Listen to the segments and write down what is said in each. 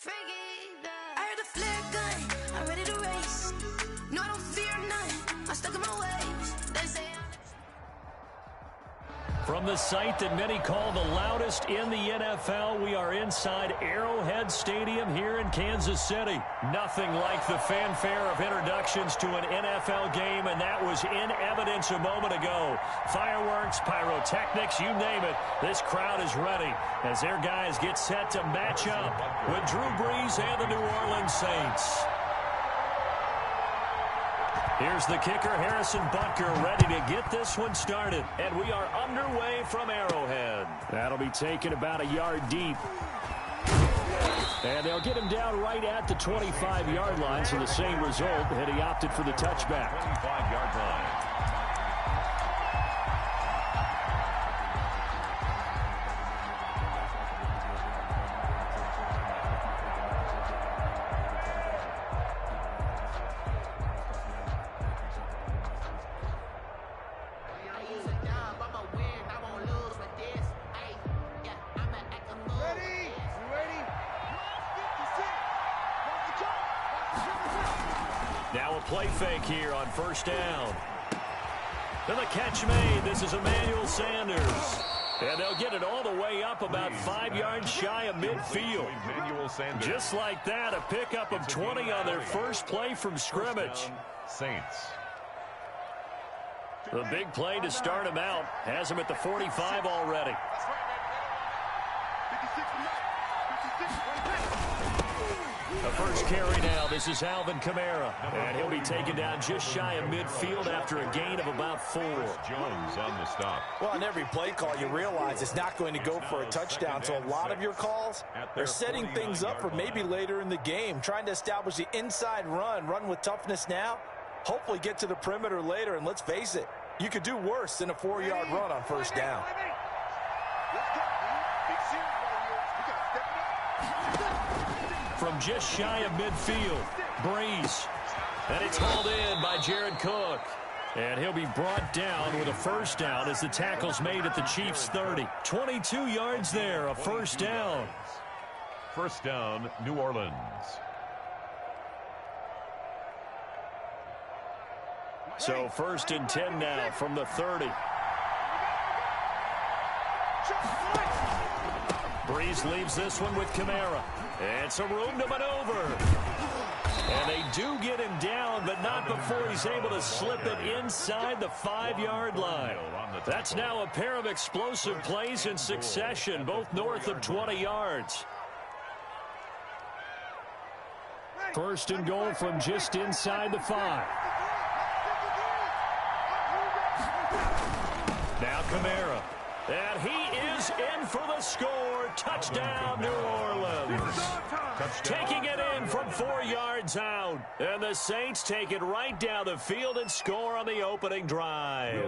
I heard the flare gun, I'm ready to race. No, I don't fear none, I'm stuck in my ways. They say from the site that many call the loudest in the NFL, we are inside Arrowhead Stadium here in Kansas City. Nothing like the fanfare of introductions to an NFL game, and that was in evidence a moment ago. Fireworks, pyrotechnics, you name it. This crowd is ready as their guys get set to match up with Drew Brees and the New Orleans Saints. Here's the kicker, Harrison Butker, ready to get this one started. And we are underway from Arrowhead. That'll be taken about a yard deep. And they'll get him down right at the 25-yard line, so the same result, and he opted for the touchback. 25-yard line. Now a play fake here on first down. And the catch made. This is Emmanuel Sanders. And they'll get it all the way up about 5 yards shy of midfield. Just like that, a pickup of 20 on their first play from scrimmage. Saints. The big play to start him out has him at the 45 already. The first carry now. This is Alvin Kamara. And he'll be taken down just shy of midfield after a gain of about 4. Jones on the stop. Well, on every play call, you realize it's not going to go for a touchdown. So a lot of your calls are setting things up for maybe later in the game, trying to establish the inside run with toughness now, hopefully get to the perimeter later. And let's face it, you could do worse than a 4-yard run on first down. From just shy of midfield, Brees. And it's hauled in by Jared Cook. And he'll be brought down with a first down as the tackle's made at the Chiefs' 30. 22 yards there, a first down. First down, New Orleans. So first and 10 now from the 30. Brees leaves this one with Kamara. And some room to maneuver. And they do get him down, but not before he's able to slip it inside the 5-yard line. That's now a pair of explosive plays in succession, both north of 20 yards. First and goal from just inside the 5. Now Kamara. And he is in for the score. Touchdown, New Orleans. Taking it in from 4 yards out. And the Saints take it right down the field and score on the opening drive.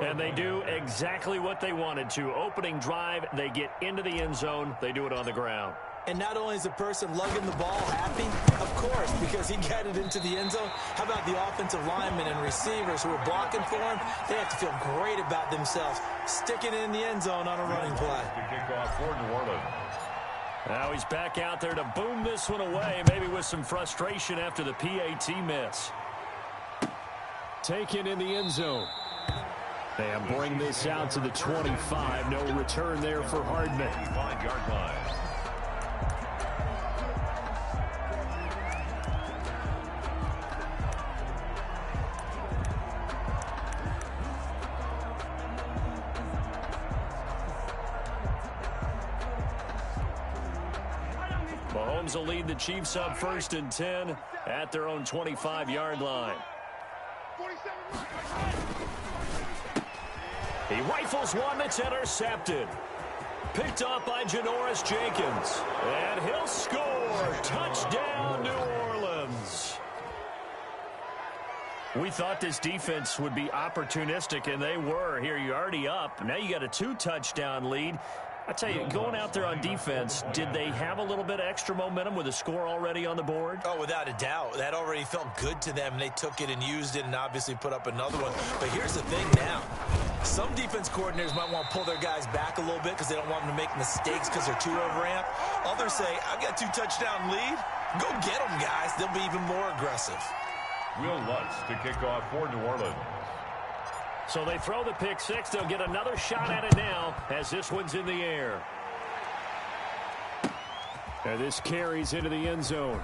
And they do exactly what they wanted to. Opening drive, they get into the end zone. They do it on the ground. And not only is the person lugging the ball happy, of course, because he got it into the end zone. How about the offensive linemen and receivers who are blocking for him? They have to feel great about themselves, sticking it in the end zone on a running play. Kickoff for New Orleans. Now he's back out there to boom this one away, maybe with some frustration after the PAT miss. Taken in the end zone. And bring this out to the 25. No return there for Hardman. 5-yard line. Mahomes will lead the Chiefs up first and 10 at their own 25-yard line. He rifles one that's intercepted. Picked up by Janoris Jenkins. And he'll score. Touchdown, New Orleans. We thought this defense would be opportunistic, and they were. Here, you're already up. Now you got a 2-touchdown lead. I tell you, going out there on defense, did they have a little bit of extra momentum with a score already on the board? Oh, without a doubt. That already felt good to them. They took it and used it and obviously put up another one. But here's the thing now. Some defense coordinators might want to pull their guys back a little bit because they don't want them to make mistakes because they're too overamped. Others say, I've got 2-touchdown lead. Go get them, guys. They'll be even more aggressive. Will Lutz to kick off for New Orleans. So they throw the pick six. They'll get another shot at it now as this one's in the air. And this carries into the end zone.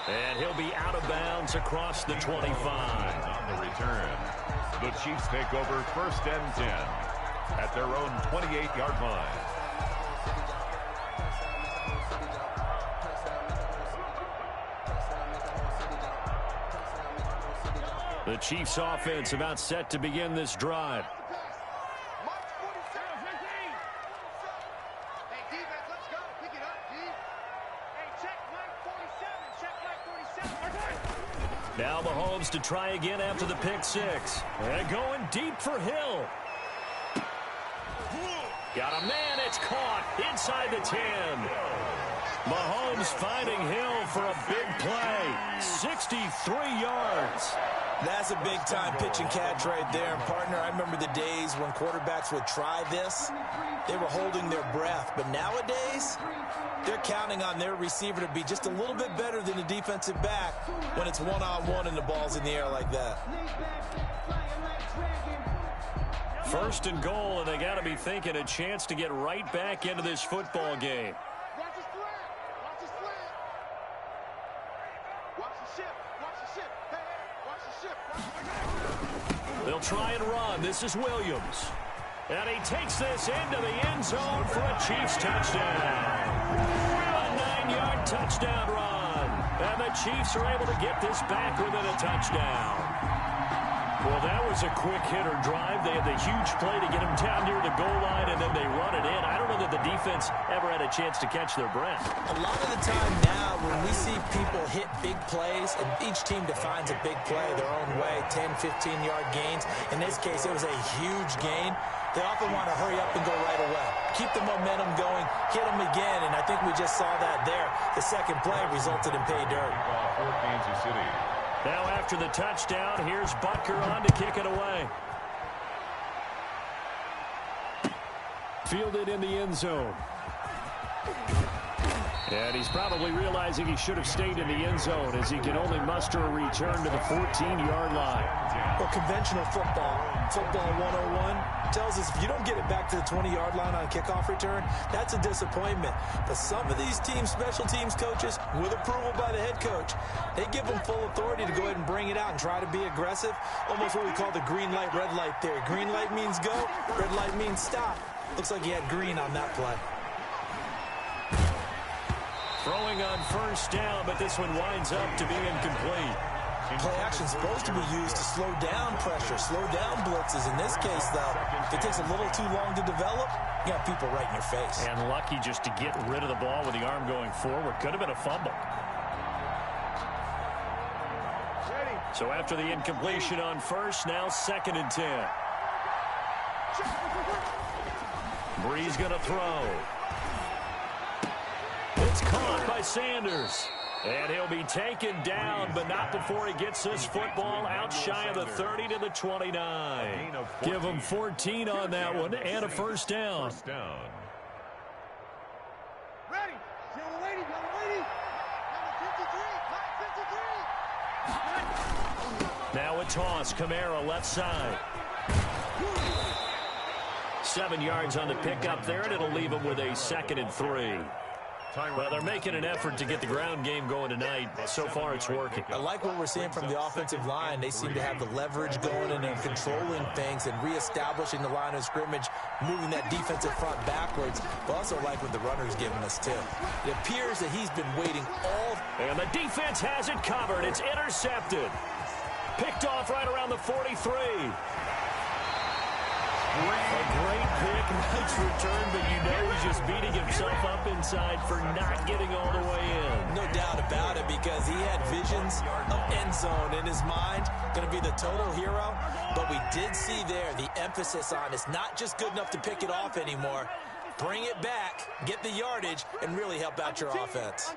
And he'll be out of bounds across the 25. On the return, the Chiefs take over 1st and 10 at their own 28-yard line. The Chiefs offense about set to begin this drive. Now Mahomes to try again after the pick six. And going deep for Hill. Got a man, it's caught inside the 10. Mahomes finding Hill for a big play. 63 yards. That's a big-time pitch and catch right there. And, partner, I remember the days when quarterbacks would try this. They were holding their breath. But nowadays, they're counting on their receiver to be just a little bit better than the defensive back when it's one-on-one and the ball's in the air like that. 1st and goal, and they got to be thinking a chance to get right back into this football game. They'll try and run. This is Williams. And he takes this into the end zone for a Chiefs touchdown. A 9-yard touchdown run. And the Chiefs are able to get this back within a touchdown. Well, that was a quick hitter drive. They had the huge play to get him down near the goal line, and then they run it in. I don't know that the defense ever had a chance to catch their breath. A lot of the time now when we see people hit big plays, and each team defines a big play their own way, 10, 15-yard gains. In this case, it was a huge gain. They often want to hurry up and go right away. Keep the momentum going, hit them again, and I think we just saw that there. The second play resulted in pay dirt. For Kansas City. Now after the touchdown, here's Butker on to kick it away. Fielded in the end zone. And he's probably realizing he should have stayed in the end zone as he can only muster a return to the 14-yard line. Well, conventional football 101, tells us if you don't get it back to the 20-yard line on a kickoff return, that's a disappointment. But some of these teams, special teams coaches, with approval by the head coach, they give them full authority to go ahead and bring it out and try to be aggressive. Almost what we call the green light, red light theory. Green light means go, red light means stop. Looks like he had green on that play. Throwing on 1st down, but this one winds up to be incomplete. Play action's supposed to be used to slow down pressure, slow down blitzes. In this case, though, if it takes a little too long to develop, you got people right in your face. And lucky just to get rid of the ball with the arm going forward. Could have been a fumble. So after the incompletion on 1st, now 2nd and 10. Breeze going to throw. It's caught by Sanders. And he'll be taken down, but not before he gets this football out shy of the 30 to the 29. Give him 14 on that one and a 1st down. Ready. Young lady. Number 53. Now a toss. Kamara left side. 7 yards on the pickup there, and it'll leave him with a 2nd and 3. Well, they're making an effort to get the ground game going tonight. So far, it's working. I like what we're seeing from the offensive line. They seem to have the leverage going and they're controlling things and reestablishing the line of scrimmage, moving that defensive front backwards. But also like what the runner's giving us, too. It appears that he's been waiting all... And the defense has it covered. It's intercepted. Picked off right around the 43. A great pick, nice return, but you know he's just beating himself up inside for not getting all the way in. No doubt about it, because he had visions of end zone in his mind. Going to be the total hero. But we did see there the emphasis on it's not just good enough to pick it off anymore. Bring it back, get the yardage, and really help out your offense.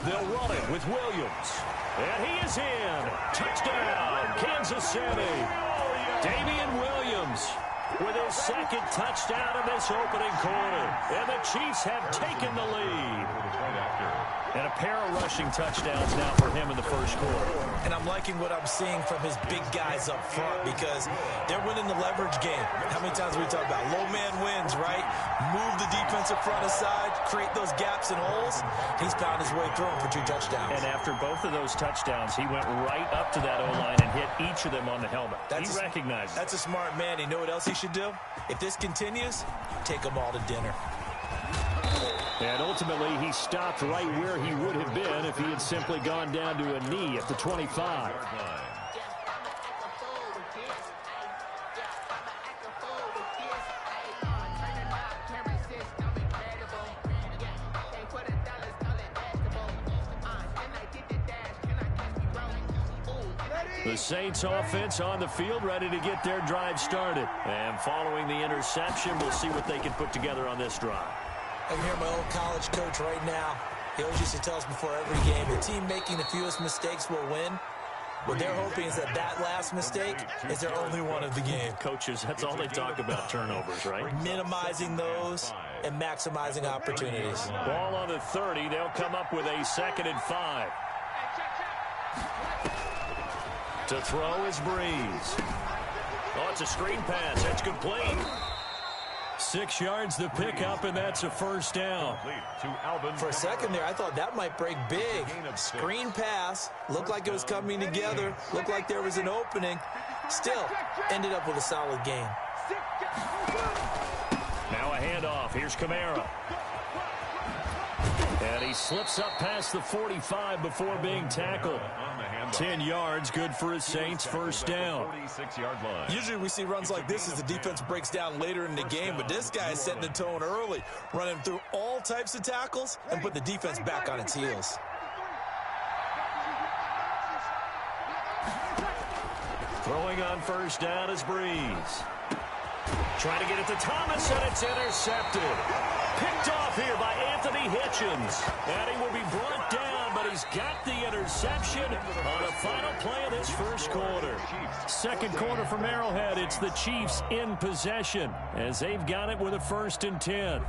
They'll run it with Williams. And he is in. Touchdown, Kansas City. Damian Williams with his second touchdown in this opening quarter. And the Chiefs have taken the lead. And a pair of rushing touchdowns now for him in the first quarter. And I'm liking what I'm seeing from his big guys up front because they're winning the leverage game. How many times we talk about low man wins, right? Move the defensive front aside, create those gaps and holes. He's found his way through them for 2 touchdowns. And after both of those touchdowns, he went right up to that O-line and hit each of them on the helmet. He recognized it. That's a smart man. You know what else he should do? If this continues, take them all to dinner. And ultimately, he stopped right where he would have been if he had simply gone down to a knee at the 25. The Saints offense on the field, ready to get their drive started. And following the interception, we'll see what they can put together on this drive. I can hear my old college coach right now. He always used to tell us before every game, the team making the fewest mistakes will win. What they're hoping is that last mistake is their only one of the game. Coaches, that's all they talk about, turnovers, right? Minimizing those and maximizing opportunities. Ball on the 30. They'll come up with a 2nd and 5. To throw is Breeze. Oh, it's a screen pass. That's complete. 6 yards the pickup, and that's a first down. For a second there, I thought that might break big. Screen pass. Looked like it was coming together. Looked like there was an opening. Still, ended up with a solid gain. Now a handoff. Here's Kamara. And he slips up past the 45 before being tackled. 10 yards, good for his Saints, first down. Usually we see runs like this as the defense breaks down later in the game, but this guy is setting the tone early, running through all types of tackles and put the defense back on its heels. Throwing on first down is Breeze. Trying to get it to Thomas, and it's intercepted. Picked off here by Anthony Hitchens. And he will be brought down, but he's got the interception on the final play of this first quarter. Second quarter from Arrowhead. It's the Chiefs in possession as they've got it with a 1st and 10.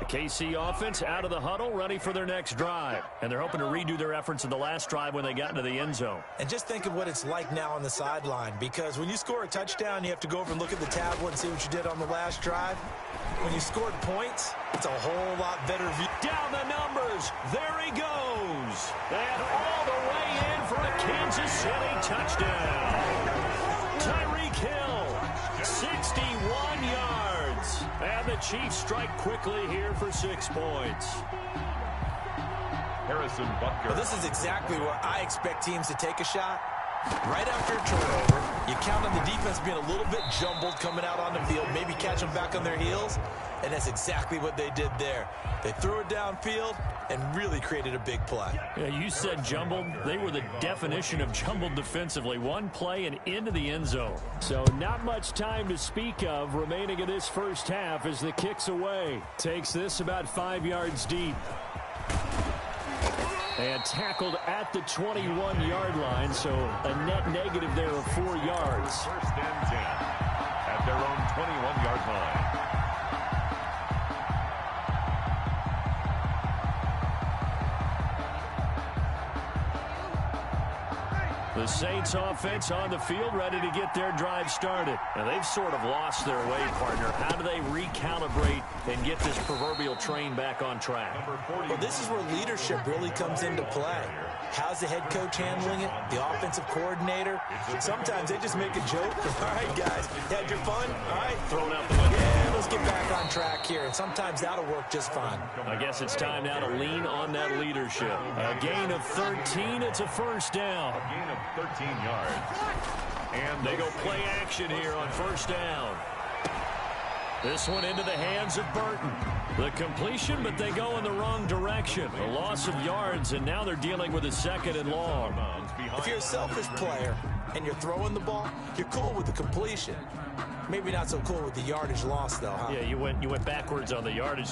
KC offense out of the huddle, ready for their next drive. And they're hoping to redo their efforts in the last drive when they got into the end zone. And just think of what it's like now on the sideline, because when you score a touchdown, you have to go over and look at the tablet and see what you did on the last drive. When you scored points, it's a whole lot better view. Down the numbers. There he goes. And all the way in for a Kansas City touchdown. Tyreek Hill, 61 yards. And the Chiefs strike quickly here for 6 points. Harrison Butker. Well, this is exactly where I expect teams to take a shot. Right after a turnover, you count on the defense being a little bit jumbled coming out on the field, maybe catch them back on their heels, and that's exactly what they did there. They threw it downfield and really created a big play. Yeah, you said jumbled. They were the definition of jumbled defensively. One play and into the end zone. So not much time to speak of remaining in this first half as the kick's away. Takes this about 5 yards deep. And tackled at the 21-yard line, so a net negative there of 4 yards. 1st and 10 at their own 21-yard line. The Saints offense on the field, ready to get their drive started. And they've sort of lost their way, partner. How do they recalibrate and get this proverbial train back on track? Well, this is where leadership really comes into play. How's the head coach handling it? The offensive coordinator? Sometimes they just make a joke. All right, guys, you had your fun? All right, Thrown out the window. Yeah, let's get back on track here. And sometimes that'll work just fine. I guess it's time now to lean on that leadership. A gain of 13. It's a first down. A gain of 13 yards. And they go play action here on first down. This one into the hands of Burton. The completion, but they go in the wrong direction. A loss of yards, and now they're dealing with a 2nd and long. If you're a selfish player and you're throwing the ball, you're cool with the completion. Maybe not so cool with the yardage loss, though, huh? Yeah, you went backwards on the yardage.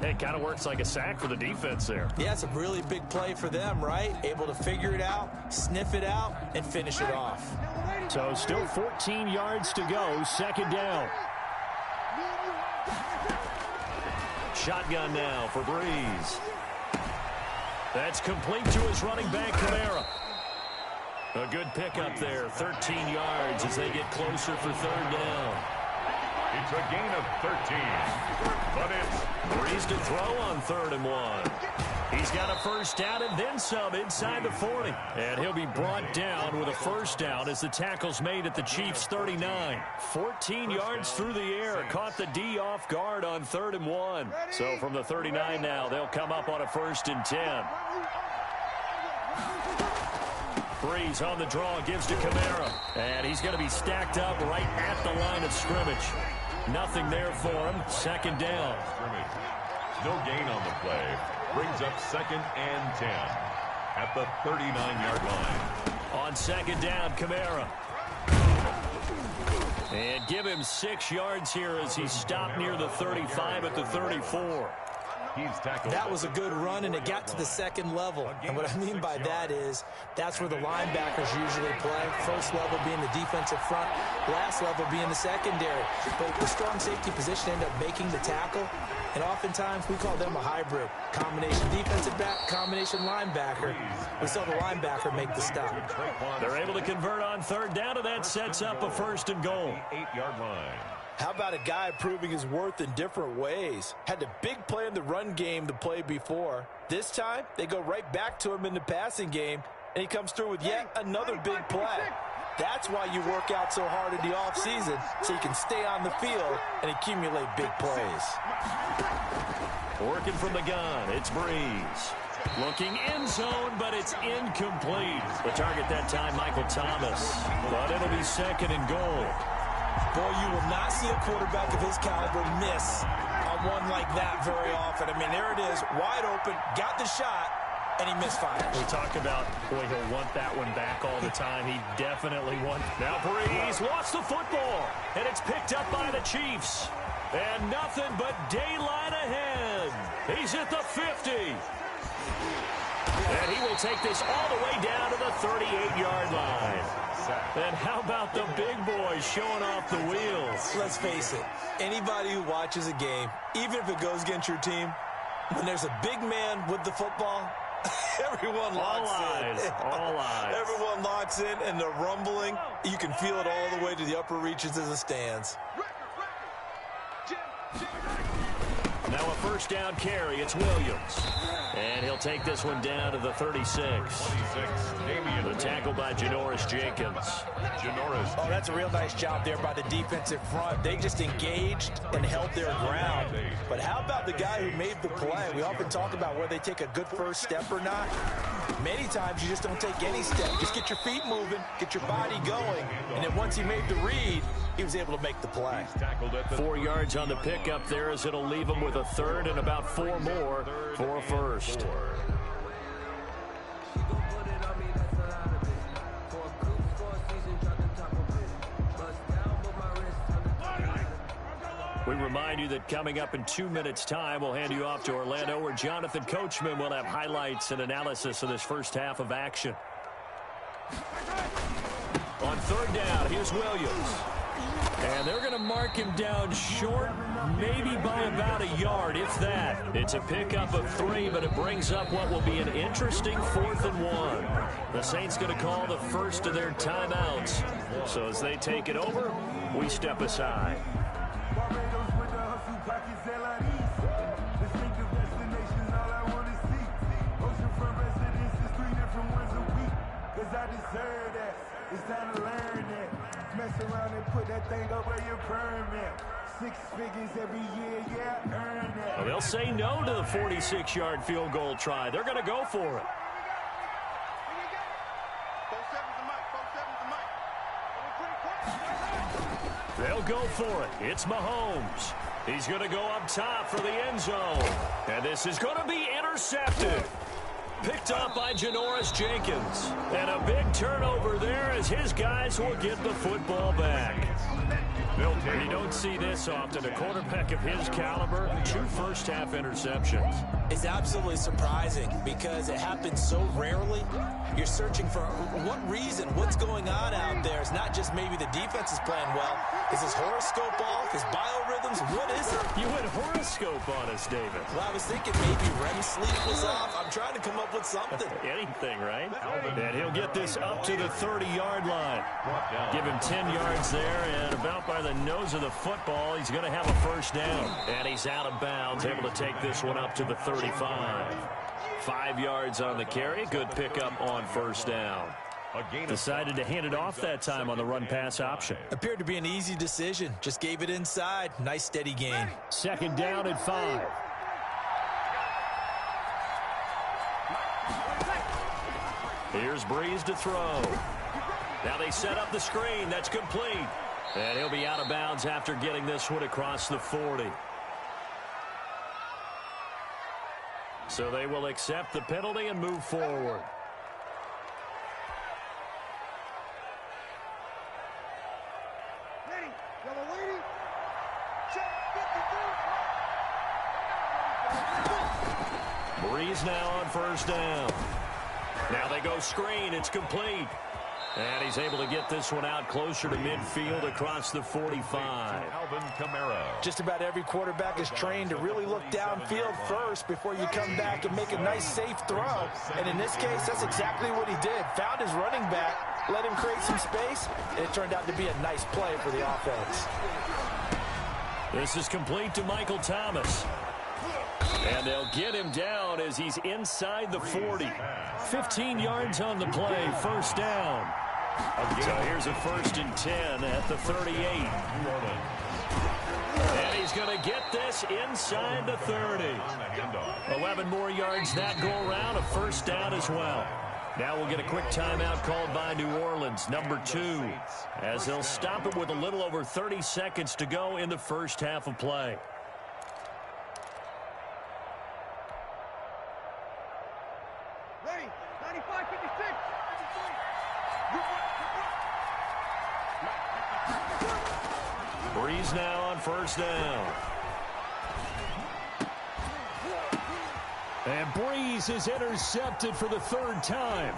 It kind of works like a sack for the defense there. Yeah, it's a really big play for them, right? Able to figure it out, sniff it out, and finish it off. So still 14 yards to go, 2nd down. Shotgun now for Breeze. That's complete to his running back, Kamara. A good pickup there, 13 yards as they get closer for 3rd down. It's a gain of 13, but it's Breeze to throw on 3rd and 1. He's got a 1st down and then some inside the 40. And he'll be brought down with a 1st down as the tackle's made at the Chiefs' 39. 14 yards through the air. Caught the D off guard on 3rd and 1. So from the 39 now, they'll come up on a 1st and 10. Breeze on the draw, gives to Kamara. And he's going to be stacked up right at the line of scrimmage. Nothing there for him. 2nd down. no gain on the play. Brings up 2nd and 10 at the 39-yard line. On 2nd down, Kamara. And give him 6 yards here as he's stopped near the 35 at the 34. That was a good run, and it got to the 2nd level. And what I mean by that is that's where the linebackers usually play. First level being the defensive front, last level being the secondary. But the strong safety position ended up making the tackle, and oftentimes we call them a hybrid. Combination defensive back, combination linebacker. We saw the linebacker make the stop. They're able to convert on 3rd down, and that sets up a 1st and goal. 8-yard line. How about a guy proving his worth in different ways? Had a big play in the run game the play before. This time, they go right back to him in the passing game, and he comes through with yet another big play. That's why you work out so hard in the offseason, so you can stay on the field and accumulate big plays. Working from the gun, it's Breeze. Looking end zone, but it's incomplete. The target that time, Michael Thomas. But it'll be 2nd and goal. Boy, you will not see a quarterback of his caliber miss on one like that very often. I mean, there it is, wide open, got the shot, and he misfires. We talk about, boy, he'll want that one back all the time. He definitely wants. Now Breeze lost the football, and it's picked up by the Chiefs. And nothing but daylight ahead. He's at the 50. And he will take this all the way down to the 38-yard line. And how about the big boys showing off the wheels? Let's face it, anybody who watches a game, even if it goes against your team, when there's a big man with the football, everyone locks in. All eyes. Everyone locks in, and the rumbling, you can feel it all the way to the upper reaches of the stands. Now a 1st down carry, it's Williams. And he'll take this one down to the 36. The tackle by Janoris Jenkins. Oh, that's a real nice job there by the defensive front. They just engaged and held their ground. But how about the guy who made the play? We often talk about whether they take a good first step or not. Many times you just don't take any step. Just get your feet moving, get your body going. And then once he made the read, he was able to make the play. 4 yards on the pickup there as it'll leave him with a 3rd and about 4 more for a 1st. We remind you that coming up in 2 minutes' time, we'll hand you off to Orlando, where Jonathan Coachman will have highlights and analysis of this first half of action. On 3rd down, here's Williams. And they're going to mark him down short, maybe by about a yard, if that. It's a pickup of 3, but it brings up what will be an interesting 4th and 1. The Saints going to call the first of their timeouts. So as they take it over, we step aside. It's time to learn that. Mess around and put that thing up where your permit. 6 figures every year, yeah, earn that. Well, they'll say no to the 46-yard field goal try. They're going to go for it. They'll go for it. It's Mahomes. He's going to go up top for the end zone. And this is going to be intercepted. Picked up by Janoris Jenkins. And a big turnover there as his guys will get the football back. And you don't see this often. A quarterback of his caliber, 2 first-half interceptions. It's absolutely surprising because it happens so rarely. You're searching for what reason, what's going on out there. It's not just maybe the defense is playing well. Is his horoscope off? His biorhythms? What is it? You went horoscope on us, David. Well, I was thinking maybe REM sleep was off. I'm trying to come up with something. Anything, right? And he'll get this up to the 30-yard line. Give him 10 yards there, and about by the nose of the football, he's going to have a first down. And he's out of bounds, able to take this one up to the 35. 5 yards on the carry. Good pickup on first down. Decided to hand it off that time on the run-pass option. Appeared to be an easy decision. Just gave it inside. Nice steady gain. Second down at 5. Here's Breeze to throw. Now they set up the screen. That's complete. And he'll be out of bounds after getting this one across the 40. So they will accept the penalty and move forward. Breeze now on first down. Now they go screen. It's complete. And he's able to get this one out closer to midfield across the 45. Just about every quarterback is trained to really look downfield first before you come back and make a nice, safe throw. And in this case, that's exactly what he did. Found his running back, let him create some space, and it turned out to be a nice play for the offense. This is complete to Michael Thomas. And they'll get him down as he's inside the 40. 15 yards on the play, first down. So here's a 1st and 10 at the 38. And he's going to get this inside the 30. 11 more yards that go around, a first down as well. Now we'll get a quick timeout called by New Orleans, number 2, as they'll stop it with a little over 30 seconds to go in the first half of play. Breeze now on first down. And Breeze is intercepted for the 3rd time.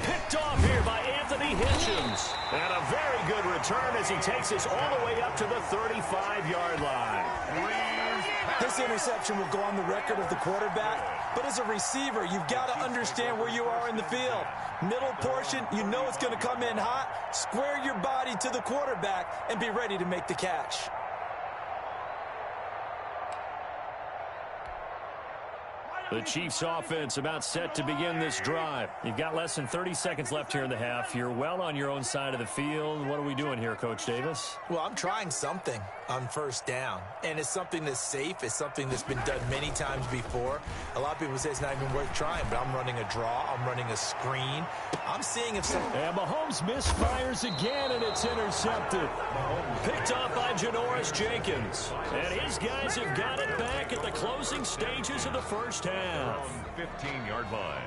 Picked off here by Anthony Hitchens. And a very good return as he takes this all the way up to the 35-yard line. This interception will go on the record of the quarterback, but as a receiver, you've got to understand where you are in the field. Middle portion, you know it's going to come in hot. Square your body to the quarterback and be ready to make the catch. The Chiefs offense about set to begin this drive. You've got less than 30 seconds left here in the half. You're well on your own side of the field. What are we doing here, Coach Davis? Well, I'm trying something on first down, and it's something that's safe. It's something that's been done many times before. A lot of people say it's not even worth trying, but I'm running a draw. I'm running a screen. I'm seeing if some... And Mahomes misfires again, and it's intercepted. Picked off by Janoris Jenkins. And his guys have got it back at the closing stages of the first half. 15-yard line.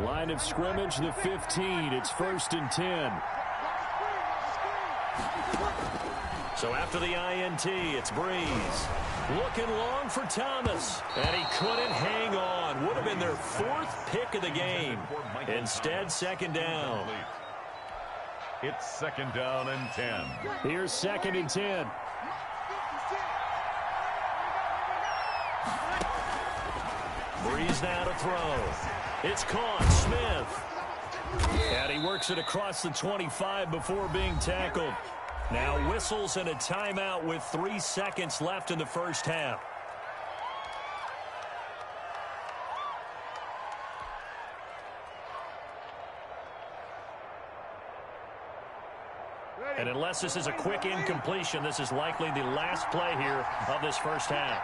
Line of scrimmage, the 15. It's 1st and 10. So after the INT, it's Breeze. Looking long for Thomas. And he couldn't hang on. Would have been their 4th pick of the game. Instead, 2nd down. It's 2nd down and 10. Here's 2nd and 10. Breeze now to throw. It's caught. Smith. And he works it across the 25 before being tackled. Now whistles and a timeout with 3 seconds left in the first half. And unless this is a quick incompletion, this is likely the last play here of this first half.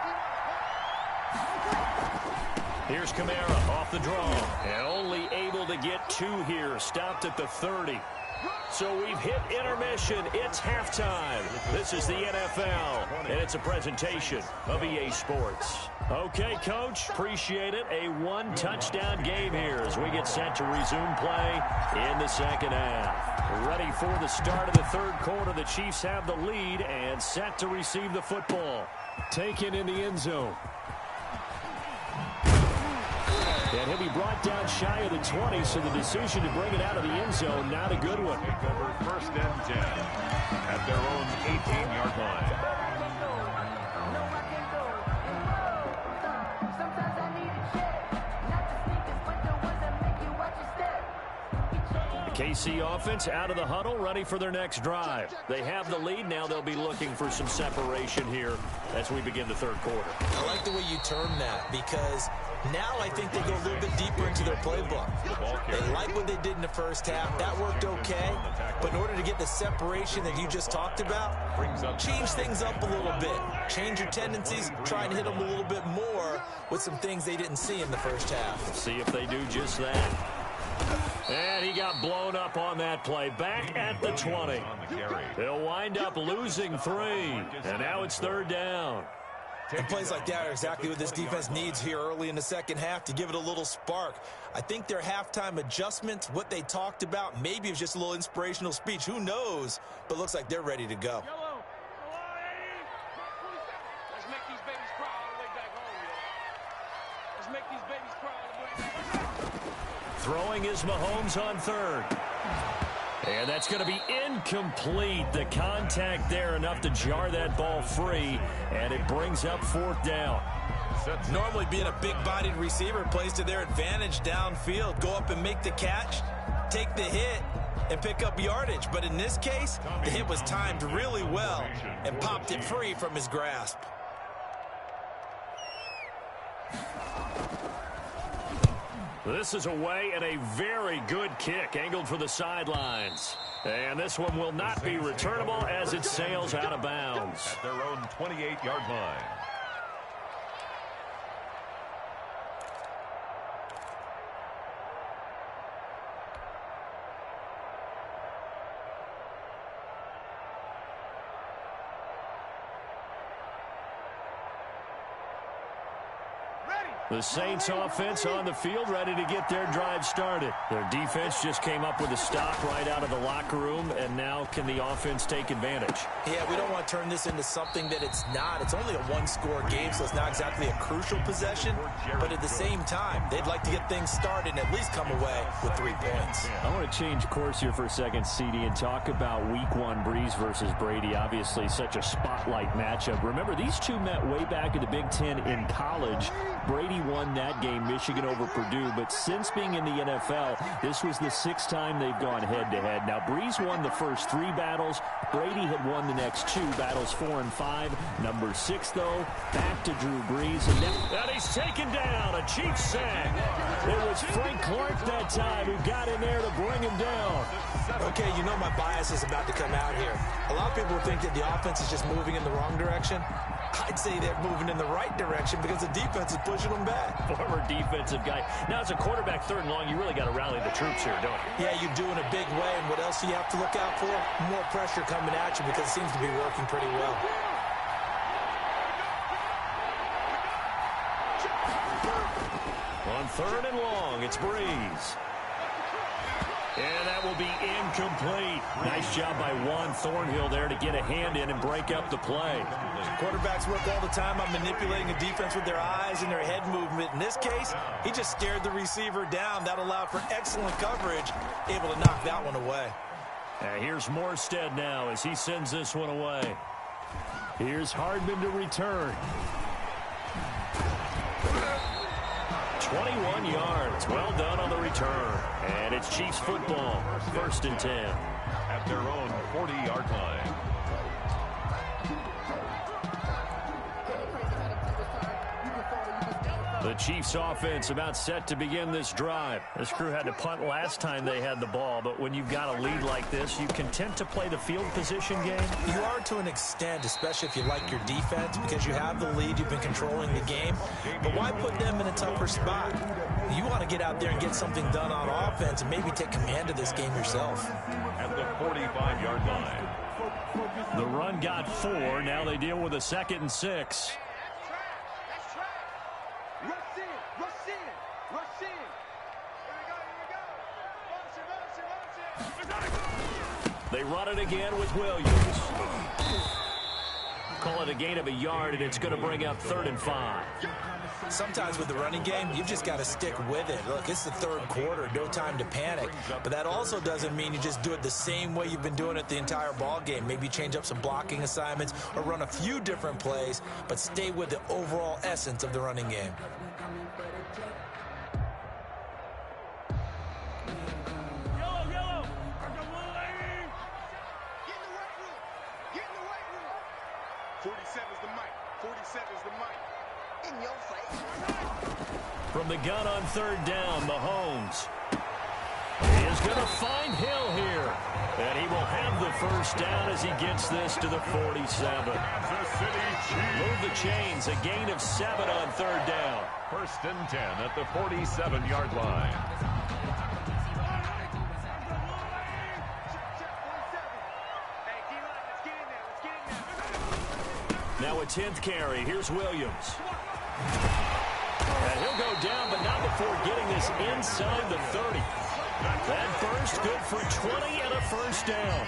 Here's Kamara off the draw. And only able to get 2 here. Stopped at the 30. So we've hit intermission. It's halftime. This is the NFL, and it's a presentation of EA Sports. Okay, Coach, appreciate it. A 1-touchdown game here as we get set to resume play in the second half. Ready for the start of the third quarter. The Chiefs have the lead and set to receive the football. Taken in the end zone. And he'll be brought down shy of the 20, so the decision to bring it out of the end zone, not a good one. Take over 1st and 10 at their own 18-yard line. KC offense out of the huddle, ready for their next drive. They have the lead. Now they'll be looking for some separation here as we begin the third quarter. I like the way you term that, because now I think they go a little bit deeper into their playbook. They like what they did in the first half. That worked okay. But in order to get the separation that you just talked about, change things up a little bit. Change your tendencies, try and hit them a little bit more with some things they didn't see in the first half. See if they do just that. And he got blown up on that play. Back at the 20. They'll wind up losing 3. And now it's 3rd down. And plays like that are exactly what this defense needs here early in the second half to give it a little spark. I think their halftime adjustments, what they talked about, maybe it was just a little inspirational speech. Who knows? But looks like they're ready to go. Let's make these babies cry all the way back home, yo. Let's make these babies cry all the way back home. Throwing is Mahomes on 3rd. And that's going to be incomplete. The contact there enough to jar that ball free, and it brings up 4th down. Normally being a big-bodied receiver plays to their advantage downfield. Go up and make the catch, take the hit, and pick up yardage. But in this case, the hit was timed really well and popped it free from his grasp. This is away and a very good kick angled for the sidelines. And this one will not be returnable as it sails out of bounds. At their own 28-yard line. The Saints offense on the field, ready to get their drive started. Their defense just came up with a stop right out of the locker room, and now can the offense take advantage? Yeah, we don't want to turn this into something that it's not. It's only a one-score game, so it's not exactly a crucial possession. But at the same time, they'd like to get things started and at least come away with 3 points. I want to change course here for a second, CD, and talk about Week 1 Breeze versus Brady. Obviously, such a spotlight matchup. Remember, these two met way back in the Big Ten in college. Brady won that game, Michigan over Purdue, but since being in the NFL, this was the 6th time they've gone head-to-head. Now, Breeze won the first 3 battles. Brady had won the next 2 battles, 4 and 5. Number 6, though, back to Drew Brees. And he's taken down, a Chiefs sack. It was Frank Clark that time who got in there to bring him down. Okay, you know my bias is about to come out here. A lot of people think that the offense is just moving in the wrong direction. I'd say they're moving in the right direction because the defense is pushing them back. Former defensive guy. Now, as a quarterback 3rd and long, you really got to rally the troops here, don't you? Yeah, you do in a big way. And what else do you have to look out for? More pressure coming at you because it seems to be working pretty well. On 3rd and long, it's Breeze. And that will be incomplete. Nice job by Juan Thornhill there to get a hand in and break up the play. Quarterbacks work all the time on manipulating a defense with their eyes and their head movement. In this case, he just scared the receiver down. That allowed for excellent coverage, able to knock that one away. Here's Morstead now as he sends this one away. Here's Hardman to return. 21 yards. Well done on the return. And it's Chiefs football. 1st and 10. At their own 40-yard line. The Chiefs offense about set to begin this drive. This crew had to punt last time they had the ball, but when you've got a lead like this, you content to play the field position game? You are to an extent, especially if you like your defense, because you have the lead, you've been controlling the game. But why put them in a tougher spot? You want to get out there and get something done on offense and maybe take command of this game yourself. At the 45-yard line. The run got 4. Now they deal with a 2nd and 6. They run it again with Williams. Call it a gain of a yard, and it's going to bring up 3rd and 5. Sometimes with the running game, you've just got to stick with it. Look, it's the 3rd quarter, no time to panic. But that also doesn't mean you just do it the same way you've been doing it the entire ball game. Maybe change up some blocking assignments or run a few different plays, but stay with the overall essence of the running game. From the gun on 3rd down, Mahomes is going to find Hill here. And he will have the 1st down as he gets this to the 47. Move the chains, a gain of 7 on 3rd down. 1st and 10 at the 47-yard line. Now a 10th carry. Here's Williams. And he'll go down, but not before getting this inside the 30. That burst good for 20 and a 1st down.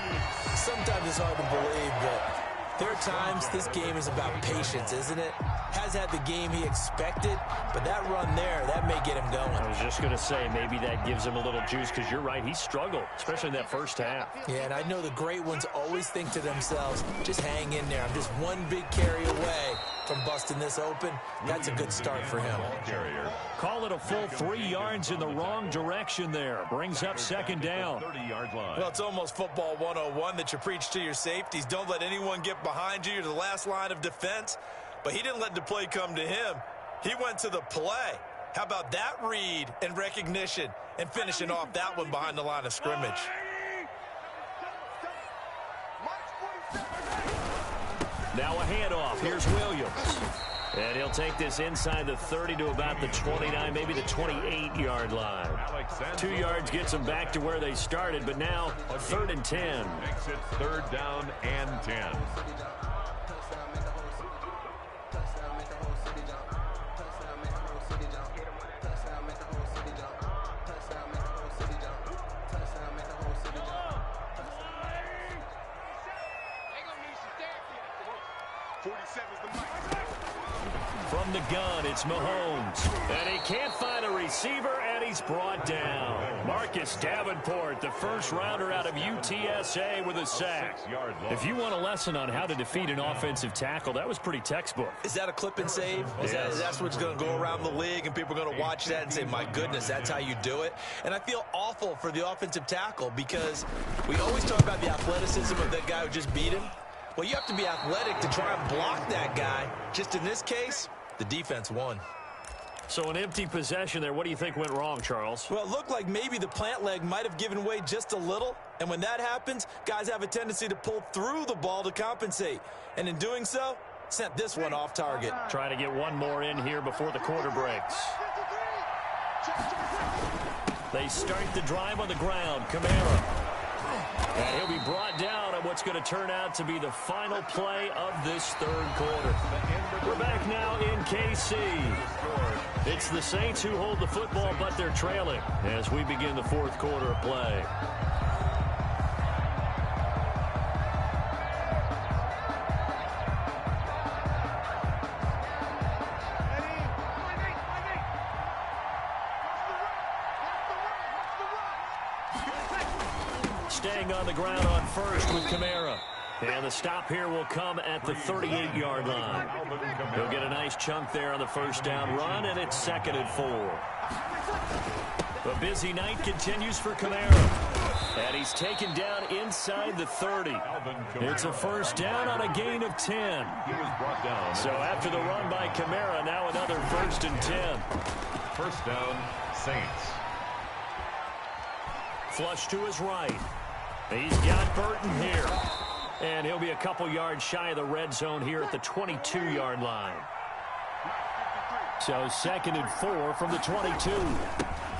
Sometimes it's hard to believe, but there are times this game is about patience, isn't it? Has had the game he expected, but that run there, that may get him going. I was just going to say, maybe that gives him a little juice, because you're right, he struggled, especially in that 1st half. Yeah, and I know the great ones always think to themselves, just hang in there. I'm just one big carry away from busting this open. That's a good start for him. Call it a full 3 yards in the wrong direction there. Brings up 2nd down. 30-yard line. Well, it's almost football 101 that you preach to your safeties. Don't let anyone get behind you. You're the last line of defense. But he didn't let the play come to him. He went to the play. How about that read and recognition and finishing off that one behind the line of scrimmage? Now a handoff. Here's Williams. And he'll take this inside the 30 to about the 29, maybe the 28-yard line. 2 yards gets them back to where they started, but now 3rd and 10. Makes it 3rd down and 10. From the gun, it's Mahomes. And he can't find a receiver, and he's brought down. Marcus Davenport, the 1st rounder out of UTSA, with a sack. If you want a lesson on how to defeat an offensive tackle, that was pretty textbook. Is that a clip and save? That's what's going to go around the league, and people are going to watch that and say, my goodness, that's how you do it? And I feel awful for the offensive tackle, because we always talk about the athleticism of that guy who just beat him. Well, you have to be athletic to try and block that guy. Just in this case, the defense won. So an empty possession there. What do you think went wrong, Charles? Well, it looked like maybe the plant leg might have given way just a little. And when that happens, guys have a tendency to pull through the ball to compensate. And in doing so, sent this one off target. Trying to get one more in here before the quarter breaks. They start the drive on the ground. Kamara. And he'll be brought down on what's going to turn out to be the final play of this 3rd quarter. We're back now in KC. It's the Saints who hold the football, but they're trailing as we begin the 4th quarter of play. Staying on the ground on 1st with Kamara. And the stop here will come at the 38-yard line. He'll get a nice chunk there on the 1st down run, and it's 2nd and 4. A busy night continues for Kamara. And he's taken down inside the 30. It's a 1st down on a gain of 10. He was brought down. So after the run by Kamara, now another 1st and 10. First down, Saints. Flush to his right. He's got Burton here. And he'll be a couple yards shy of the red zone here at the 22-yard line. So 2nd and 4 from the 22.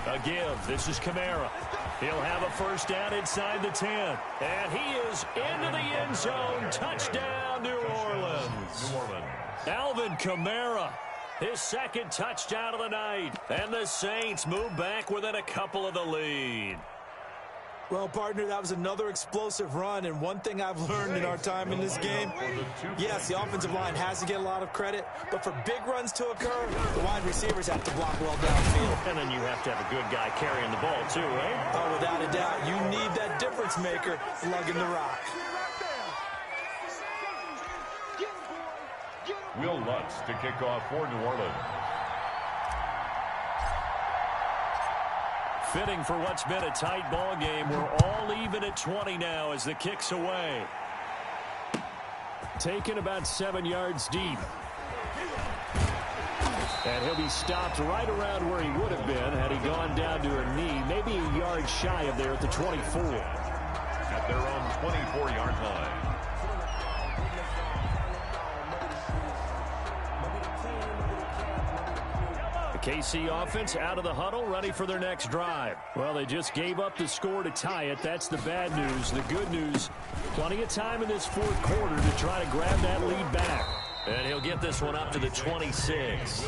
A give. This is Kamara. He'll have a first down inside the 10. And he is into the end zone. Touchdown, New Orleans. Alvin Kamara, his 2nd touchdown of the night. And the Saints move back within a couple of the lead. Well, partner, that was another explosive run, and one thing I've learned in our time in this game, yes, the offensive line has to get a lot of credit, but for big runs to occur, the wide receivers have to block well downfield. And then you have to have a good guy carrying the ball, too, right? Oh, without a doubt, you need that difference maker lugging the rock. Will Lutz to kick off for New Orleans. Fitting for what's been a tight ball game. We're all even at 20 now as the kick's away. Taken about 7 yards deep. And he'll be stopped right around where he would have been had he gone down to a knee, maybe a yard shy of there at the 24. At their own 24-yard line. KC offense out of the huddle, ready for their next drive. Well, they just gave up the score to tie it. That's the bad news. The good news, plenty of time in this 4th quarter to try to grab that lead back. And he'll get this one up to the 26.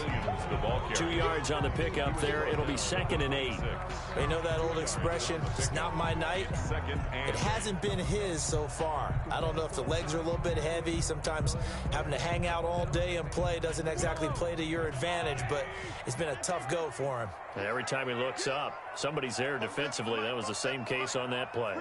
2 yards on the pickup there. It'll be 2nd and 8. They know that old expression, it's not my night. It hasn't been his so far. I don't know if the legs are a little bit heavy. Sometimes having to hang out all day and play doesn't exactly play to your advantage, but it's been a tough go for him. And every time he looks up, somebody's there defensively. That was the same case on that play.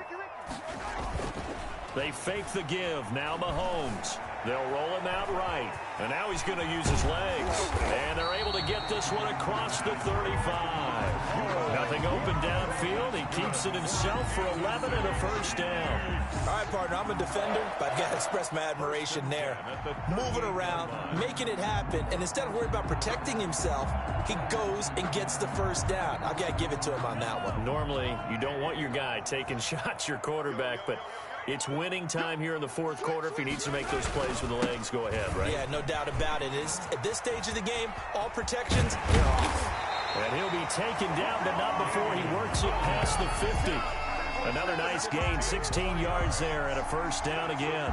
They fake the give. Now Mahomes. They'll roll him out right. And now he's going to use his legs. And they're able to get this one across the 35. Nothing open downfield. He keeps it himself for 11 and a first down. All right, partner, I'm a defender, but I've got to express my admiration there. Moving around, making it happen, and instead of worrying about protecting himself, he goes and gets the first down. I've got to give it to him on that one. Normally, you don't want your guy taking shots, your quarterback, but it's winning time here in the 4th quarter. If he needs to make those plays with the legs, go ahead, right? Yeah, no doubt about it. At this stage of the game, all protections, they're off. And he'll be taken down, but not before he works it past the 50. Another nice gain, 16 yards there, and a first down again.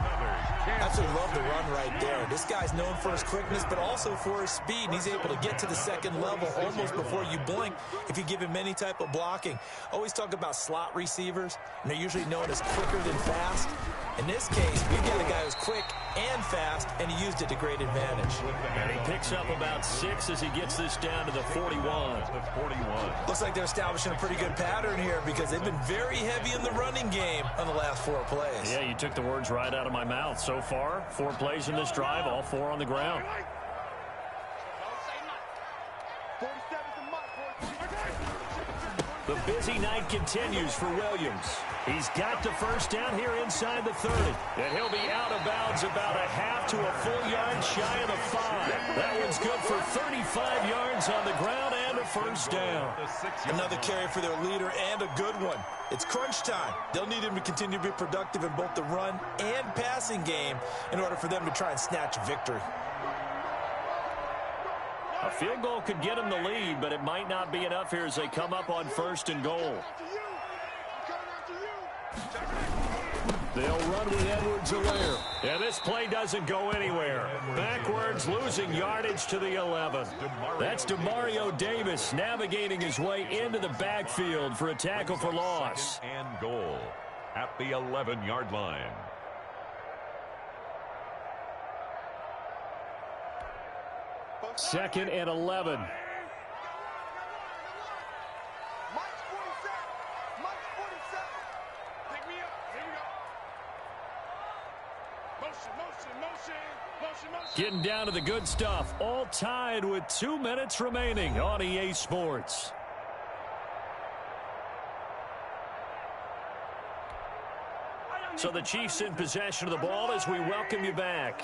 Absolutely love the run right there. This guy's known for his quickness, but also for his speed. And he's able to get to the 2nd level almost before you blink if you give him any type of blocking. Always talk about slot receivers, and they're usually known as quicker than fast. In this case, we've got a guy who's quick and fast, and he used it to great advantage. And he picks up about 6 as he gets this down to the 41. Looks like they're establishing a pretty good pattern here because they've been very heavy in the running game on the last 4 plays. Yeah, you took the words right out of my mouth. So far, 4 plays in this drive, all 4 on the ground. The busy night continues for Williams. He's got the first down here inside the 30. And he'll be out of bounds about a half to a full yard shy of the 5. That one's good for 35 yards on the ground and a first down. Another carry for their leader and a good one. It's crunch time. They'll need him to continue to be productive in both the run and passing game in order for them to try and snatch a victory. A field goal could get them the lead, but it might not be enough here as they come up on 1st and goal. They'll run with Edwards-Helaire. Yeah, this play doesn't go anywhere. Backwards, losing yardage to the 11. That's Demario Davis navigating his way into the backfield for a tackle for loss. And goal at the 11-yard line. Second and 11. Getting down to the good stuff. All tied with 2 minutes remaining on EA Sports. So the Chiefs in possession of the ball as we welcome you back.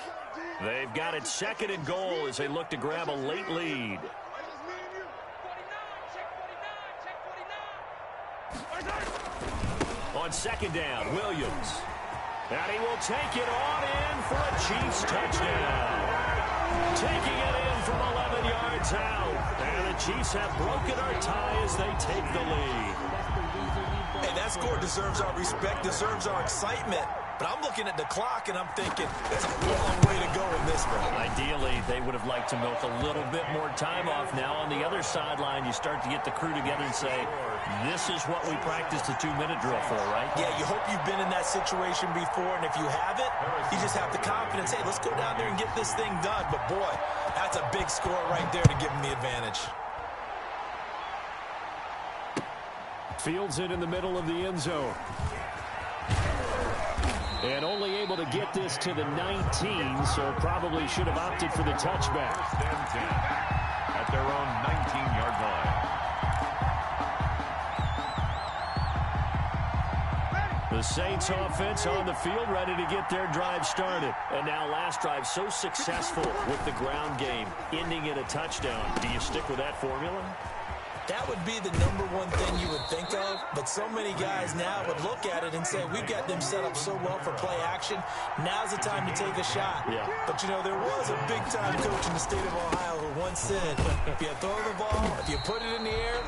They've got it 2nd and goal as they look to grab a late lead. On second down, Williams. And he will take it on in for a Chiefs touchdown. Taking it in from 11 yards out. And the Chiefs have broken our tie as they take the lead. Hey, that score deserves our respect, deserves our excitement. But I'm looking at the clock, and I'm thinking, there's a long way to go in this one. Ideally, they would have liked to milk a little bit more time off. Now, on the other sideline, you start to get the crew together and say, this is what we practiced the 2-minute drill for, right? Yeah, you hope you've been in that situation before, and if you haven't, you just have the confidence, hey, let's go down there and get this thing done. But, boy, that's a big score right there to give them the advantage. Fields it in the middle of the end zone. And only able to get this to the 19, so probably should have opted for the touchback. At their own 19-yard line. The Saints offense on the field, ready to get their drive started. And now last drive so successful with the ground game, ending in a touchdown. Do you stick with that formula? That would be the number one thing you would think of, but so many guys now would look at it and say, we've got them set up so well for play action. Now's the time to take a shot. Yeah. But, you know, there was a big-time coach in the state of Ohio who once said, if you throw the ball, if you put it in the air,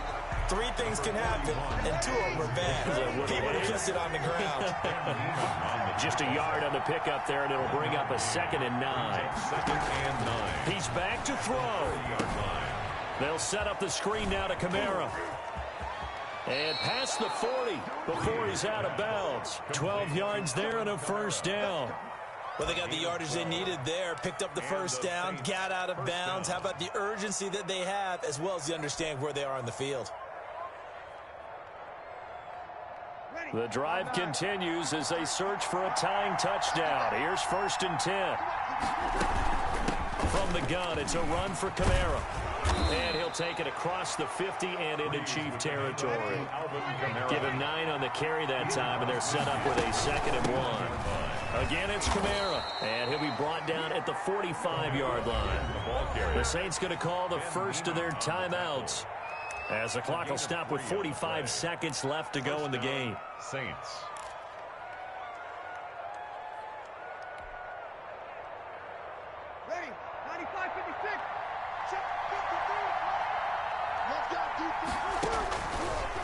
3 things can happen, and 2 of them are bad. He would have kissed it on the ground. Just a yard on the pickup there, and it'll bring up a 2nd and 9. 2nd and 9. He's back to throw. They'll set up the screen now to Kamara. And past the 40 before he's out of bounds. 12 yards there and a first down. Well, they got the yardage they needed there, picked up the first down, got out of bounds. How about the urgency that they have, as well as the understanding where they are on the field? The drive continues as they search for a tying touchdown. Here's 1st and 10. From the gun, it's a run for Kamara. And he'll take it across the 50 and into Chief territory. Give him 9 on the carry that time, and they're set up with a 2nd and 1. Again, it's Kamara, and he'll be brought down at the 45-yard line. The Saints going to call the first of their timeouts, as the clock will stop with 45 seconds left to go in the game. Saints. Ready, 95-56.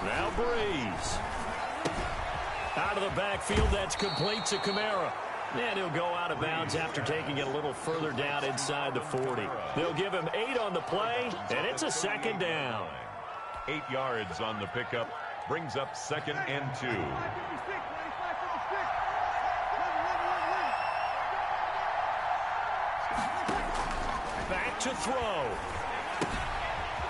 Now Breeze. Out of the backfield, that's complete to Kamara. And he'll go out of bounds after taking it a little further down inside the 40. They'll give him 8 on the play, and it's a 2nd down. 8 yards on the pickup. Brings up 2nd and 2. Back to throw.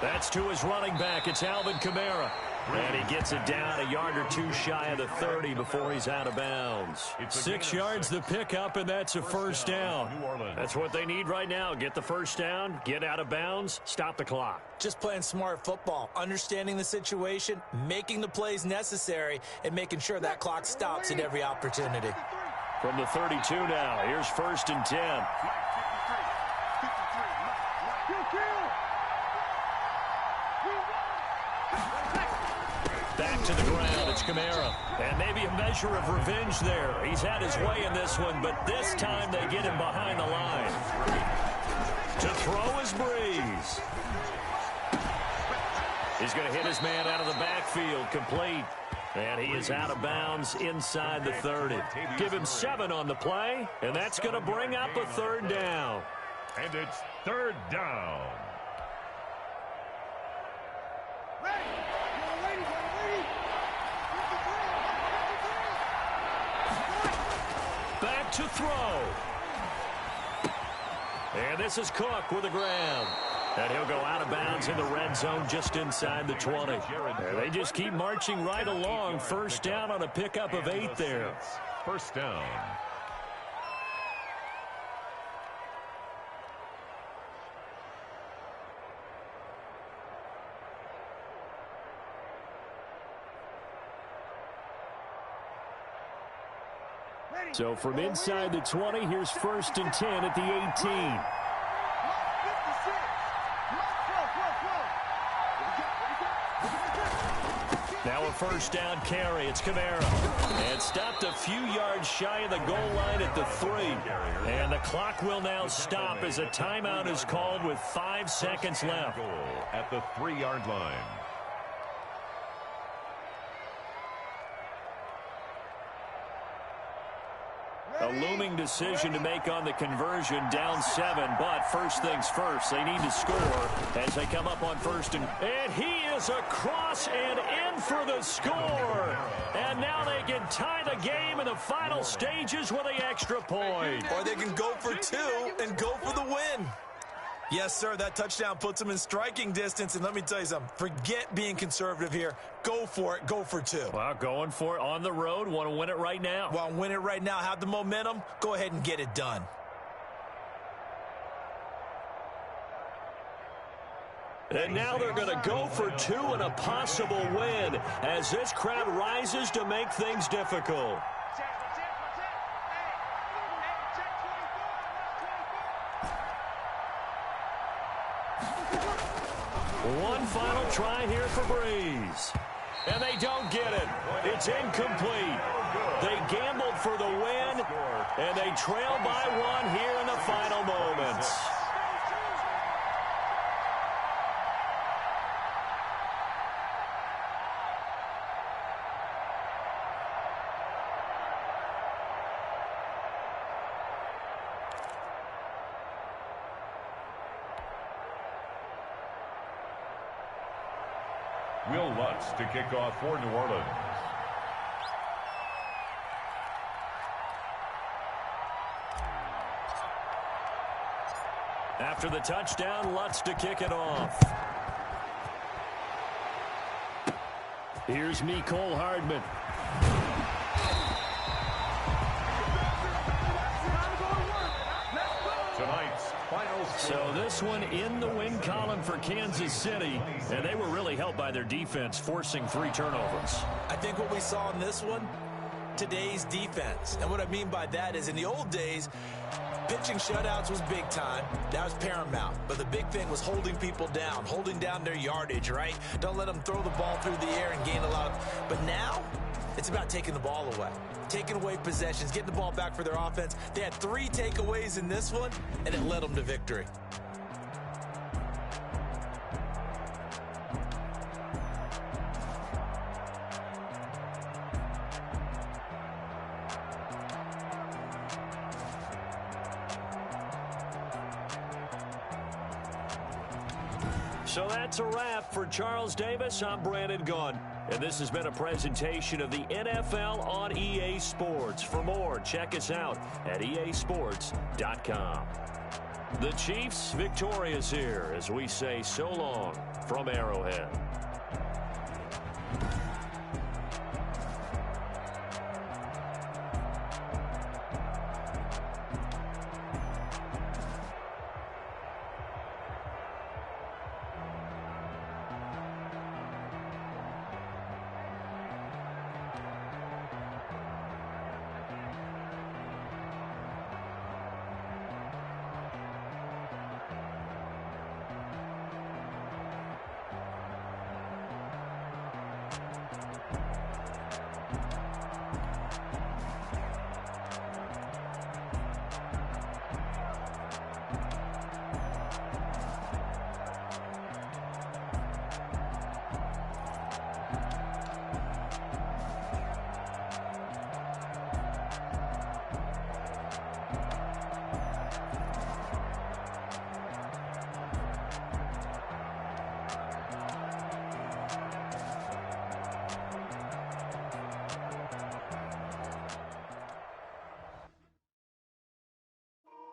That's to his running back. It's Alvin Kamara. And he gets it down a yard or 2 shy of the 30 before he's out of bounds. 6 yards the pickup, and that's a first down. That's what they need right now. Get the first down, get out of bounds, stop the clock. Just playing smart football, understanding the situation, making the plays necessary, and making sure that clock stops at every opportunity. From the 32 now, here's 1st and 10. Back to the ground, it's Kamara. And maybe a measure of revenge there. He's had his way in this one, but this time they get him behind the line. To throw is Breeze. He's going to hit his man out of the backfield, complete. And he is out of bounds inside the 30. Give him 7 on the play, and that's going to bring up a 3rd down. And it's 3rd down. Back to throw. And this is Cook with the ground. And he'll go out of bounds in the red zone just inside the 20. And they just keep marching right along. First down on a pickup of 8 there. First down. So from inside the 20, here's 1st and 10 at the 18. Now a first down carry. It's Kamara. And stopped a few yards shy of the goal line at the 3. And the clock will now stop as a timeout is called with 5 seconds left. Goal at the 3-yard line. A looming decision to make on the conversion, down 7, but first things first, they need to score as they come up on first and he is across and in for the score. And now they can tie the game in the final stages with the extra point. Or they can go for 2 and go for the win. Yes, sir, that touchdown puts them in striking distance, and let me tell you something. Forget being conservative here. Go for it. Go for 2. Well, going for it on the road. Want to win it right now. Want to win it right now. Have the momentum. Go ahead and get it done. And now they're going to go for 2 and a possible win as this crowd rises to make things difficult. One final try here for Breeze. And they don't get it. It's incomplete. They gambled for the win, and they trail by 1 here in the final moments. Will Lutz to kick off for New Orleans. After the touchdown, Lutz to kick it off. Here's Mecole Hardman. Tonight's final score. So this one in the win column for Kansas City, and they were really helped by their defense, forcing 3 turnovers. I think what we saw in this one, today's defense. And what I mean by that is in the old days, pitching shutouts was big time. That was paramount. But the big thing was holding people down, holding down their yardage, right? Don't let them throw the ball through the air and gain a lot of... But now, it's about taking the ball away. Taking away possessions, getting the ball back for their offense. They had 3 takeaways in this one, and it led them to victory. So that's a wrap for Charles Davis. I'm Brandon Gunn. And this has been a presentation of the NFL on EA Sports. For more, check us out at easports.com. The Chiefs victorious here as we say so long from Arrowhead.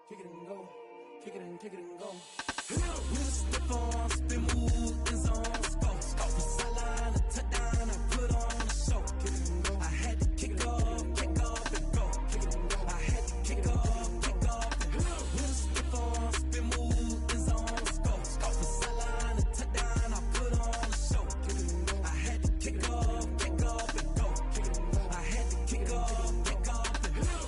Kick it and go. Kick it and go. We'll step on, spin, move, and zone. Go. From sideline to touchdown, I put on the show. Kick it and go. I had to kick off and go. Kick it and go. I had to kick off and go. We'll step on, spin, move, and zone. Go. From sideline to touchdown, I put on the show. Kick it and go. I had to kick off and go. Kick it and go. I had to kick off and go.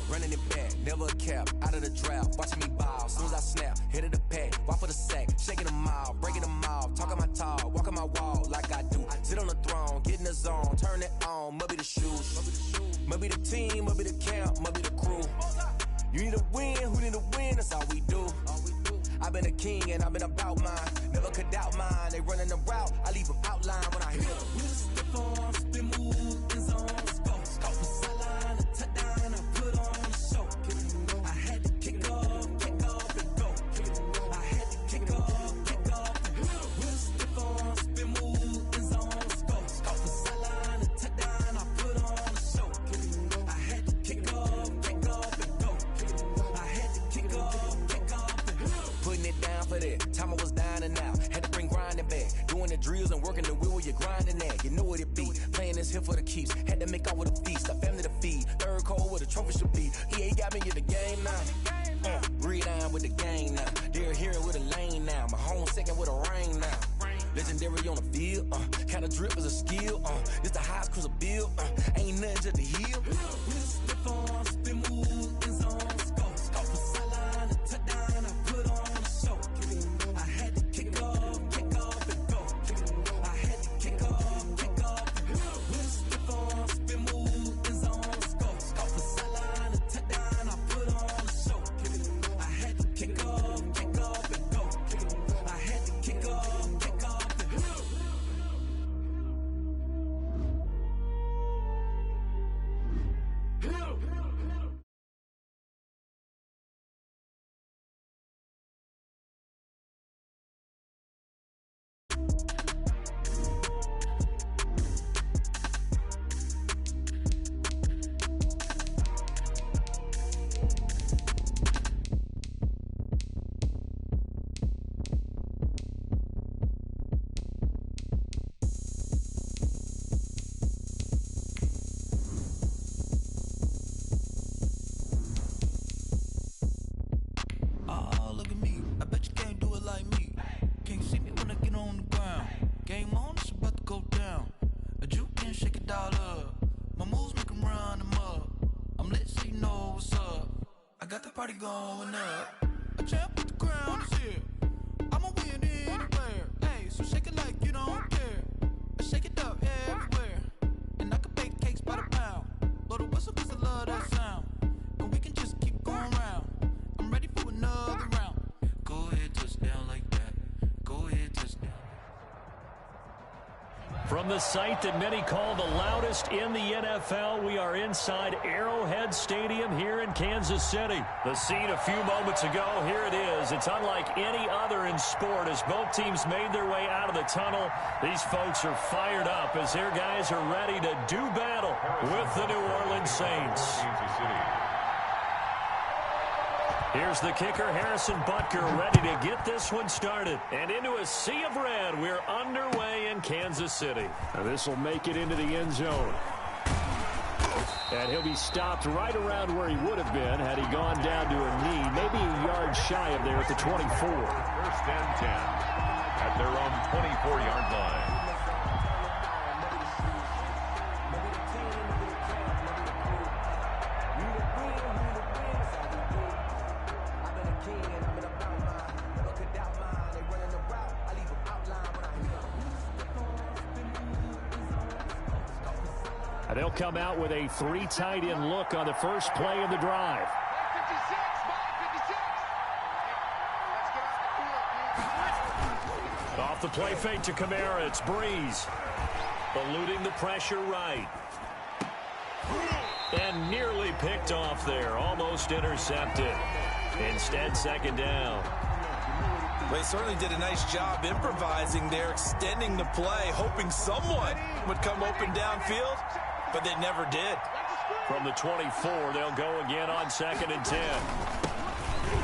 Running it back, never a cap, out of the draft, watching me ball, soon as I snap, hit of the pack, walk for the sack, shaking them all, breaking them off, talking my talk, out, walking my wall like I do. Sit on the throne, get in the zone, turn it on. Must be the shoes, must be the team, must be the camp, must be the crew. You need a win, who need a win? That's all we do. I've been a king and I've been about mine. Never could doubt mine. They running the route, I leave them outline when I hit them. We just stiff on, spin move, in zone, go. From sideline to touchdown, I put on a show. I had to kick off and go. I had to kick off and go. We just stiff on, spin move, in zone, go. From sideline to touchdown, I put on a show. I had to kick off and go. I had to kick off and go. Putting it down for that. Time I was down and out. Had to bring grinding back. Doing the drills and working the wheel where you're grinding at. You know what it be. Playing this here for the keeps. Had to make out with a feast. A family to feed. Third cold where the trophy should be. EA got me in the game now. Breathe down with the game now. They're here with a lane now. My home second with a rain now. Legendary on the field. Kinda drip is a skill. It's the highest cruiser bill. Ain't nothing to the hill. We just stiff on, spin move, in zone, go. From sideline to touchdown, I put on a show. I had to kick off and go. I had to kick off and go. We just stiff on, spin move, in zone, go. From sideline to touchdown, I put on a show. I had to kick off and go. I had to kick off and go. Look at me. I bet you can't do it like me. Can't see me when I get on the ground. Game on, it's about to go down. A juke can shake it all up. My moves make them run them up. I'm lit so you know what's up. I got the party going up. A champ with the crown is here. I'ma win anywhere. Hey, so shake it like you don't care. I shake it up everywhere. And I can bake cakes by the pound. Blow the whistle cause I love that sound. And we can just keep going round. I'm ready for another round. Go ahead, touchdown like that. Go ahead, touchdown. From the site that many call the loudest in the NFL, we are inside Arrowhead Stadium here in Kansas City. The scene a few moments ago, here it is. It's unlike any other in sport as both teams made their way out of the tunnel. These folks are fired up as their guys are ready to do battle with the New Orleans Saints. Here's the kicker, Harrison Butker, ready to get this one started. And into a sea of red, we're underway in Kansas City. Now this will make it into the end zone. And he'll be stopped right around where he would have been had he gone down to a knee, maybe a yard shy of there at the 24. First and 10 at their own 24-yard line. They'll come out with a three tight end look on the first play of the drive. Off the play fake to Kamara, it's Breeze. Eluding the pressure right. And nearly picked off there, almost intercepted. Instead, second down. They certainly did a nice job improvising there, extending the play, hoping someone would come open downfield, but they never did. From the 24, they'll go again on second and 10.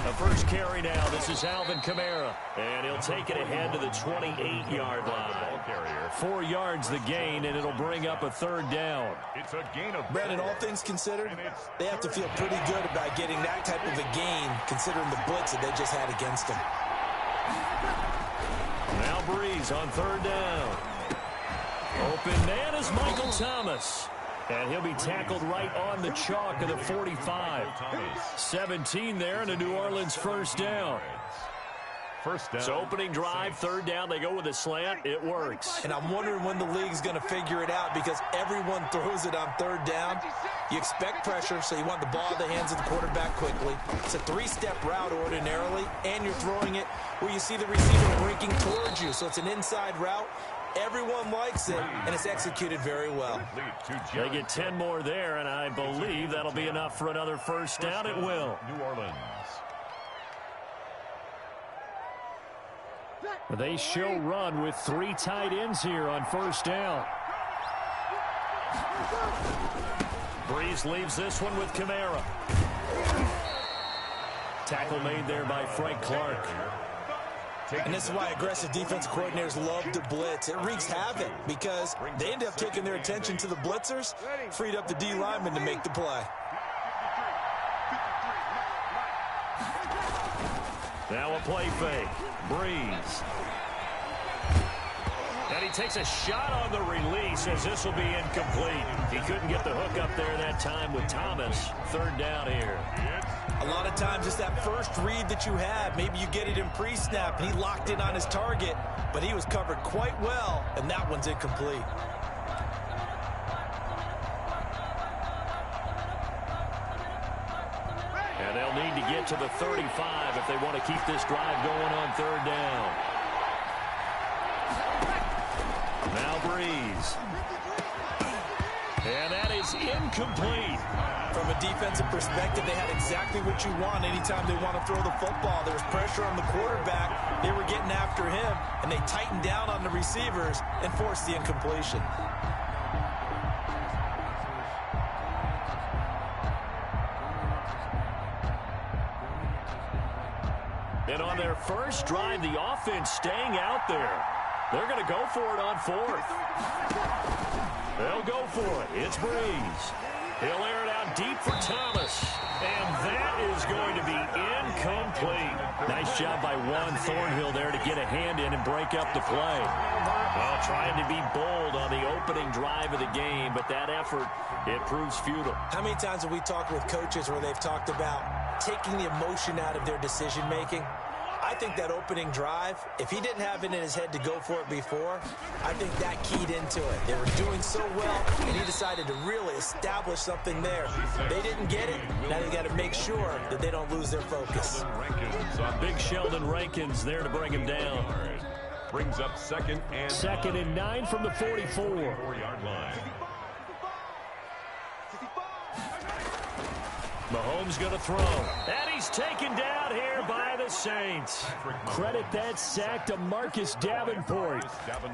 The first carry now. This is Alvin Kamara. And he'll take it ahead to the 28-yard line. 4 yards the gain, and it'll bring up a third down. It's a gain of Brandon, all things considered, they have to feel pretty good about getting that type of a gain, considering the blitz that they just had against them. Now Breeze on third down. Open man is Michael Thomas. And he'll be tackled right on the chalk of the 45. 17 there and a New Orleans first down. First down. So opening drive, third down, they go with a slant. It works. And I'm wondering when the league's going to figure it out because everyone throws it on third down. You expect pressure, so you want the ball in the hands of the quarterback quickly. It's a three-step route ordinarily, and you're throwing it where you see the receiver breaking towards you. So it's an inside route. Everyone likes it, and it's executed very well. They get 10 more there, and I believe that'll be enough for another first down. It will. New Orleans. They show run with 3 tight ends here on first down. Breeze leaves this one with Kamara. Tackle made there by Frank Clark. And this is why aggressive defensive coordinators love to blitz. It wreaks havoc because they end up taking their attention to the blitzers, freed up the D lineman to make the play. Now a play fake. Breeze. And he takes a shot on the release as this will be incomplete. He couldn't get the hook up there that time with Thomas. Third down here. A lot of times it's that first read that you have. Maybe you get it in pre-snap, and he locked in on his target, but he was covered quite well, and that one's incomplete. And they'll need to get to the 35 if they want to keep this drive going on third down. Now Breeze. And that is incomplete. From a defensive perspective, they had exactly what you want anytime they want to throw the football. There was pressure on the quarterback. They were getting after him, and they tightened down on the receivers and forced the incompletion. And on their first drive, the offense staying out there. They're going to go for it on fourth. They'll go for it. It's Breeze. He'll air it out deep for Thomas. And that is going to be incomplete. Nice job by Juan Thornhill there to get a hand in and break up the play. Well, trying to be bold on the opening drive of the game, but that effort, it proves futile. How many times have we talked with coaches where they've talked about taking the emotion out of their decision-making? I think that opening drive, if he didn't have it in his head to go for it before, I think that keyed into it. They were doing so well, and he decided to really establish something there. They didn't get it. Now they got to make sure that they don't lose their focus. Big Sheldon Rankins there to bring him down. Brings up second and 9 from the 44. 4-yard line. Mahomes going to throw. And he's taken down here by the Saints. Credit that sack to Marcus Davenport.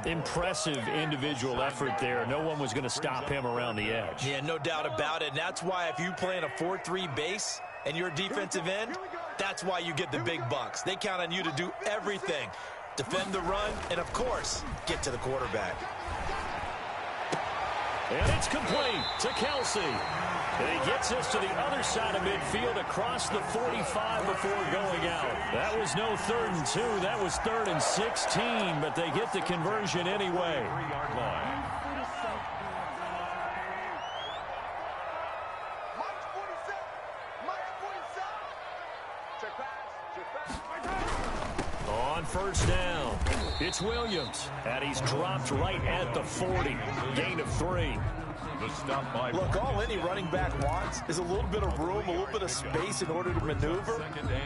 Impressive individual effort there. No one was going to stop him around the edge. Yeah, no doubt about it. And that's why if you play in a 4-3 base and you're a defensive end, that's why you get the big bucks. They count on you to do everything. Defend the run, and of course, get to the quarterback. And it's complete to Kelsey. And he gets us to the other side of midfield across the 45 before going out. That was no 3rd and 2. That was 3rd and 16, but they get the conversion anyway. 3-yard line. On first down, it's Williams, and he's dropped right at the 40. Gain of 3. The stop by. Look, all any running back wants is a little bit of room, a little bit of space in order to maneuver.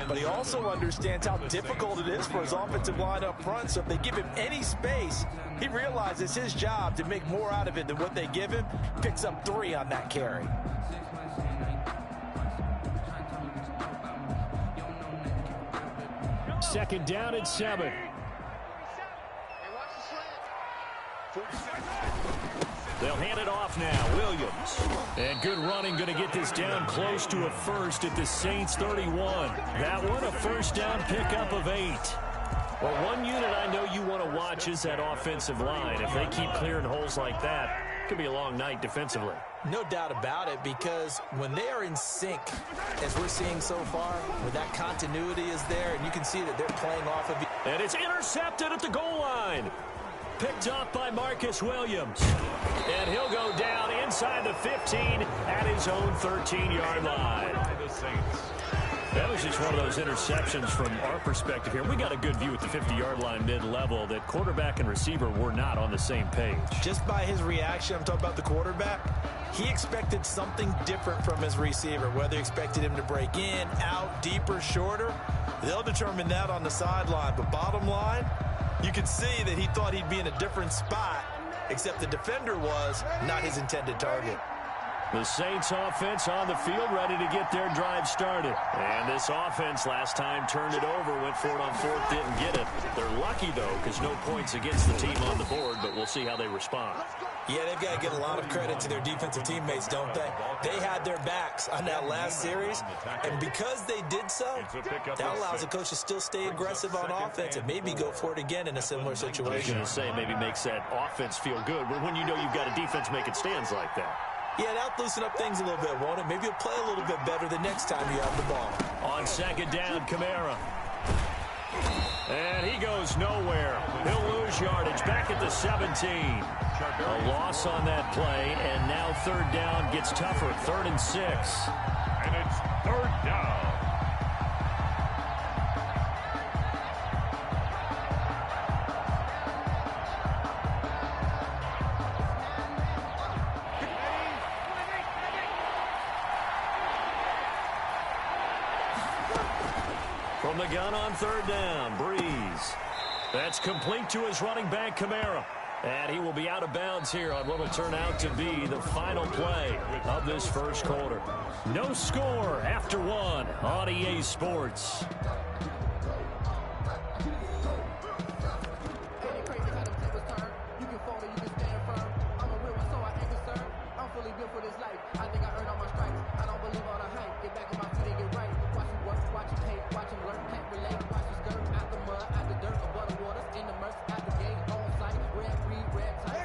But he also understands how difficult it is for his offensive line up front. So if they give him any space, he realizes his job to make more out of it than what they give him. Picks up 3 on that carry. Second down and 7. They'll hand it off now. Williams. And good running, going to get this down close to a first at the Saints 31. That one, a first down pickup of 8. Well, one unit I know you want to watch is that offensive line. If they keep clearing holes like that, it could be a long night defensively. No doubt about it, because when they are in sync, as we're seeing so far, when that continuity is there, and you can see that they're playing off of it. And it's intercepted at the goal line. Picked up by Marcus Williams. And he'll go down inside the 15 at his own 13-yard line. The Saints. That was just one of those interceptions from our perspective here. We got a good view at the 50-yard line mid-level that quarterback and receiver were not on the same page. Just by his reaction, I'm talking about the quarterback, he expected something different from his receiver, whether he expected him to break in, out, deeper, shorter. They'll determine that on the sideline. But bottom line, you can see that he thought he'd be in a different spot, except the defender was not his intended target. The Saints offense on the field, ready to get their drive started. And this offense last time turned it over, went for it on fourth, didn't get it. They're lucky, though, because no points against the team on the board, but we'll see how they respond. Yeah, they've got to get a lot of credit to their defensive teammates, don't they? They had their backs on that last series, and because they did so, that allows the coach to still stay aggressive on offense and maybe go for it again in a similar situation. I was going to say, maybe makes that offense feel good, but when you know you've got a defense making stands like that. Yeah, that'll loosen up things a little bit, won't it? Maybe you'll play a little bit better the next time you have the ball. On second down, Kamara. And he goes nowhere. He'll lose yardage back at the 17. A loss on that play, and now third down gets tougher. 3rd and 6. And it's 3rd down. From the gun on 3rd down, Breeze. That's complete to his running back, Kamara. And he will be out of bounds here on what will turn out to be the final play of this first quarter. No score after 1 on EA Sports.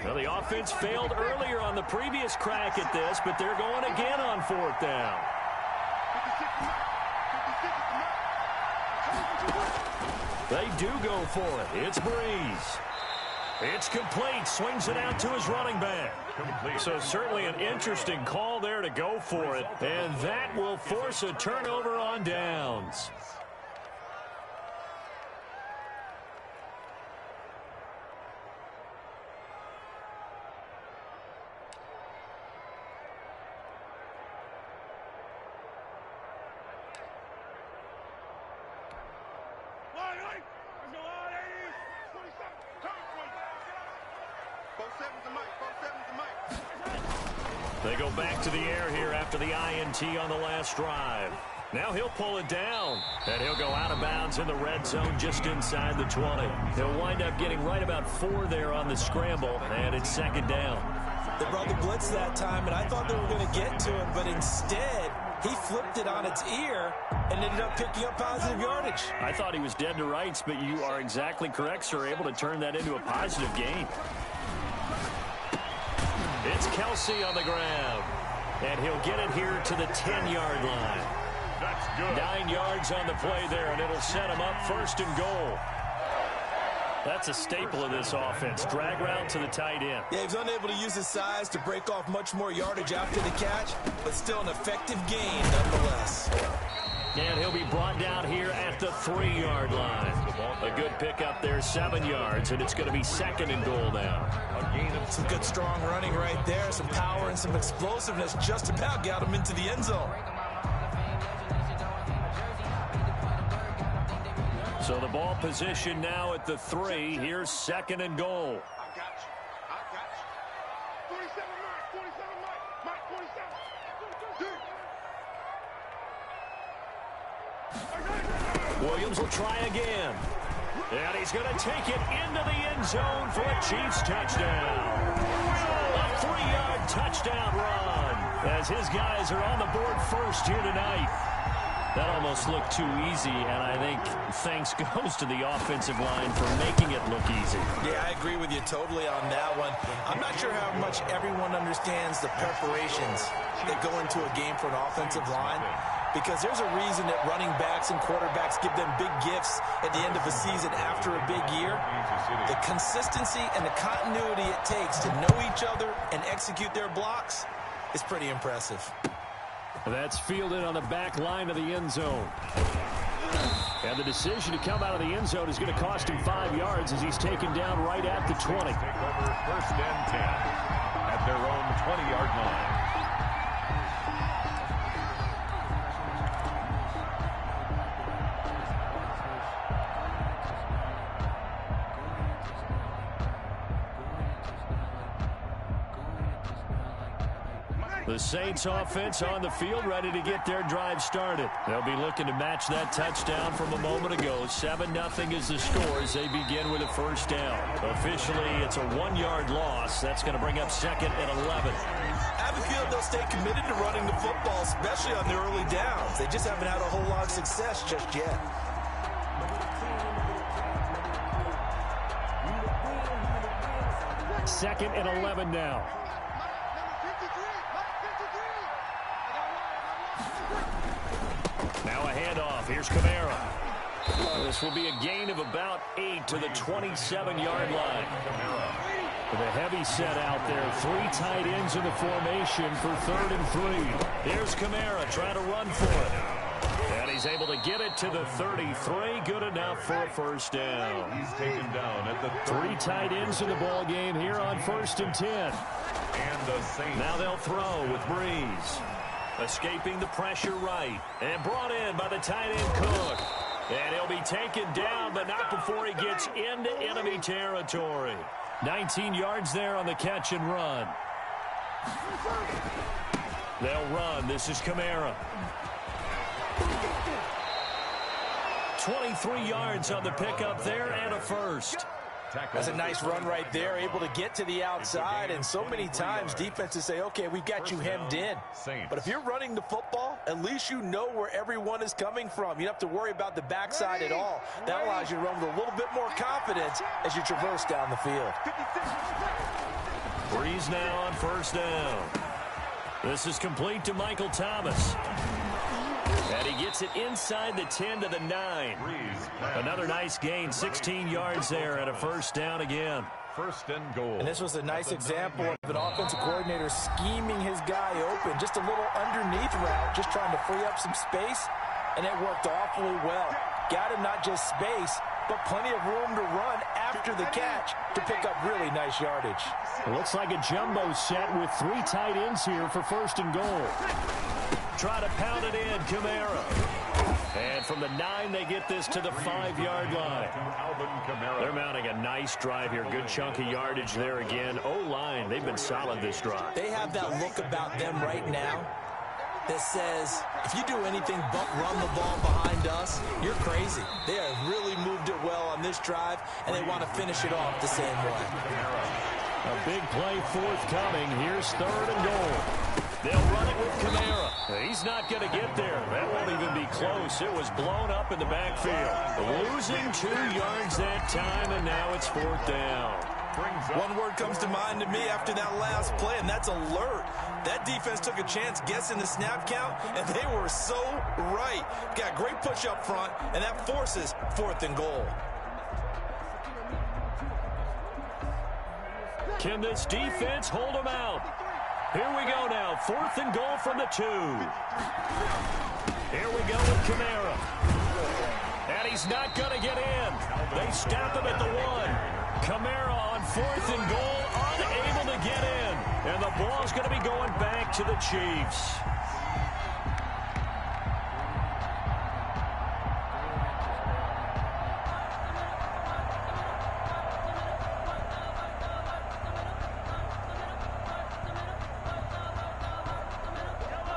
The offense failed earlier on the previous crack at this, but they're going again on 4th down. They do go for it. It's Breeze. It's complete. Swings it out to his running back. So certainly an interesting call there to go for it, and that will force a turnover on downs. They go back to the air here after the INT on the last drive. Now he'll pull it down, and he'll go out of bounds in the red zone just inside the 20. He'll wind up getting right about 4 there on the scramble, and it's 2nd down. They brought the blitz that time, and I thought they were going to get to him, but instead he flipped it on its ear and ended up picking up positive yardage. I thought he was dead to rights, but you are exactly correct, sir, able to turn that into a positive gain. It's Kelsey on the grab, and he'll get it here to the 10-yard line. That's good. 9 yards on the play there, and it'll set him up 1st and goal. That's a staple of this offense. Drag route to the tight end. Yeah, he was unable to use his size to break off much more yardage after the catch, but still an effective gain nonetheless. And he'll be brought down here at the 3-yard line. A good pickup there, 7 yards, and it's going to be 2nd and goal now. Some good strong running right there, some power and some explosiveness, just about got him into the end zone. So the ball position now at the 3. Here's 2nd and goal. I got you. 47 Mike, 47 Mike. Williams will try again. And he's going to take it into the end zone for a Chiefs touchdown. A 3-yard touchdown run as his guys are on the board first here tonight. That almost looked too easy, and I think thanks goes to the offensive line for making it look easy. Yeah, I agree with you totally on that one. I'm not sure how much everyone understands the preparations that go into a game for an offensive line, because there's a reason that running backs and quarterbacks give them big gifts at the end of a season after a big year. The consistency and the continuity it takes to know each other and execute their blocks is pretty impressive. That's fielded on the back line of the end zone. And the decision to come out of the end zone is going to cost him 5 yards as he's taken down right at the 20. Take over 1st and 10 at their own 20-yard line. The Saints offense on the field, ready to get their drive started. They'll be looking to match that touchdown from a moment ago. 7-0 is the score as they begin with a first down. Officially, it's a 1-yard loss. That's going to bring up 2nd and 11. I have a feeling they'll stay committed to running the football, especially on the early downs. They just haven't had a whole lot of success just yet. Second and 11 now. Now a handoff. Here's Kamara. This will be a gain of about 8 to the 27-yard line. With a heavy set out there. 3 tight ends in the formation for 3rd and 3. Here's Kamara trying to run for it. And he's able to get it to the 33. Good enough for a first down. He's taken down at the 3 tight ends in the ball game here on 1st and 10. And the Saints. Now they'll throw with Breeze. Escaping the pressure right. And brought in by the tight end Cook. And he'll be taken down, but not before he gets into enemy territory. 19 yards there on the catch and run. They'll run. This is Kamara. 23 yards on the pickup there and a first. That's a nice run right there, able to get to the outside, and so many times defenses say, okay, we've got you hemmed in. But if you're running the football, at least you know where everyone is coming from. You don't have to worry about the backside at all. That allows you to run with a little bit more confidence as you traverse down the field. Breeze now on first down. This is complete to Michael Thomas. And he gets it inside the 10 to the 9. Another nice gain, 16 yards there and a first down again. 1st and goal. And this was a nice example of an offensive coordinator scheming his guy open. Just a little underneath route, just trying to free up some space, and it worked awfully well. Got him not just space, but plenty of room to run after the catch to pick up really nice yardage. It looks like a jumbo set with 3 tight ends here for 1st and goal. Try to pound it in, Kamara. And from the 9, they get this to the 5-yard line. They're mounting a nice drive here. Good chunk of yardage there again. O-line, they've been solid this drive. They have that look about them right now that says, if you do anything but run the ball behind us, you're crazy. They have really moved it well on this drive, and they want to finish it off the same way. A big play forthcoming. Here's 3rd and goal. They'll run it with Kamara. He's not going to get there. That won't even be close. It was blown up in the backfield. Losing 2 yards that time, and now it's 4th down. One word comes to mind to me after that last play, and that's alert. That defense took a chance guessing the snap count, and they were so right. Got great push up front, and that forces 4th and goal. Can this defense hold them out? Here we go now. 4th and goal from the 2. Here we go with Kamara. And he's not going to get in. They stop him at the 1. Kamara on 4th and goal, unable to get in. And the ball's going to be going back to the Chiefs.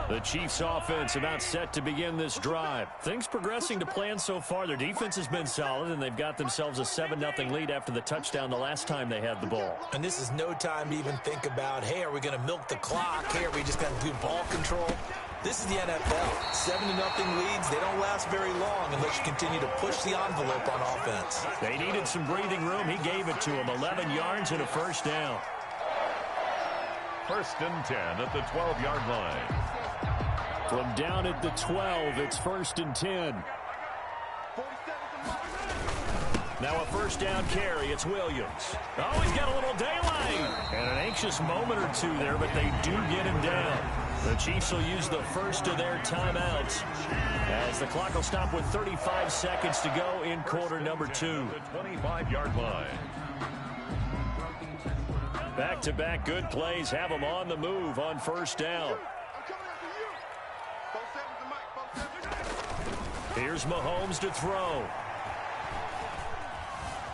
The Chiefs offense about set to begin this drive. Things progressing to plan so far. Their defense has been solid, and they've got themselves a 7-0 lead after the touchdown the last time they had the ball. And this is no time to even think about, hey, are we going to milk the clock? Hey, are we just going to do ball control? This is the NFL. 7-0 leads, they don't last very long unless you continue to push the envelope on offense. They needed some breathing room. He gave it to them. 11 yards and a first down. 1st and 10 at the 12-yard line. From down at the 12, it's 1st and 10. Now a first down carry. It's Williams. Oh, he's got a little daylight. And an anxious moment or two there, but they do get him down. The Chiefs will use the first of their timeouts as the clock will stop with 35 seconds to go in quarter number 2. The 25-yard line. Back-to-back good plays have them on the move on first down. Here's Mahomes to throw.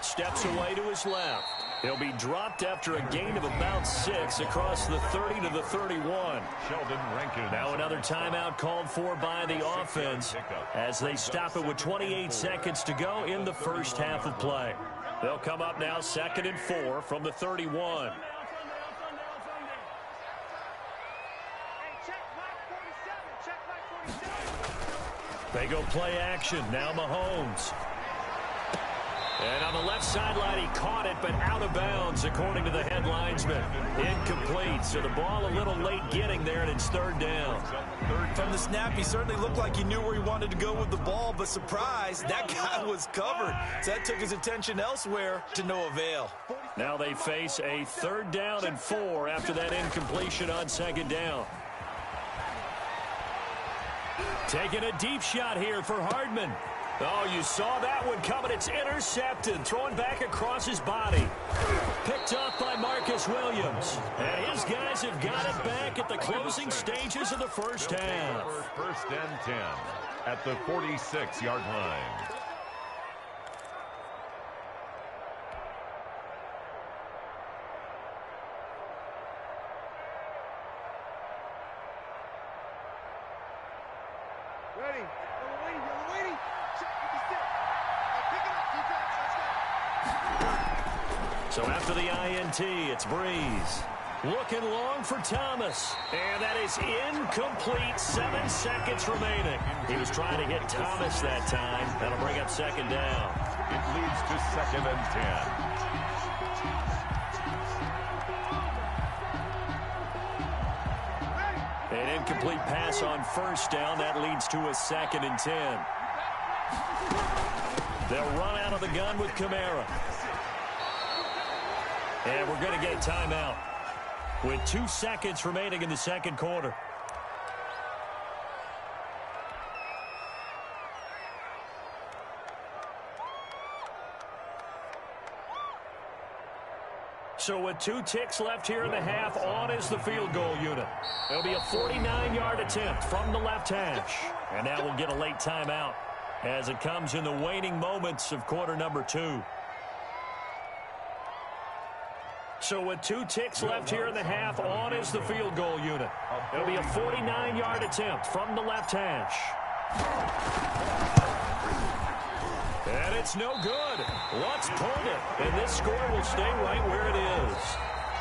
Steps away to his left. He'll be dropped after a gain of about 6 across the 30 to the 31. Sheldon Rankin. Now another timeout called for by the offense as they stop it with 28 seconds to go in the first half of play. They'll come up now 2nd and 4 from the 31. They go play action. Now Mahomes. And on the left sideline, he caught it, but out of bounds, according to the head linesman. Incomplete, so the ball a little late getting there, and it's 3rd down. From the snap, he certainly looked like he knew where he wanted to go with the ball, but surprise, that guy was covered. So that took his attention elsewhere to no avail. Now they face a 3rd down and 4 after that incompletion on 2nd down. Taking a deep shot here for Hardman. Oh, you saw that one coming. It's intercepted. Thrown back across his body. Picked up by Marcus Williams. And his guys have got it back at the closing stages of the first half. 1st and 10 at the 46-yard line. So after the INT, it's Breeze. Looking long for Thomas. And that is incomplete. 7 seconds remaining. He was trying to hit Thomas that time. That'll bring up 2nd down. It leads to 2nd and 10. An incomplete pass on 1st down. That leads to a 2nd and 10. They'll run out of the gun with Kamara. And we're going to get a timeout with 2 seconds remaining in the 2nd quarter. So with 2 ticks left here in the half, on is the field goal unit. It'll be a 49-yard attempt from the left hash. And now we'll get a late timeout as it comes in the waning moments of quarter number 2. So with 2 ticks left here in the half, on is the field goal unit. It'll be a 49-yard attempt from the left hash. And it's no good. Lutz pulled it, and this score will stay right where it is.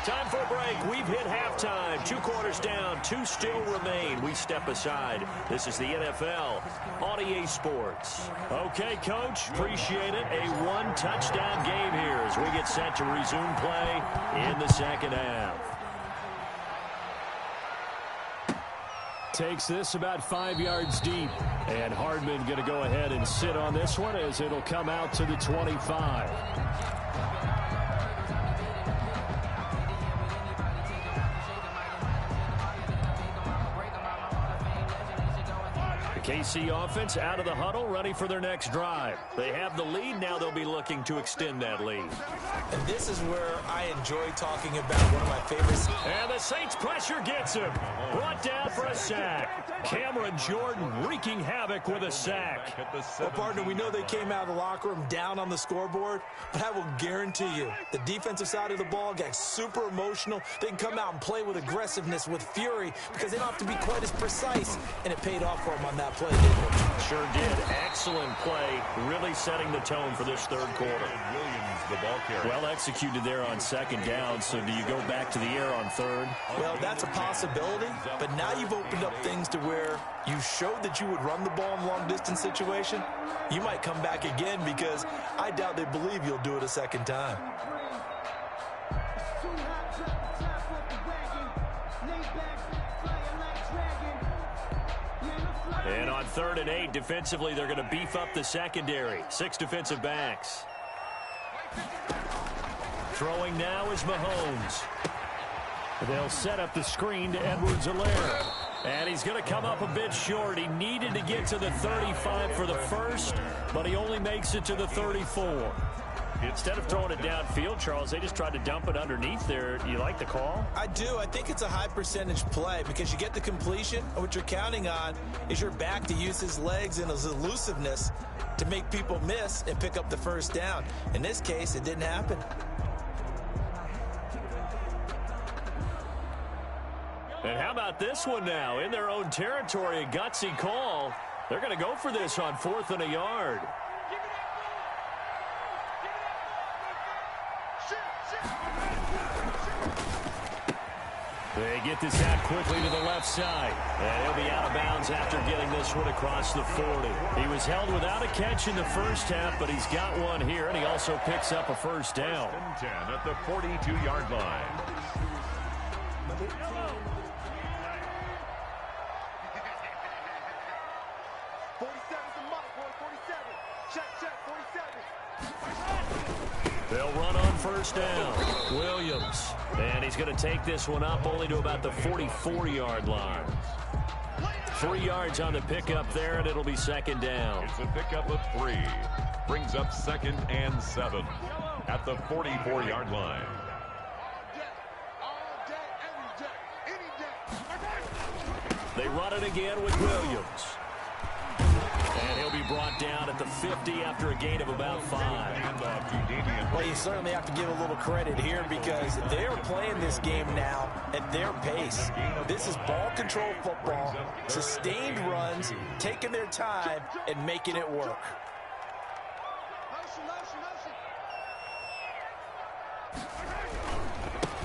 Time for a break. We've hit halftime. 2 quarters down, 2 still remain. We step aside. This is the NFL on EA Sports. Okay, Coach, appreciate it. A 1-touchdown game here as we get set to resume play in the 2nd half. Takes this about 5 yards deep. And Hardman going to go ahead and sit on this one as it'll come out to the 25. KC offense out of the huddle, ready for their next drive. They have the lead. Now they'll be looking to extend that lead. And this is where I enjoy talking about one of my favorites. And the Saints pressure gets him. Brought down for a sack. Cameron Jordan wreaking havoc with a sack. Well, partner, we know they came out of the locker room down on the scoreboard, but I will guarantee you the defensive side of the ball got super emotional. They can come out and play with aggressiveness, with fury, because they don't have to be quite as precise, and it paid off for them on that play, didn't it? Sure did. Excellent play, really setting the tone for this 3rd quarter. Williams, the ball carrier. Well executed there on 2nd down, so do you go back to the air on 3rd? Well, that's a possibility, but now you've opened up things to where you showed that you would run the ball in a long-distance situation. You might come back again because I doubt they believe you'll do it a 2nd time. And on 3rd and 8, defensively, they're going to beef up the secondary. 6 defensive backs. Throwing now is Mahomes. They'll set up the screen to Edwards-Helaire. And he's going to come up a bit short. He needed to get to the 35 for the first, but he only makes it to the 34. Instead of throwing it downfield, Charles, they just tried to dump it underneath there. You like the call? I do. I think it's a high percentage play because you get the completion, and what you're counting on is your back to use his legs and his elusiveness to make people miss and pick up the first down. In this case, it didn't happen. And how about this one now? In their own territory, a gutsy call. They're going to go for this on 4th and a yard. They get this out quickly to the left side. And he'll be out of bounds after getting this one across the 40. He was held without a catch in the first half, but he's got one here, and he also picks up a first down. 10 at the 42-yard line. They'll run on first down. Williams. And he's going to take this one up only to about the 44-yard line. 3 yards on the pickup there, and it'll be second down. It's a pickup of 3. Brings up 2nd and 7 at the 44-yard line. They run it again with Williams. And he'll be brought down at the 50 after a gain of about 5. Well, you certainly have to give a little credit here because they're playing this game now at their pace. This is ball control football, sustained runs, taking their time, and making it work.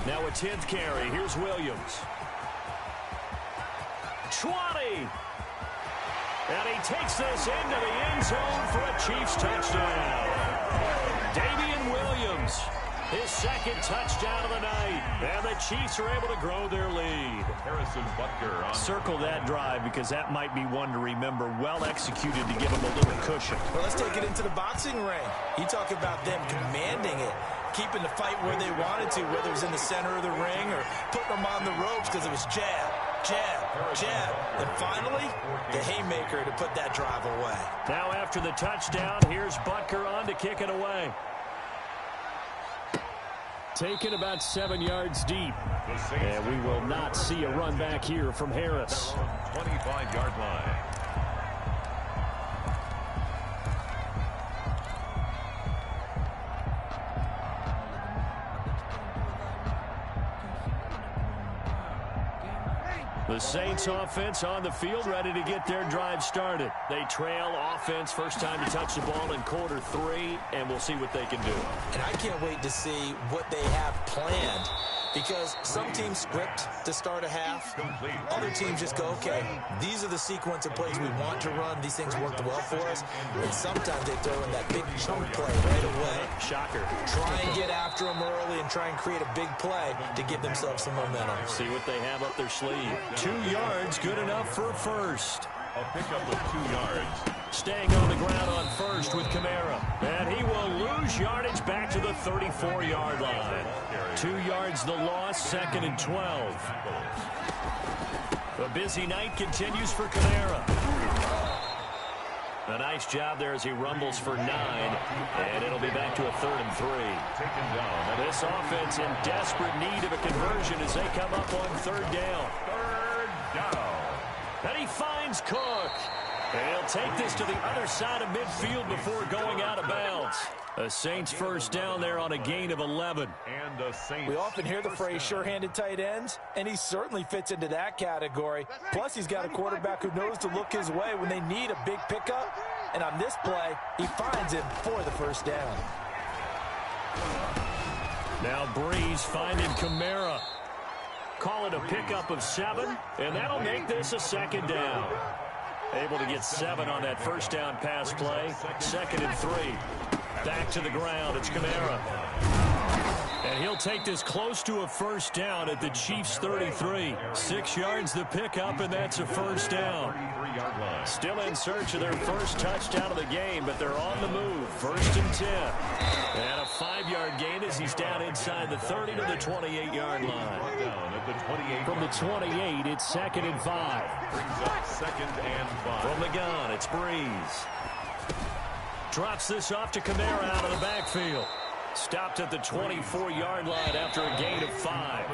Now a 10th carry. Here's Williams. 20. And he takes this into the end zone for a Chiefs touchdown. Damian Williams, his second touchdown of the night. And the Chiefs are able to grow their lead. Harrison Butker on. Circle that drive because that might be one to remember. Well executed to give them a little cushion. Well, let's take it into the boxing ring. You talk about them commanding it, keeping the fight where they wanted to, whether it was in the center of the ring or putting them on the ropes because it was jab, jab, jab. And finally, the haymaker to put that drive away. Now after the touchdown, here's Butker on to kick it away. Taken about 7 yards deep. And we will not see a run back here from Harris. 25-yard line. The Saints offense on the field, ready to get their drive started. They trail offense, first time to touch the ball in quarter 3, and we'll see what they can do. And I can't wait to see what they have planned because some teams script to start a half. Other teams just go, okay, these are the sequence of plays we want to run. These things worked well for us. And sometimes they throw in that big chunk play right away. Shocker. Try and get after them early and try and create a big play to give themselves some momentum. See what they have up their sleeve. 2 yards, good enough for a first. A pickup of 2 yards. Staying on the ground on first with Kamara. And he will lose yardage back to the 34-yard line. 2 yards the loss, 2nd and 12. The busy night continues for Kamara. A nice job there as he rumbles for 9. And it'll be back to a 3rd and 3. Taken down. This offense in desperate need of a conversion as they come up on 3rd down. 3rd down. And he finds Cook. And he'll take this to the other side of midfield before going out of bounds. A Saints first down there on a gain of 11. And the Saints. We often hear the phrase sure-handed tight ends, and he certainly fits into that category. Plus, he's got a quarterback who knows to look his way when they need a big pickup. And on this play, he finds him for the first down. Now Breeze finding Kamara. Call it a pickup of 7, and that'll make this a 2nd down. Able to get 7 on that first down pass play. 2nd and 3. Back to the ground. It's Kamara. And he'll take this close to a first down at the Chiefs' 33. 6 yards the pickup, and that's a first down. Still in search of their first touchdown of the game, but they're on the move. 1st and 10. And a 5-yard gain as he's down inside the 30 to the 28-yard line. From the 28, it's 2nd and 5. Brings up 2nd and 5. From the gun, it's Breeze. Drops this off to Kamara out of the backfield. Stopped at the 24-yard line after a gain of 5.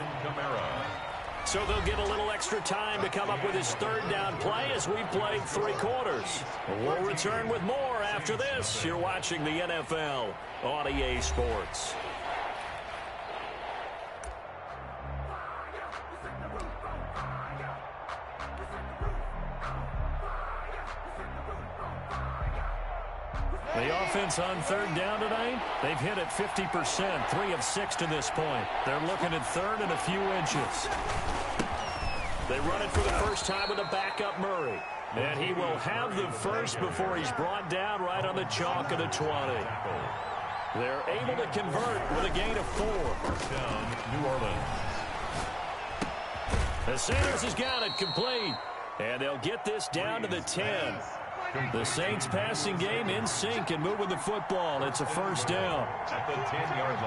So they'll get a little extra time to come up with his 3rd down play as we've played 3 quarters. We'll return with more after this. You're watching the NFL on EA Sports. The offense on 3rd down tonight, they've hit it 50%, 3 of 6 to this point. They're looking at 3rd and a few inches. They run it for the first time with a backup Murray. And he will have the first before he's brought down right on the chalk of the 20. They're able to convert with a gain of 4. First down, New Orleans. The Sanders has got it complete. And they'll get this down to the 10. The Saints passing game in sync and moving the football. It's a first down. At the 10-yard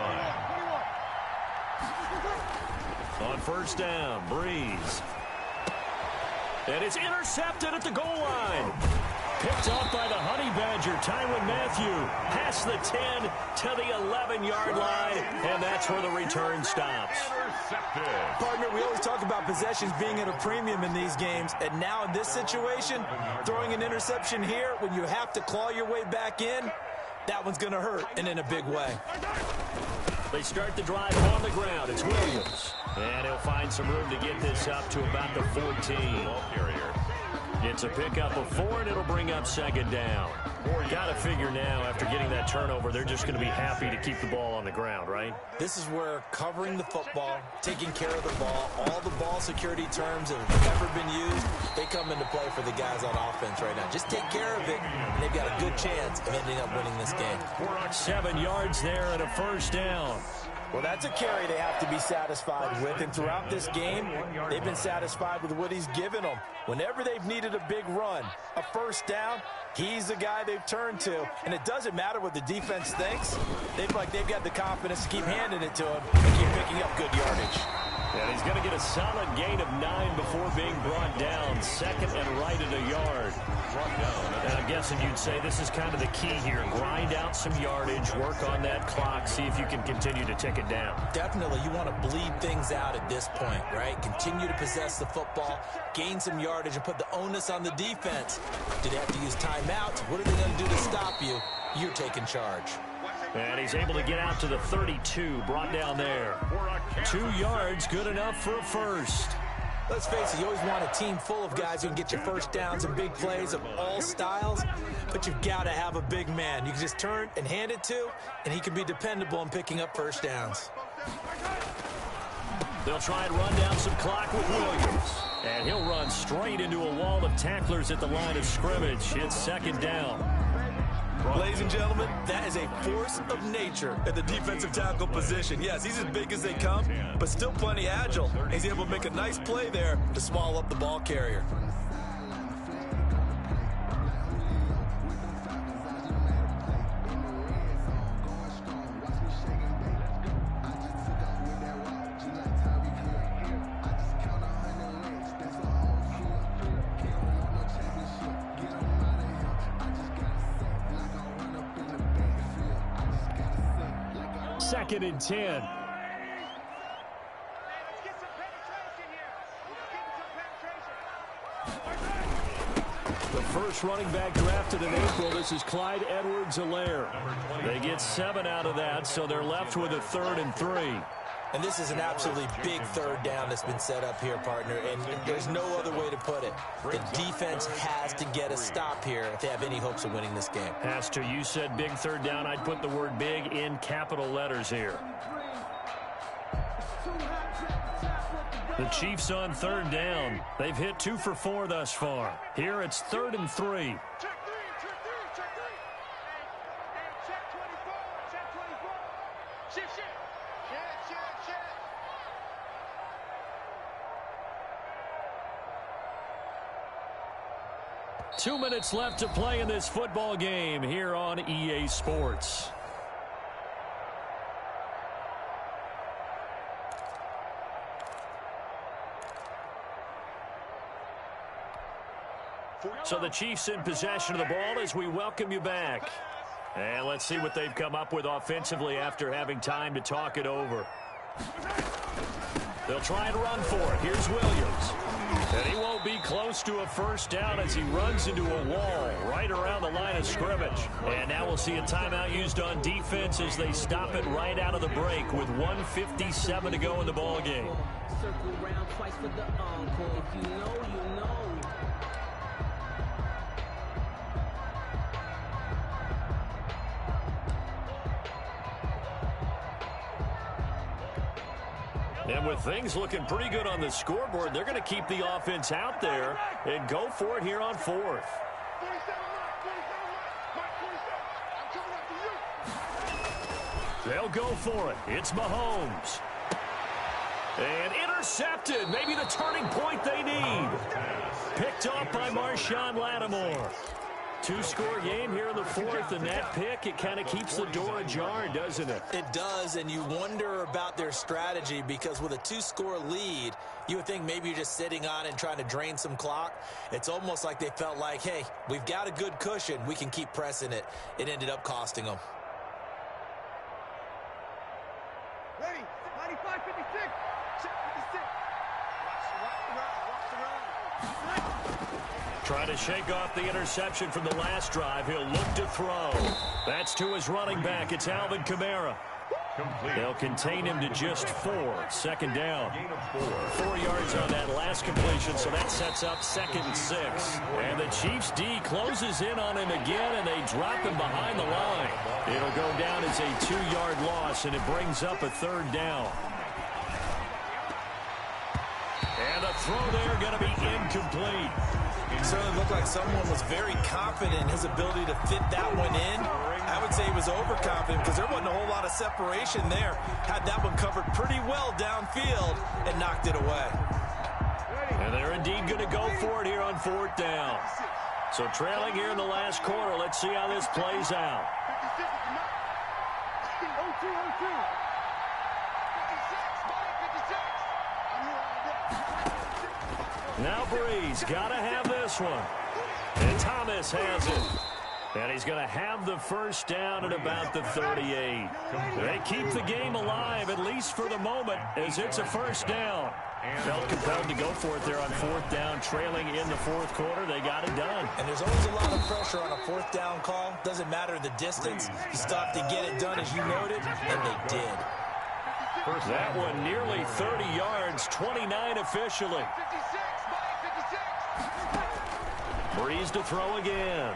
line. On first down, Breeze. And it's intercepted at the goal line. Picked off by the Honey Badger, Tyrann Mathieu. Past the 10 to the 11-yard line, and that's where the return stops. Partner, we always talk about possessions being at a premium in these games, and now in this situation, throwing an interception here when you have to claw your way back in, that one's going to hurt, and in a big way. They start the drive on the ground. It's Williams. And he'll find some room to get this up to about the 14. It's a pickup of 4, and it'll bring up 2nd down. Got to figure now, after getting that turnover, they're just going to be happy to keep the ball on the ground, right? This is where covering the football, taking care of the ball, all the ball security terms that have ever been used, they come into play for the guys on offense right now. Just take care of it, and they've got a good chance of ending up winning this game. 7 yards there and a first down. Well, that's a carry they have to be satisfied with, and throughout this game, they've been satisfied with what he's given them. Whenever they've needed a big run, a first down, he's the guy they've turned to, and it doesn't matter what the defense thinks. They've got the confidence to keep handing it to him and keep picking up good yardage. And he's going to get a solid gain of 9 before being brought down. 2nd and right at a yard. And I'm guessing you'd say this is kind of the key here. Grind out some yardage, work on that clock, see if you can continue to tick it down. Definitely. You want to bleed things out at this point, right? Continue to possess the football, gain some yardage, and put the onus on the defense. Do they have to use timeouts? What are they going to do to stop you? You're taking charge. And he's able to get out to the 32, brought down there. 2 yards, good enough for a first. Let's face it, you always want a team full of guys who can get you first downs and big plays of all styles, but you've got to have a big man you can just turn and hand it to, and he can be dependable in picking up first downs. They'll try and run down some clock with Williams. And he'll run straight into a wall of tacklers at the line of scrimmage. It's 2nd down. Ladies and gentlemen, that is a force of nature at the defensive tackle position. Yes, he's as big as they come, but still plenty agile. He's able to make a nice play there to swallow up the ball carrier. Second and 10. The first running back drafted in April. This is Clyde Edwards-Helaire. They get 7 out of that, so they're left with a 3rd and 3. And this is an absolutely big 3rd down that's been set up here, partner, and there's no other way to put it. The defense has to get a stop here if they have any hopes of winning this game. Has to. You said big 3rd down. I'd put the word big in capital letters here. The Chiefs on 3rd down. They've hit 2 for 4 thus far. Here it's 3rd and 3. 2 minutes left to play in this football game here on EA Sports. So the Chiefs in possession of the ball as we welcome you back. And let's see what they've come up with offensively after having time to talk it over. They'll try and run for it. Here's Williams. And he won't be close to a first down as he runs into a wall right around the line of scrimmage. And now we'll see a timeout used on defense as they stop it right out of the break with 1:57 to go in the ball game. Circle around twice for the encore. If you know, you know. And with things looking pretty good on the scoreboard, they're going to keep the offense out there and go for it here on fourth. They'll go for it. It's Mahomes. And intercepted. Maybe the turning point they need. Picked off by Marshawn Lattimore. Two-score game here in the fourth, and that pick, it kind of keeps the door ajar, doesn't it? It does, and you wonder about their strategy because with a two-score lead, you would think maybe you're just sitting on it and trying to drain some clock. It's almost like they felt like, hey, we've got a good cushion. We can keep pressing it. It ended up costing them. Ready, 95, 56, 56. Watch the run. Trying to shake off the interception from the last drive. He'll look to throw. That's to his running back. It's Alvin Kamara. They'll contain him to just 4. Second down. 4 yards on that last completion, so that sets up 2nd and 6. And the Chiefs D closes in on him again, and they drop him behind the line. It'll go down as a 2-yard loss, and it brings up a 3rd down. And the throw there going to be incomplete. It certainly looked like someone was very confident in his ability to fit that one in. I would say he was overconfident because there wasn't a whole lot of separation there. Had that one covered pretty well downfield and knocked it away. And they're indeed going to go for it here on 4th down. So trailing here in the last quarter, let's see how this plays out. 56. Now Breeze got to have this one. And Thomas has it. And he's going to have the first down at about the 38. They keep the game alive, at least for the moment, as it's a first down. Felt compelled to go for it there on 4th down, trailing in the 4th quarter. They got it done. And there's always a lot of pressure on a 4th down call. Doesn't matter the distance. You stop to get it done, as you noted, and they did. That one nearly 30 yards, 29 officially. Breeze to throw again.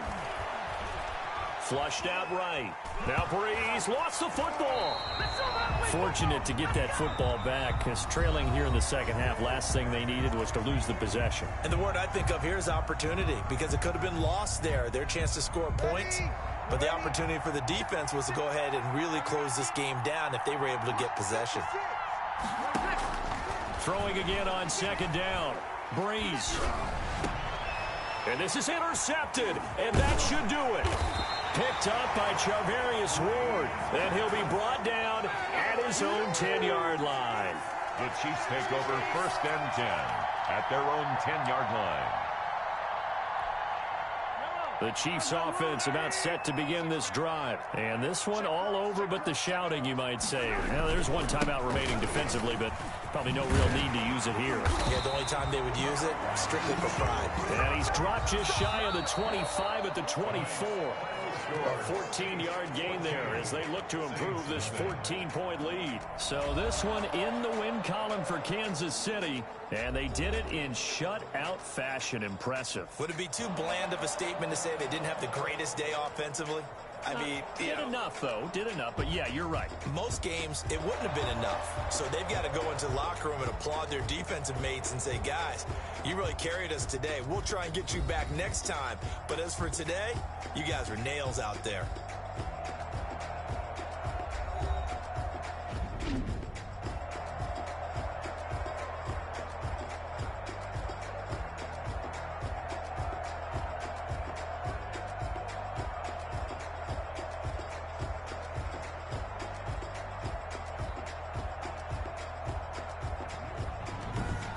Flushed out right. Now Breeze lost the football. Fortunate to get that football back, because trailing here in the second half, last thing they needed was to lose the possession. And the word I think of here is opportunity, because it could have been lost there. Their chance to score points. But the opportunity for the defense was to go ahead and really close this game down if they were able to get possession. Throwing again on 2nd down. Breeze. And this is intercepted, and that should do it. Picked up by Charvarius Ward, and he'll be brought down at his own 10-yard line. The Chiefs take over 1st and 10 at their own 10-yard line. The Chiefs offense about set to begin this drive. And this one all over but the shouting, you might say. Now, there's one timeout remaining defensively, but probably no real need to use it here. Yeah, the only time they would use it, strictly for pride. And he's dropped just shy of the 25 at the 24. A 14-yard gain there as they look to improve this 14-point lead. So this one in the win column for Kansas City, and they did it in shutout fashion. Impressive. Would it be too bland of a statement to say they didn't have the greatest day offensively? I mean, did enough, though. Did enough. But, yeah, you're right. Most games, it wouldn't have been enough. So they've got to go into the locker room and applaud their defensive mates and say, guys, you really carried us today. We'll try and get you back next time. But as for today, you guys are nails out there.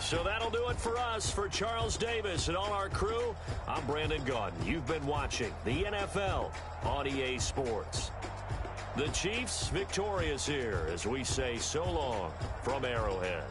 So that'll do it for us. For Charles Davis and all our crew, I'm Brandon Gaudin. You've been watching the NFL on EA Sports. The Chiefs victorious here as we say so long from Arrowhead.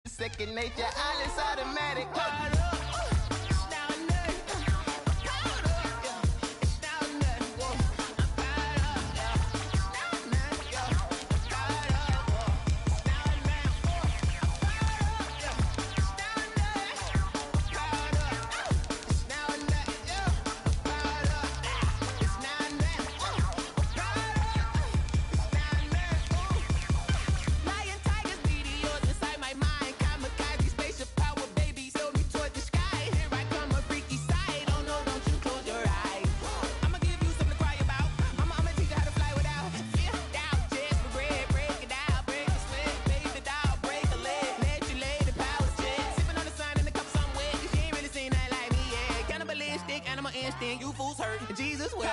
Second nature, all is automatic. You fools hurt. Jesus will.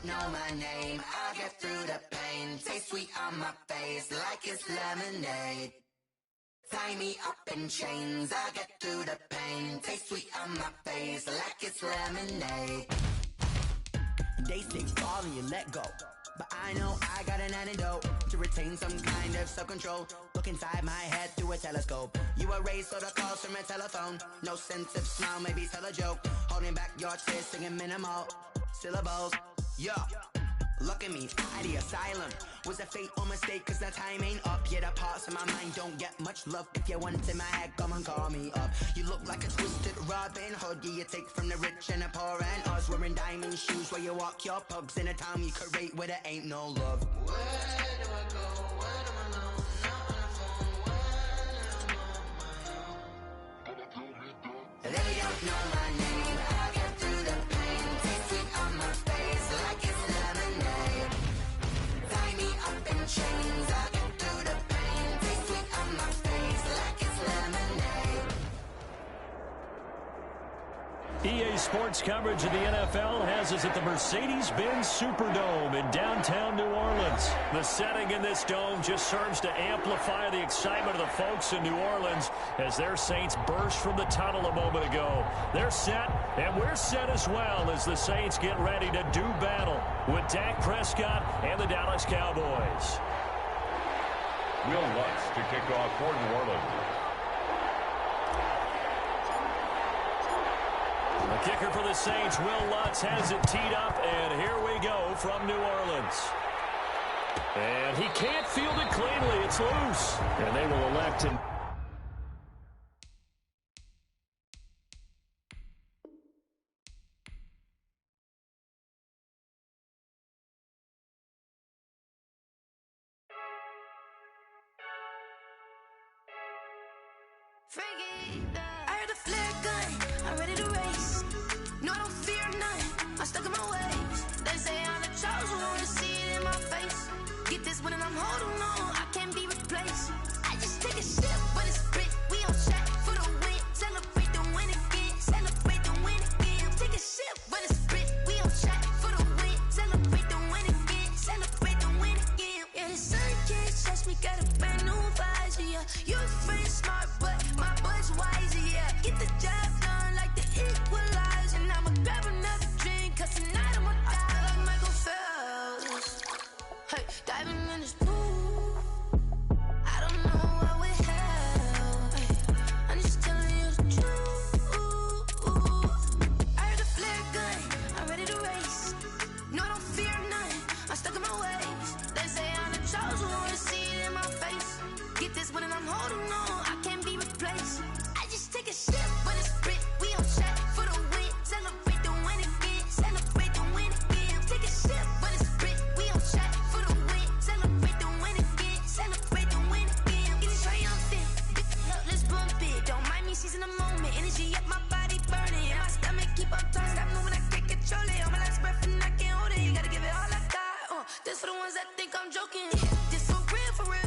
Know my name, I'll get through the pain. Taste sweet on my face like it's lemonade. Tie me up in chains, I'll get through the pain. Taste sweet on my face like it's lemonade. They say fall and you let go, but I know I got an antidote to retain some kind of self-control. Look inside my head through a telescope. You erase all the calls from a telephone. No sense of smile, maybe tell a joke. Holding back your tears, singing minimal syllables. Yeah, look at me, at the asylum. Was a fate or mistake, cause the time ain't up. Yeah, the parts of my mind don't get much love. If you want in my head, come and call me up. You look like a twisted Robin Hood. Yeah, you take from the rich and the poor and us. Wearing diamond shoes where you walk your pugs in a town you could rate where there ain't no love. Where do I go? When I'm alone? Not on the phone. When I'm on my own. They don't know my name. I'll get through the pain. Taste sweet on my face like it's lemonade. Tie me up in chains. I'll get through the pain. Taste sweet on my face like it's lemonade. EA Sports coverage of the NFL has us at the Mercedes-Benz Superdome in downtown New Orleans. Orleans. The setting in this dome just serves to amplify the excitement of the folks in New Orleans as their Saints burst from the tunnel a moment ago. They're set, and we're set as well as the Saints get ready to do battle with Dak Prescott and the Dallas Cowboys. Will Lutz to kick off for New Orleans. The kicker for the Saints, Will Lutz, has it teed up, and here we go from New Orleans. And he can't field it cleanly. It's loose. And they will elect to... I heard a flare gun, I'm ready to race. No, I don't fear none, I'm stuck in my ways. They say I'm the chosen one, see it in my face. Get this one and I'm holding on, I can't be replaced. I just take a sip, but it's split, we on track for the win. Celebrate the win again, celebrate the win again. Take a sip, but it's split, we on track for the win. Celebrate the win again, celebrate the win again. Yeah, the sun can't touch me, got a brand new visor, yeah. You're friend smart, but my bud's wiser, yeah. Get the job done like the equalizer. And I'ma grab another drink, cause tonight I'ma die like Michael Phelps. Hey, diving in this pool, I don't know what we have. Hey, I'm just telling you the truth. I heard a flare gun, I'm ready to race. No, I don't fear none, I'm stuck in my ways. They say I'm the chosen one, see it in my face. Get this one and I'm holding on, I can't be replaced. I just take a sip, but it's split, we on track for the win. Celebrate the win again, celebrate the win again. Take a sip, but it's split, we on track for the win. Celebrate the win again, celebrate the win again. Get it triumphant, look, let's bump it. Don't mind me seizing the moment, energy up my body burning. And my stomach keep up tight, stop moving, I can't control it. On my last breath and I can't hold it, you gotta give it all I got. This for the ones that think I'm joking, this for real, for real.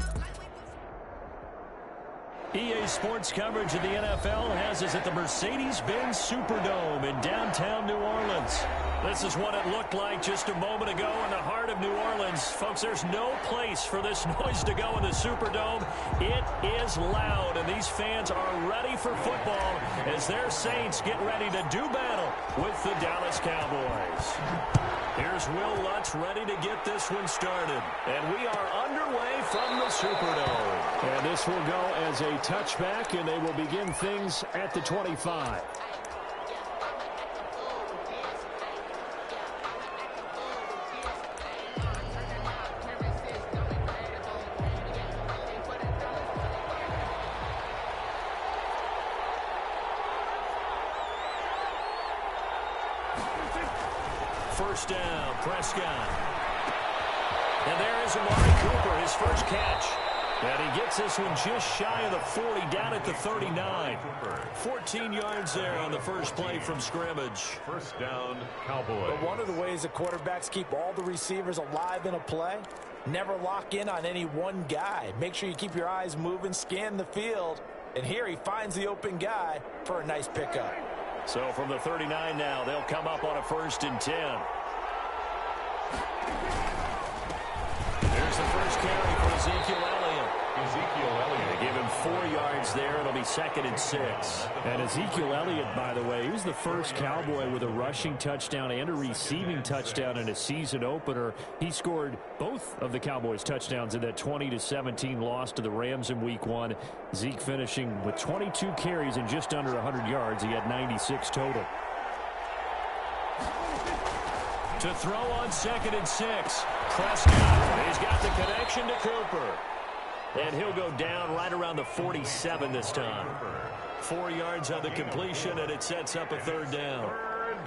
EA Sports coverage of the NFL has us at the Mercedes-Benz Superdome in downtown New Orleans. This is what it looked like just a moment ago in the heart of New Orleans. Folks, there's no place for this noise to go in the Superdome. It is loud, and these fans are ready for football as their Saints get ready to do battle with the Dallas Cowboys. Here's Will Lutz ready to get this one started. And we are underway from the Superdome. And this will go as a touchback, and they will begin things at the 25. First down, Prescott. And there is Amari Cooper, his first catch. And he gets this one just shy of the 40, down at the 39. 14 yards there on the first play from scrimmage. First down, Cowboys. But one of the ways the quarterbacks keep all the receivers alive in a play, never lock in on any one guy. Make sure you keep your eyes moving, scan the field. And here he finds the open guy for a nice pickup. So from the 39 now, they'll come up on a 1st and 10. There's the first carry for Ezekiel Elliott. They give him 4 yards there. It'll be 2nd and 6. And Ezekiel Elliott, by the way, he was the first Cowboy with a rushing touchdown and a receiving touchdown in a season opener. He scored both of the Cowboys' touchdowns in that 20-17 loss to the Rams in Week 1. Zeke finishing with 22 carries and just under 100 yards. He had 96 total. To throw on 2nd and 6. Prescott. He's got the connection to Cooper. And he'll go down right around the 47 this time. 4 yards on the completion, and it sets up a 3rd down.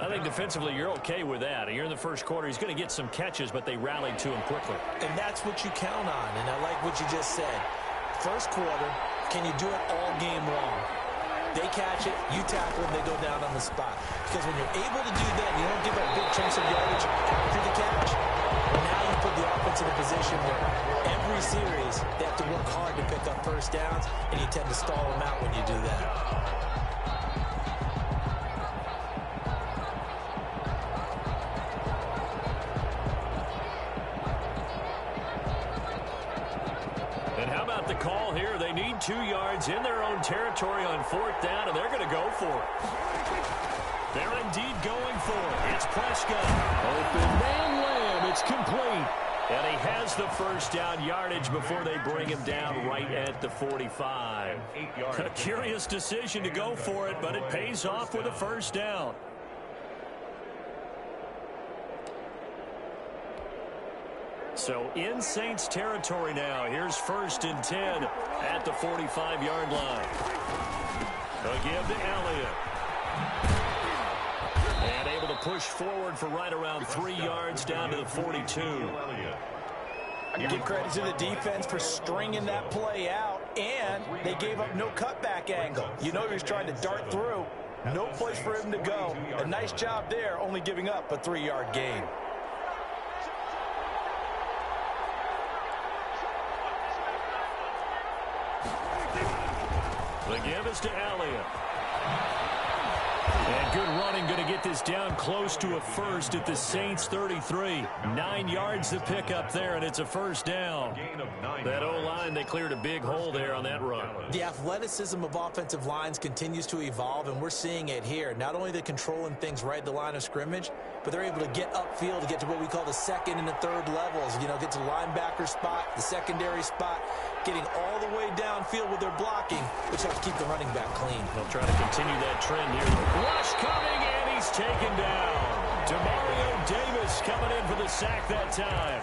I think defensively you're okay with that. Here in the first quarter, he's going to get some catches, but they rallied to him quickly. And that's what you count on, and I like what you just said. First quarter, can you do it all game long? They catch it, you tackle them, they go down on the spot. Because when you're able to do that, you don't give up big chunks of yardage after the catch. Now you put the offense in a position where every series they have to work hard to pick up first downs, and you tend to stall them out when you do that. gain 2 yards in their own territory on 4th down, and they're going to go for it. They're indeed going for it. It's Prescott. Open man Lamb. It's complete. And he has the first down yardage before they bring him down right at the 45. A curious decision to go for it, but it pays off with a first down. So in Saints territory now. Here's 1st and 10 at the 45-yard line. A give to Elliott. And able to push forward for right around 3 yards down to the 42. Give credit to the defense for stringing that play out, and they gave up no cutback angle. You know he was trying to dart through. No place for him to go. A nice job there, only giving up a 3-yard gain. The give is to Elliott. And good running, going to get this down close to a first at the Saints 33. 9 yards to pick up there, and it's a first down. That O-line, they cleared a big hole there on that run. The athleticism of offensive lines continues to evolve, and we're seeing it here. Not only the controlling things right at the line of scrimmage, but they're able to get upfield to get to what we call the 2nd and the 3rd levels. You know, get to the linebacker spot, the secondary spot, getting all the way downfield with their blocking, which helps keep the running back clean. They'll try to continue that trend here. Rush coming, and he's taken down. Demario Davis coming in for the sack that time.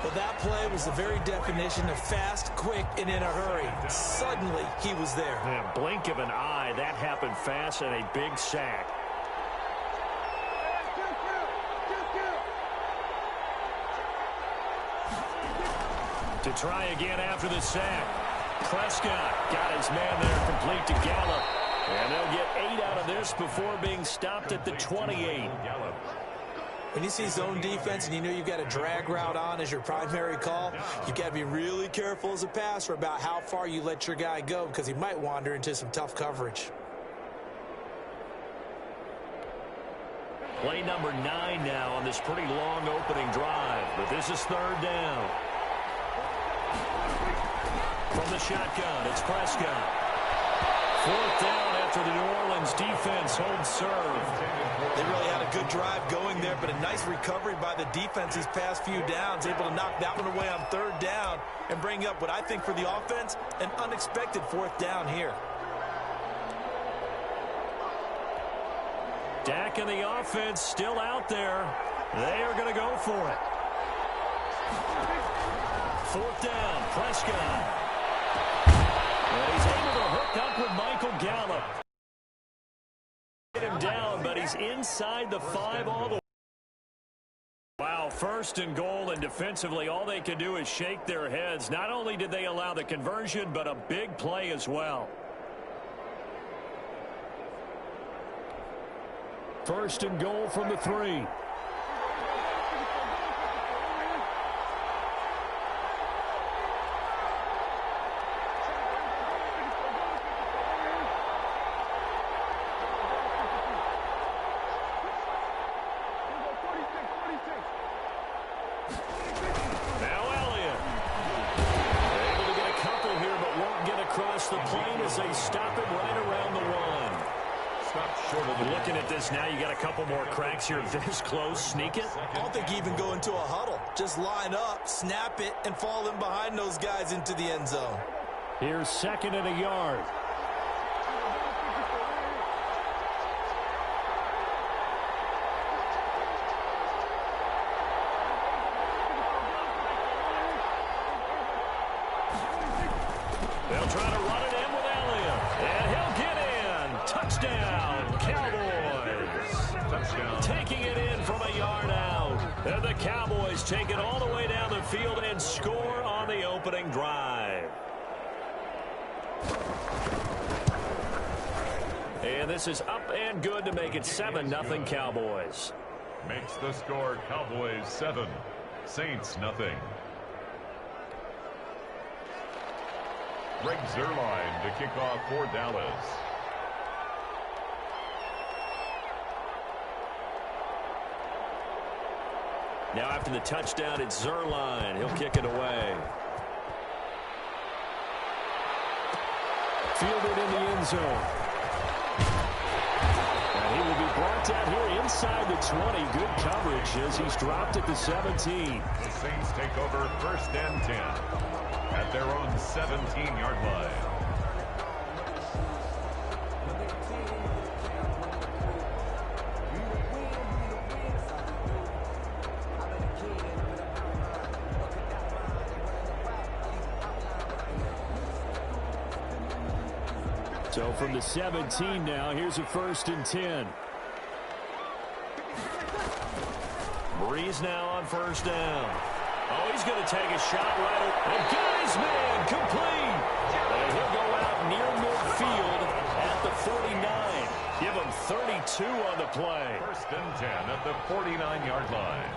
Well, that play was the very definition of fast, quick, and in a hurry. Suddenly, he was there. Man, blink of an eye, that happened fast, and a big sack. To try again after the sack. Prescott got his man there, complete to Gallup. And they'll get 8 out of this before being stopped at the 28. When you see zone defense and you know you've got a drag route on as your primary call, you've got to be really careful as a passer about how far you let your guy go, because he might wander into some tough coverage. Play number 9 now on this pretty long opening drive. But this is 3rd down. From the shotgun, it's Prescott. 4th down after the New Orleans defense holds serve. They really had a good drive going there, but a nice recovery by the defense these past few downs, able to knock that one away on 3rd down and bring up what I think for the offense, an unexpected 4th down here. Dak and the offense still out there. They are going to go for it. 4th down, Prescott. And he's able to hook up with Michael Gallup. Get him down, but he's inside the 5 all the way. Wow, 1st and goal, and defensively all they can do is shake their heads. Not only did they allow the conversion, but a big play as well. 1st and goal from the 3. Looking at this now, you got a couple more cracks here. This close, sneak it. I don't think you even go into a huddle. Just line up, snap it, and fall in behind those guys into the end zone. Here's 2nd and a yard. They'll try to run it in with Elliott. And he'll get in. Touchdown, Cowboys. Touchdown. Taking it in from a yard out. And the Cowboys take it all the way down the field and score on the opening drive. And this is up and good to make it 7-0 Cowboys. Makes the score Cowboys 7, Saints nothing. Greg Zuerlein to kick off for Dallas. Now after the touchdown, it's Zuerlein. He'll kick it away. fielded in the end zone. And he will be brought down here inside the 20. Good coverage as he's dropped at the 17. The Saints take over 1st and 10 at their own 17-yard line. So from the 17 now, here's a 1st and 10. Breeze now on 1st down. Oh, he's going to take a shot right away. And got his man complete. And he'll go out near midfield at the 49. Give him 32 on the play. 1st and 10 at the 49-yard line.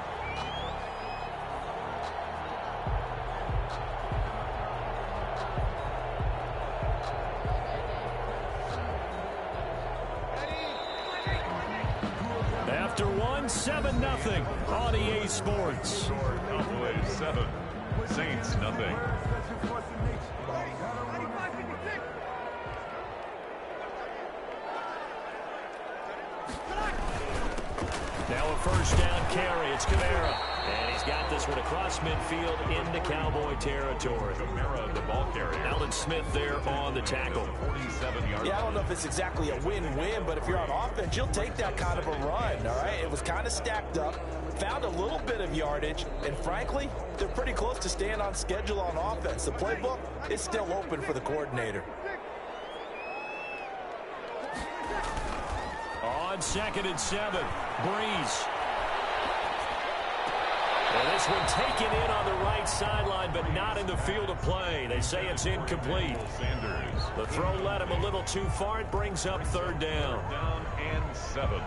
After 7-0 on EA Sports. Cowboys 7, Saints nothing. Now a 1st down carry. It's Kamara. And he's got this one across midfield into Cowboy territory. Kamara, the ball carrier. Alden Smith there on the tackle. 47-yard. Yeah, I don't know if it's exactly a win-win, but if you're on offense, you'll take that kind of a run, all right? It was kind of stacked up, found a little bit of yardage, and frankly, they're pretty close to staying on schedule on offense. The playbook is still open for the coordinator. On 2nd and 7, Breeze. And this one taken in on the right sideline, but not in the field of play. They say it's incomplete. Sanders. The throw led him a little too far. It brings up 3rd down. Down and 7.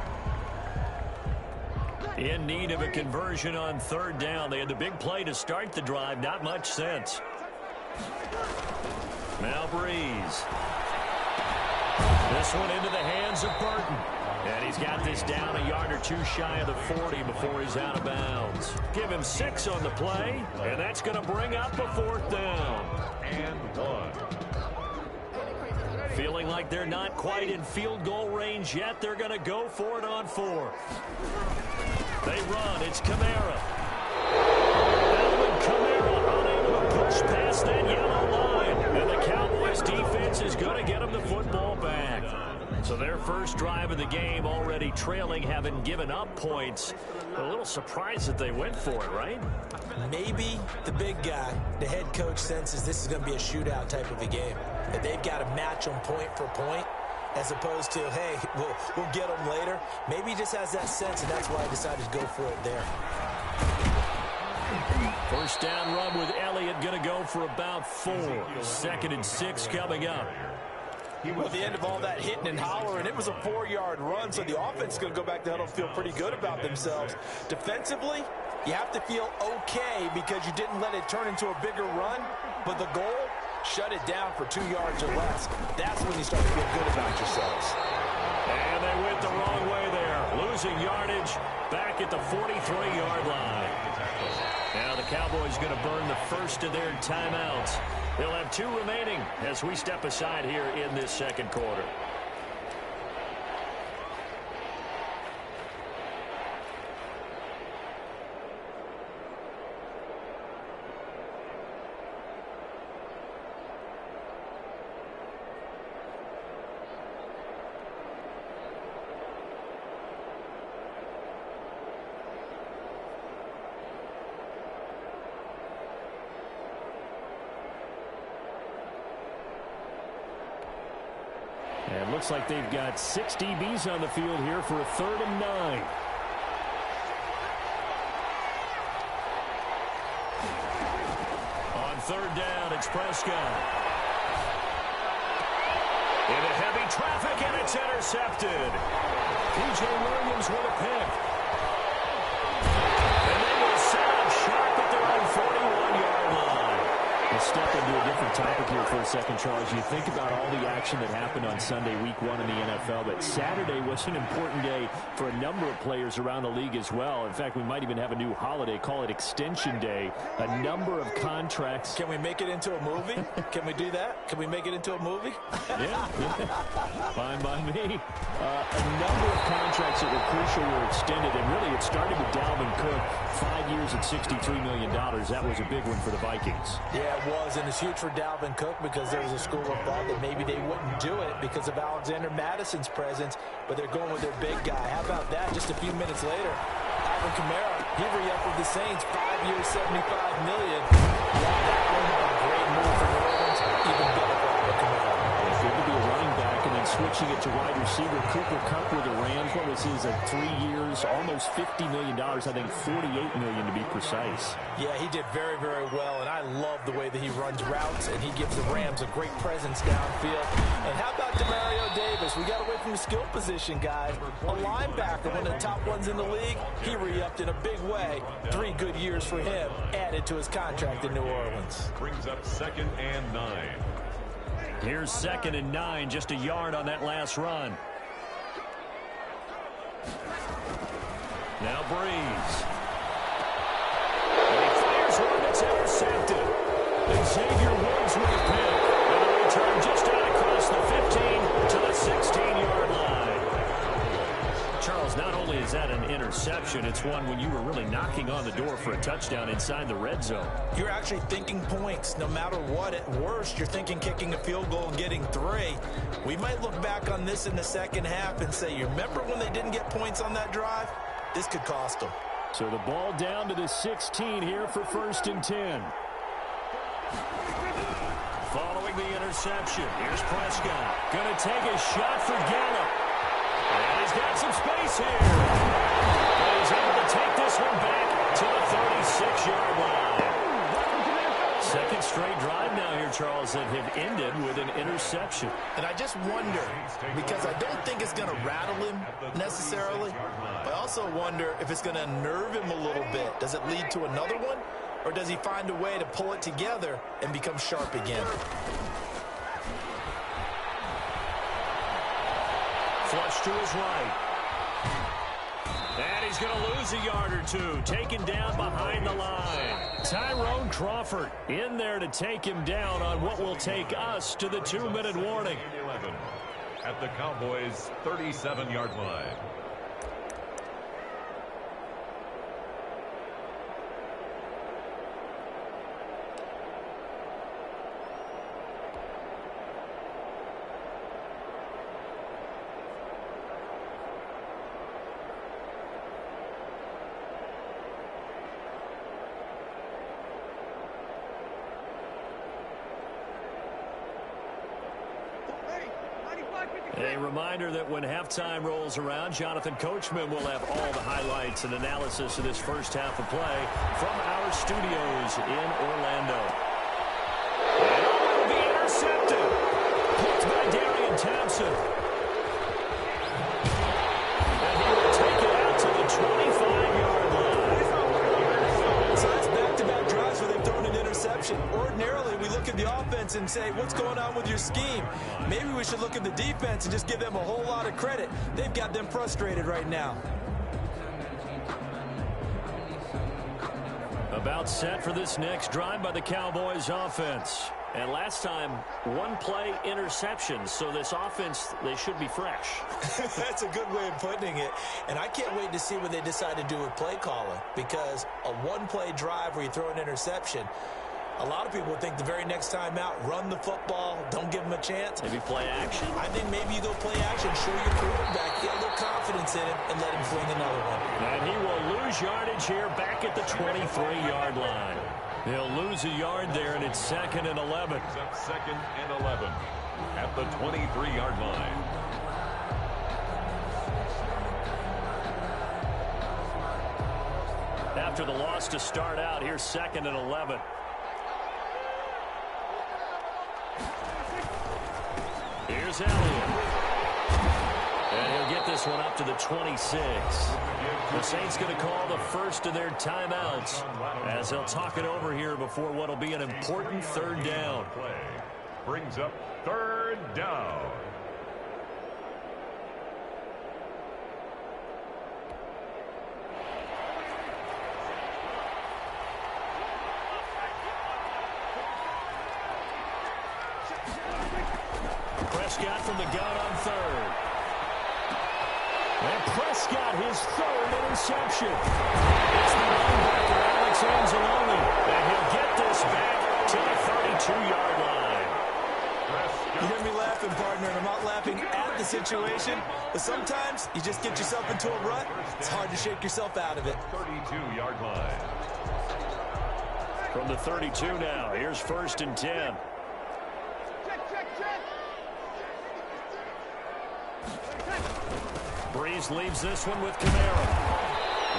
In need of a conversion on 3rd down. They had the big play to start the drive. Not much sense. Now Breeze. This one into the hands of Burton. And he's got this down a yard or two shy of the 40 before he's out of bounds. Give him 6 on the play, and that's going to bring up a 4th down. And 1. Feeling like they're not quite in field goal range yet. They're going to go for it on 4th. They run. It's Kamara. Alvin Kamara unable to push past that yellow line. And the Cowboys defense is going to get him the football back. So their first drive of the game already trailing, having given up points. A little surprised that they went for it, right? Maybe the big guy, the head coach, senses this is going to be a shootout type of a game. That they've got to match them point for point, as opposed to, hey, we'll get them later. Maybe he just has that sense, and that's why he decided to go for it there. 1st down run with Elliott, going to go for about 4. 2nd and 6 coming up. At the end of all that hitting and hollering, it was a 4-yard run, so the offense is going to go back to huddle and feel pretty good about themselves. Defensively, you have to feel okay because you didn't let it turn into a bigger run, but the goal, shut it down for 2 yards or less. That's when you start to feel good about yourselves. And they went the wrong way there, losing yardage back at the 43-yard line. Now the Cowboys going to burn the first of their timeouts. They'll have 2 remaining as we step aside here in this 2nd quarter. And looks like they've got 6 DBs on the field here for a 3rd and 9. On 3rd down, it's Prescott. Into heavy traffic, and it's intercepted. P.J. Williams with a pick. And they will set up sharp at their own 41-yard line. The step into a different topic here for a second, Charles. You think about all the action that happened on Sunday, week 1 in the NFL, but Saturday was an important day for a number of players around the league as well. In fact, we might even have a new holiday, call it Extension Day. A number of contracts. Can we make it into a movie? Can we do that? Can we make it into a movie? Yeah. Fine by me. A number of contracts that were crucial were extended, and really it started with Dalvin Cook, 5 years at $63 million. That was a big one for the Vikings. Yeah, it was, and it's huge for Dalvin Cook because there was a school of thought that maybe they wouldn't do it because of Alexander Madison's presence, but they're going with their big guy. How about that? Just a few minutes later, Alvin Kamara, he re-upped with the Saints, 5 years, $75 million. Yeah, that one, a great move for New Orleans, even better for Alvin Kamara. Good to be a running back, and then switching it to wide receiver. Cooper Kupp with the Rams. What was his 3 years, almost $50 million, I think $48 million to be precise. Yeah, he did very, very well, and I love the way that he runs routes, and he gives the Rams a great presence downfield. And how about Demario Davis? We got away from the skill position, guys. A linebacker, one of the top ones in the league. He re-upped in a big way. 3 good years for him, added to his contract in New Orleans. Brings up 2nd and 9. Here's 2nd and 9, just a yard on that last run. Now Breeze. And he fires one that's intercepted. And Xavier Woods with a pick. And a return just out across the 15 to the 16-yard line. Charles, not only is that an interception, it's one when you were really knocking on the door for a touchdown inside the red zone. You're actually thinking points. No matter what, at worst, you're thinking kicking a field goal and getting 3. We might look back on this in the second half and say, you remember when they didn't get points on that drive? This could cost them. So the ball down to the 16 here for 1st and 10. Following the interception, here's Prescott. Going to take a shot for Gallup. And he's got some space here. And he's able to take this one back to the 36-yard line. Second straight drive now here, Charles, that have ended with an interception. And I just wonder, because I don't think it's going to rattle him necessarily, but I also wonder if it's going to unnerve him a little bit. Does it lead to another one, or does he find a way to pull it together and become sharp again? Flush to his right. And he's going to lose a yard or 2. Taken down behind the line. Tyrone Crawford in there to take him down on what will take us to the 2-minute warning. 11 at the Cowboys' 37-yard line. A reminder that when halftime rolls around, Jonathan Coachman will have all the highlights and analysis of this first half of play from our studios in Orlando. And will be intercepted. Picked by Darian Thompson. And he will take it out to the 25-yard line. So that's back-to-back drives where they've thrown an interception. Ordinarily, we look at the offense and say, what's going on with your scheme? Maybe we should look at the defense and just give them a whole lot of credit. They've got them frustrated right now. About set for this next drive by the Cowboys offense. And last time, 1-play interception. So this offense, they should be fresh. That's a good way of putting it. And I can't wait to see what they decide to do with play calling. Because a 1-play drive where you throw an interception, a lot of people think the very next time out, run the football, don't give them a chance. Maybe play action. I think maybe you go play action, show your quarterback, get a little confidence in him, and let him fling another one. And he will lose yardage here back at the 23-yard line. He'll lose a yard there, and it's 2nd and 11. It's up 2nd and 11 at the 23-yard line. After the loss to start out, here's 2nd and 11. Here's Elliott. And he'll get this one up to the 26. The Saints going to call the first of their timeouts as they'll talk it over here before what will be an important third down. Brings up third down. Prescott from the gun on third. And Prescott, his third interception. It's the linebacker, Alex Anzalone. And he'll get this back to the 32-yard line. You hear me laughing, partner, and I'm not laughing at the situation, but sometimes you just get yourself into a rut. It's hard to shake yourself out of it. 32-yard line. From the 32 now, here's 1st and 10. Breeze leaves this one with Camaro.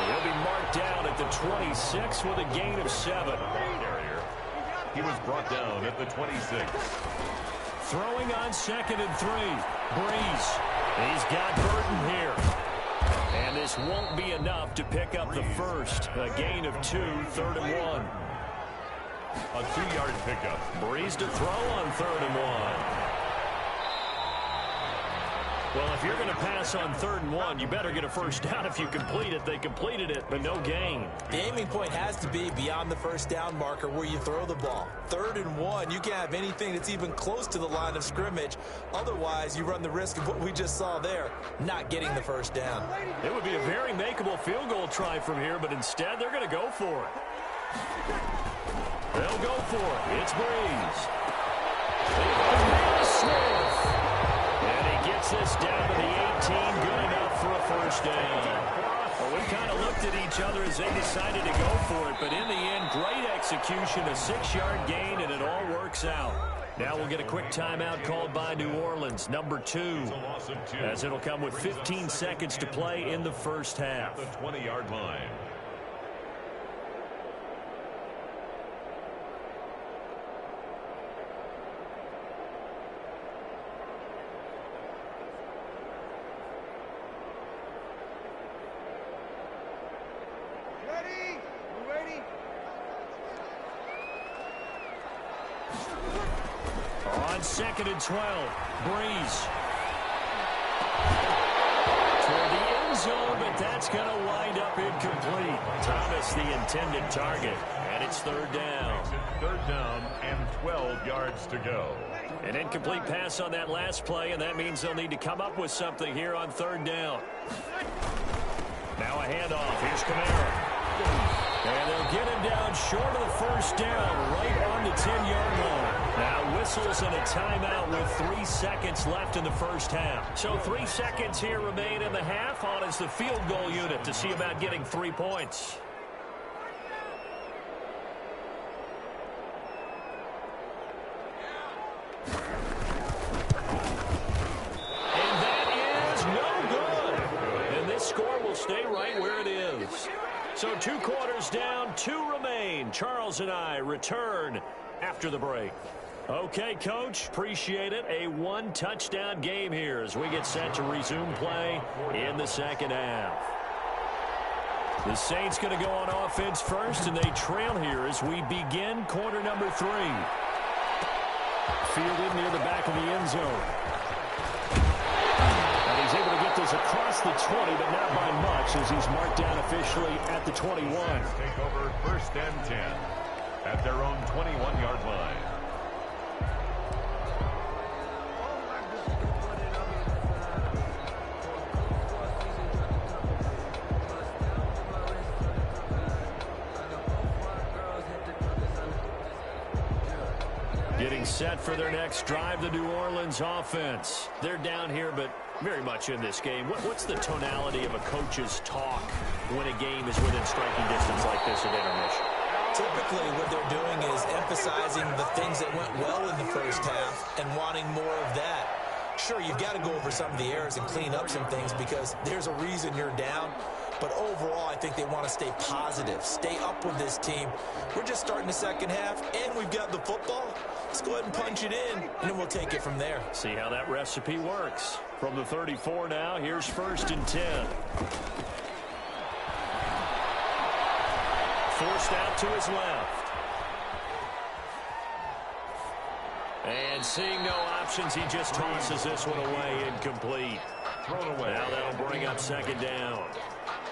He'll be marked down at the 26 with a gain of 7. He was brought down at the 26. Throwing on 2nd and 3. Breeze. He's got Burton here. And this won't be enough to pick up the first. A gain of 2, 3rd and 1. A 2-yard pickup. Breeze to throw on 3rd and 1. Well, if you're going to pass on 3rd and 1, you better get a first down if you complete it. They completed it, but no gain. The aiming point has to be beyond the first down marker where you throw the ball. 3rd and 1, you can't have anything that's even close to the line of scrimmage. Otherwise, you run the risk of what we just saw there, not getting the first down. It would be a very makeable field goal try from here, but instead they're going to go for it. They'll go for it. It's Breeze. Smith. And he gets this down to the 18. Good enough for a first down. Well, we kind of looked at each other as they decided to go for it, but in the end, great execution, a 6-yard gain, and it all works out. Now we'll get a quick timeout called by New Orleans, number 2, as it'll come with 15 seconds to play in the first half. The 20-yard line. On 2nd and 12, Breeze. Toward the end zone, but that's going to wind up incomplete. Thomas, the intended target, and it's 3rd down. 3rd down and 12 yards to go. An incomplete pass on that last play, and that means they'll need to come up with something here on 3rd down. Now a handoff. Here's Camaro. And they'll get him down short of the first down, right on the 10-yard line. Now whistles and a timeout with 3 seconds left in the first half. So 3 seconds here remain in the half on as the field goal unit to see about getting 3 points. And that is no good. And this score will stay right where it is. So 2 quarters down, 2 remain. Charles and I return after the break. Okay, Coach, appreciate it. A 1-touchdown game here as we get set to resume play in the second half. The Saints going to go on offense first, and they trail here as we begin quarter number 3. Fielded near the back of the end zone. And he's able to get this across the 20, but not by much as he's marked down officially at the 21. Take over 1st and 10 at their own 21-yard line. Getting set for their next drive, the New Orleans offense. They're down here, but very much in this game. What's the tonality of a coach's talk when a game is within striking distance like this at intermission? Typically, what they're doing is emphasizing the things that went well in the first half and wanting more of that. Sure, you've got to go over some of the errors and clean up some things because there's a reason you're down. But overall, I think they want to stay positive, stay up with this team. We're just starting the second half, and we've got the football. Let's go ahead and punch it in, and then we'll take it from there. See how that recipe works. From the 34 now, here's 1st and 10. Forced out to his left. And seeing no options, he just tosses this one away, incomplete. Thrown away. Now that'll bring up 2nd down.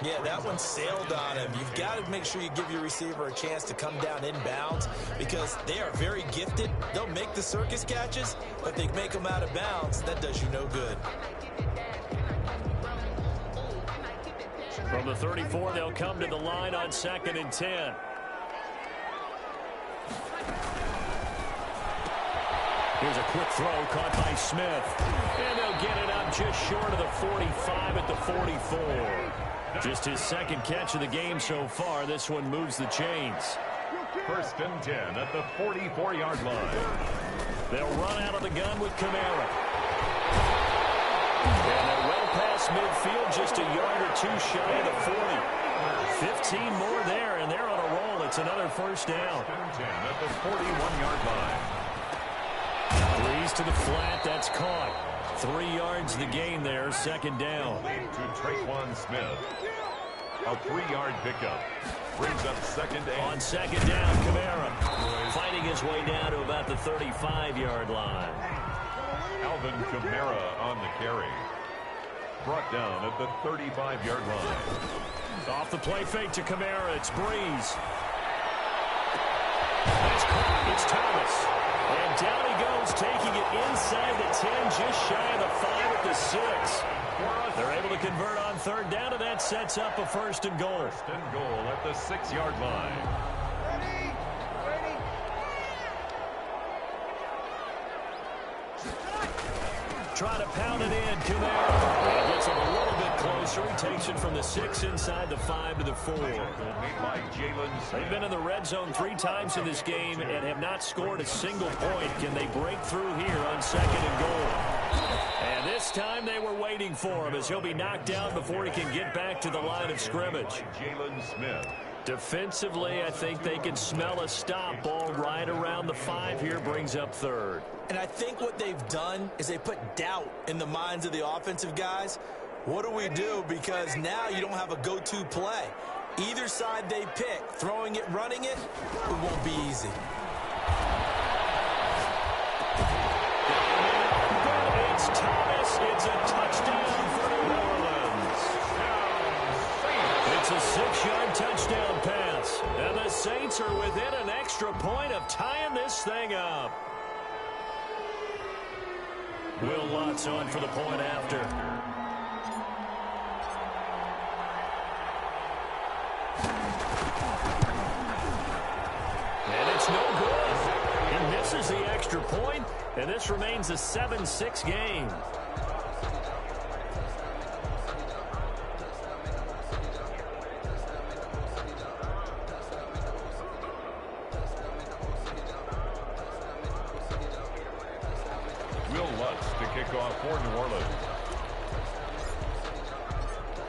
Yeah, that one sailed on him. You've got to make sure you give your receiver a chance to come down inbounds because they are very gifted. They'll make the circus catches, but they make them out of bounds. That does you no good. From the 34, they'll come to the line on 2nd and 10. Here's a quick throw caught by Smith. And they'll get it up just short of the 45 at the 44. Just his 2nd catch of the game so far. This one moves the chains. 1st and 10 at the 44-yard line. They'll run out of the gun with Kamara. And they're well past midfield, just a yard or two shy of the 40. 15 more there, and they're on a roll. It's another 1st down. 1st and 10 at the 41-yard line. Threes to the flat. That's caught. 3 yards the gain there. 2nd down. To Traquan Smith. A 3-yard pickup. Brings up 2nd down. On 2nd down, Kamara fighting his way down to about the 35-yard line. Alvin Kamara on the carry. Brought down at the 35-yard line. Off the play fake to Kamara. It's Breeze. That's caught. It's Thomas. And down he goes, taking it inside the 10, just shy of the 5 at the 6. They're able to convert on 3rd down, and that sets up a 1st and goal. 1st and goal at the 6-yard line. Try to pound it in. Kamara gets it a little bit closer. He takes it from the 6 inside the 5 to the 4. They've been in the red zone 3 times in this game and have not scored a single point. Can they break through here on 2nd and goal? And this time they were waiting for him as he'll be knocked down before he can get back to the line of scrimmage. Defensively, I think they can smell a stop. Ball right around the 5 here, brings up 3rd. And I think what they've done is they put doubt in the minds of the offensive guys. What do we do? Because now you don't have a go-to play. Either side they pick, throwing it, running it, it won't be easy. It's Thomas. It's a touchdown for New Orleans. It's a 6-yard touchdown pass. And the Saints are within an extra point of tying this thing up. Will Lutz on for the point after. And it's no good. He misses the extra point, and this remains a 7-6 game. For New Orleans.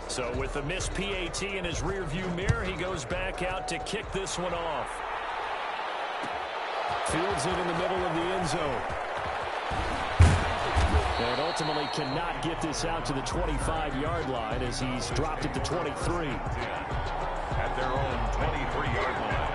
So with the missed PAT in his rearview mirror, he goes back out to kick this one off. Fields it in the middle of the end zone. And ultimately cannot get this out to the 25-yard line as he's dropped at the 23. At their own 23-yard line.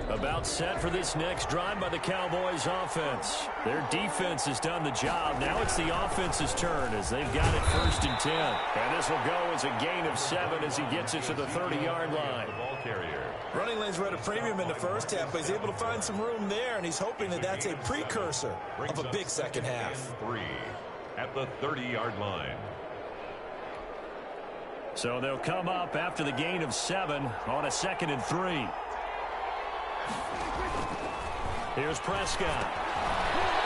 About set for this next drive by the Cowboys offense. Their defense has done the job. Now it's the offense's turn as they've got it 1st and 10. And this will go as a gain of 7 as he gets it to the 30-yard line. Ball carrier. Running lanes were at a premium in the first half, but he's able to find some room there, and he's hoping that that's a precursor of a big second half. 3 at the 30-yard line. So they'll come up after the gain of 7 on a 2nd and 3. Here's Prescott.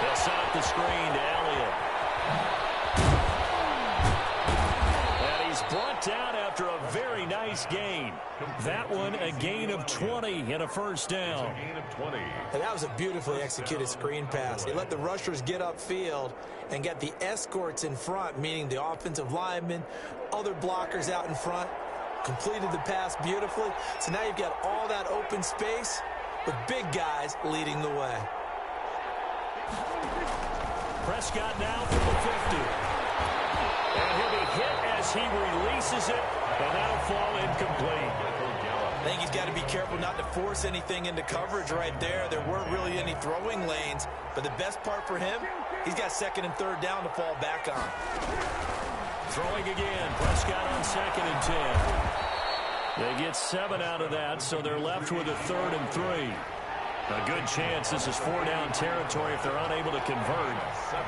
They'll set up the screen to Elliott. Brought down after a very nice gain. That one a gain of 20 and a first down. And that was a beautifully executed screen pass. He let the rushers get upfield and get the escorts in front, meaning the offensive linemen, other blockers out in front, completed the pass beautifully. So now you've got all that open space with big guys leading the way. Prescott now from the 50. And he'll be hit as he releases it, and that'll fall incomplete. I think he's got to be careful not to force anything into coverage right there. There weren't really any throwing lanes, but the best part for him, he's got second and third down to fall back on. Throwing again, Prescott on 2nd and 10. They get 7 out of that, so they're left with a 3rd and 3. A good chance this is 4-down territory if they're unable to convert.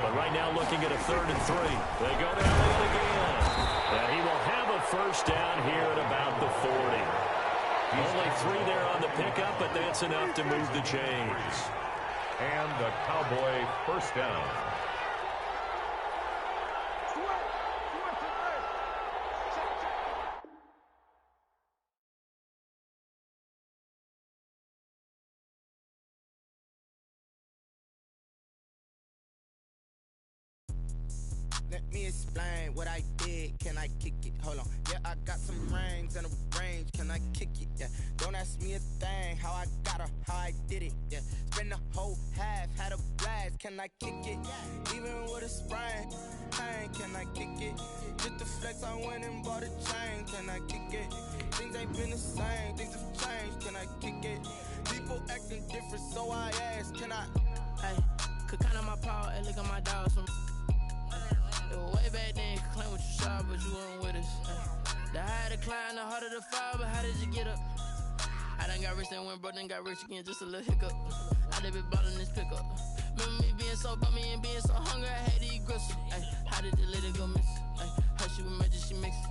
But right now looking at a 3rd and 3. They go down it again. And he will have a first down here at about the 40. Only 3 there on the pickup, but that's enough to move the chains. And the Cowboy first down. Let me explain what I did. Can I kick it? Hold on. Yeah, I got some rings and a range. Can I kick it? Yeah. Don't ask me a thing. How I got her, how I did it. Yeah. Spend the whole half, had a blast. Can I kick it? Even with a sprain. Pain, can I kick it? Just the flex, I went and bought a chain. Can I kick it? Things ain't been the same. Things have changed. Can I kick it? People acting different, so I ask. Can I? Hey, could count on my power and look at my dogs from. Way back then, you could claim what you saw, but you weren't with us. The higher the climb, the harder the fall, but how did you get up? I done got rich, then went broke, then got rich again, just a little hiccup. I done been ballin' this pickup. Remember me being so bummy and being so hungry, I had to eat gristle. How did the lady go miss? How she was magic, she mixed.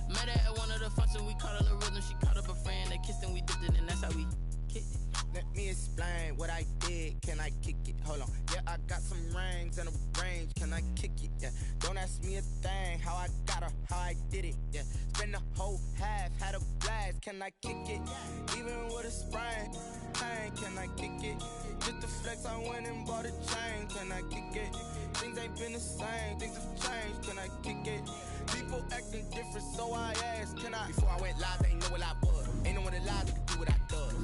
Met her at one of the functions, we caught her the rhythm, she caught up a friend, they kissed and we dipped it, and that's how we kicked it. Let me explain what I did. Can I kick it? Hold on. Yeah, I got some rings and a range. Can I kick it? Yeah. Don't ask me a thing. How I got her, how I did it. Yeah. Spend the whole half, had a blast. Can I kick it? Even with a sprain. Pain, can I kick it? Just the flex, I went and bought a chain. Can I kick it? Things ain't been the same. Things have changed. Can I kick it? People acting different, so I ask. Can I? Before I went live, they ain't know what I was. Ain't no one alive that could do what I does.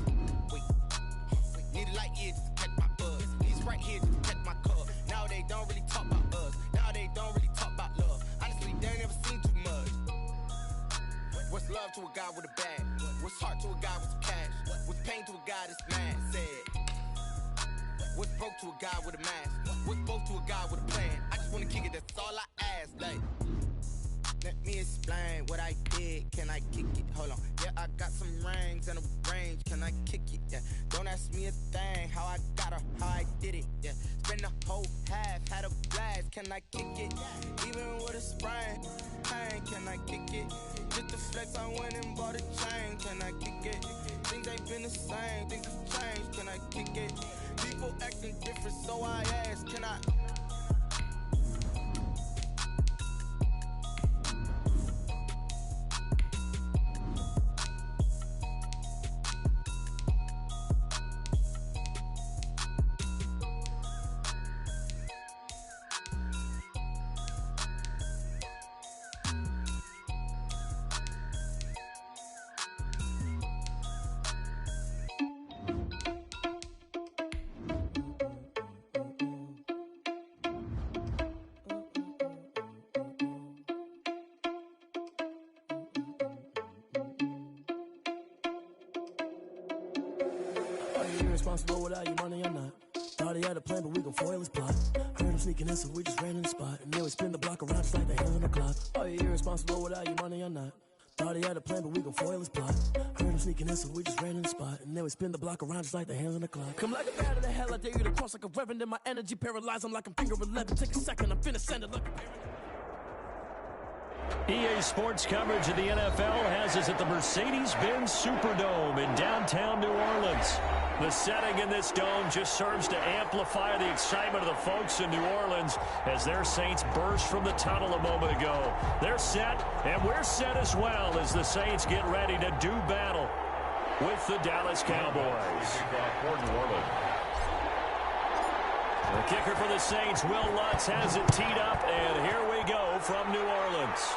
Need a light ear just to catch my buzz. These right here just to catch my cup. Now they don't really talk about us. Now they don't really talk about love. Honestly, they ain't never seen too much. What's love to a guy with a bag? What's heart to a guy with some cash? What's pain to a guy that's mad? Said. What's broke to a guy with a mask? What's both to a guy with a plan? I just wanna kick it, that's all I ask. Like, let me explain what I did. Can I kick it? Hold on. Yeah, I got some rings and a range. Can I kick it? Yeah. Don't ask me a thing. How I got her, how I did it. Yeah. Spend the whole half, had a blast. Can I kick it? Even with a sprain. Pain, can I kick it? Just the flex, I went and bought a chain. Can I kick it? Things ain't been the same. Things have changed. Can I kick it? People acting different, so I ask. Can I? Irresponsible without your money or not. Thought he had a plan, but we gon' foil his plot. Heard him sneaking in, so we just ran in the spot. And then we spin the block around just like the hands on the clock. Are you irresponsible without your money or not? Thought he had a plan, but we gon' foil his plot. Heard him sneaking in, so we just ran in the spot. And then we spin the block around just like the hands on the clock. Come like a bat of the hell, I dare you to cross like a reverend. And my energy paralyzed, I'm like I'm finger 11. Take a second, I'm finna send it like EA Sports coverage of the NFL has us at the Mercedes-Benz Superdome in downtown New Orleans. The setting in this dome just serves to amplify the excitement of the folks in New Orleans as their Saints burst from the tunnel a moment ago. They're set, and we're set as well as the Saints get ready to do battle with the Dallas Cowboys. For New Orleans. The kicker for the Saints, Will Lutz, has it teed up, and here we go from New Orleans.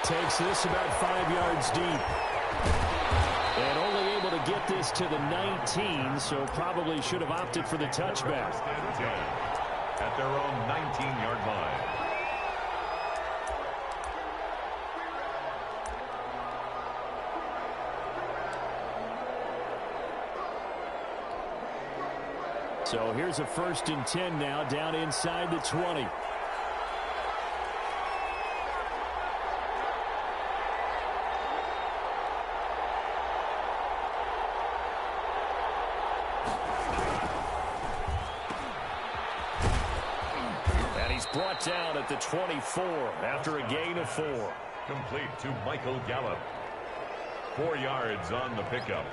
Takes this about 5 yards deep. And only able to get this to the 19, so probably should have opted for the touchback. At their own 19-yard line. So here's a 1st and 10 now, down inside the 20. And he's brought down at the 24 after a gain of 4. Complete to Michael Gallup. 4 yards on the pickup.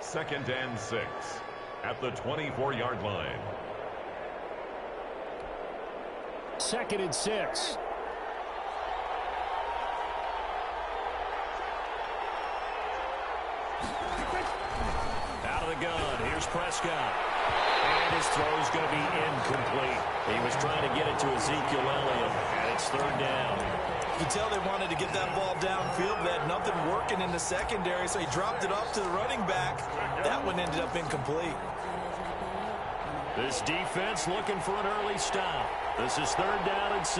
2nd and 6. At the 24-yard line. 2nd and 6. Out of the gun. Here's Prescott. And his throw's going to be incomplete. He was trying to get it to Ezekiel Elliott, and it's 3rd down. You tell they wanted to get that ball downfield. They had nothing working in the secondary, so he dropped it off to the running back. That one ended up incomplete. This defense looking for an early stop. This is 3rd down and 6.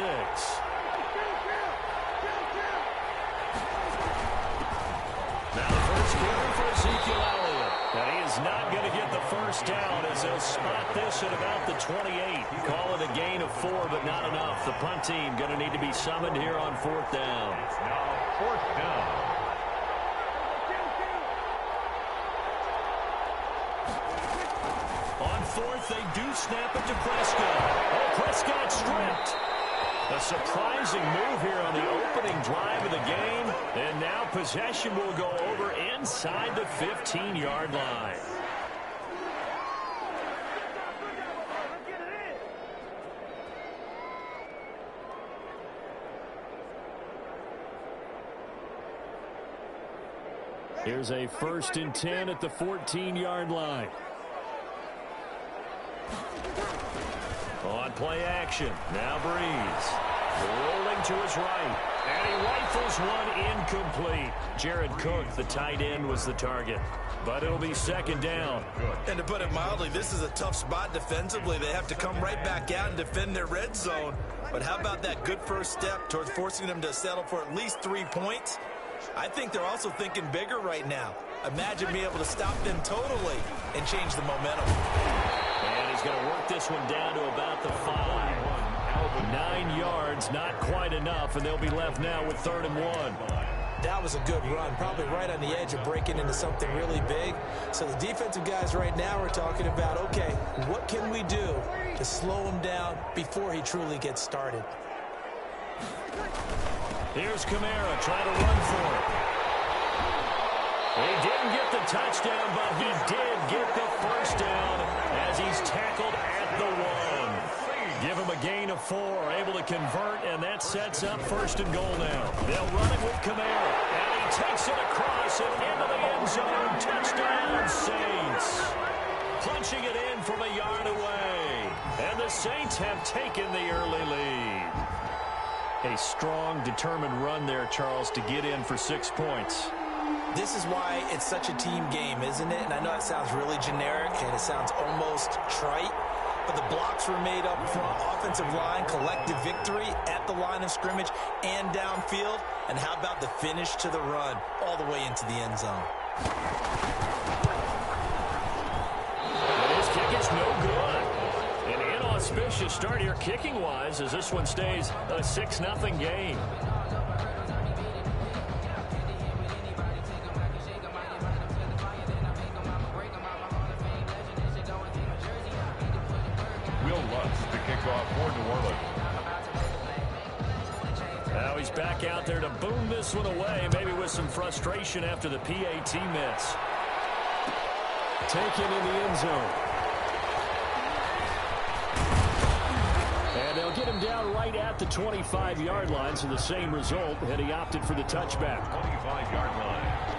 Now the first carry for Ezekiel Elliott. And he is not going to get the first down as they'll spot this at about the 28. Call it a gain of 4, but not enough. The punt team going to need to be summoned here on 4th down. It's now 4th down. On 4th, they do snap it to Prescott. Oh, Prescott stripped. A surprising move here on the opening drive of the game. And now possession will go over inside the 15-yard line. Here's a 1st and 10 at the 14-yard line. On play action. Now Breeze. Rolling to his right. And he rifles one incomplete. Jared Cook, the tight end, was the target. But it'll be 2nd down. And to put it mildly, this is a tough spot defensively. They have to come right back out and defend their red zone. But how about that good first step towards forcing them to settle for at least 3 points? I think they're also thinking bigger right now. Imagine being able to stop them totally and change the momentum. And he's going to work this one down to about the 5. 9 yards, not quite enough, and they'll be left now with 3rd and 1. That was a good run, probably right on the edge of breaking into something really big. So the defensive guys right now are talking about, okay, what can we do to slow him down before he truly gets started? Here's Kamara trying to run for it. He didn't get the touchdown, but he did get the first down as he's tackled at the 1. Give him a gain of 4, able to convert, and that sets up 1st and goal now. They'll run it with Kamara, and he takes it across and into the end zone. Touchdown, Saints. Punching it in from a yard away, and the Saints have taken the early lead. A strong, determined run there, Charles, to get in for 6 points. This is why it's such a team game, isn't it? And I know it sounds really generic, and it sounds almost trite. But the blocks were made up front, offensive line, collective victory at the line of scrimmage and downfield. And how about the finish to the run all the way into the end zone? But his kick is no good. An inauspicious start here kicking-wise as this one stays a 6-0 game. Now he's back out there to boom this one away, maybe with some frustration after the PAT miss. taken in the end zone. And they'll get him down right at the 25-yard line, so the same result, and he opted for the touchback. 25-yard line.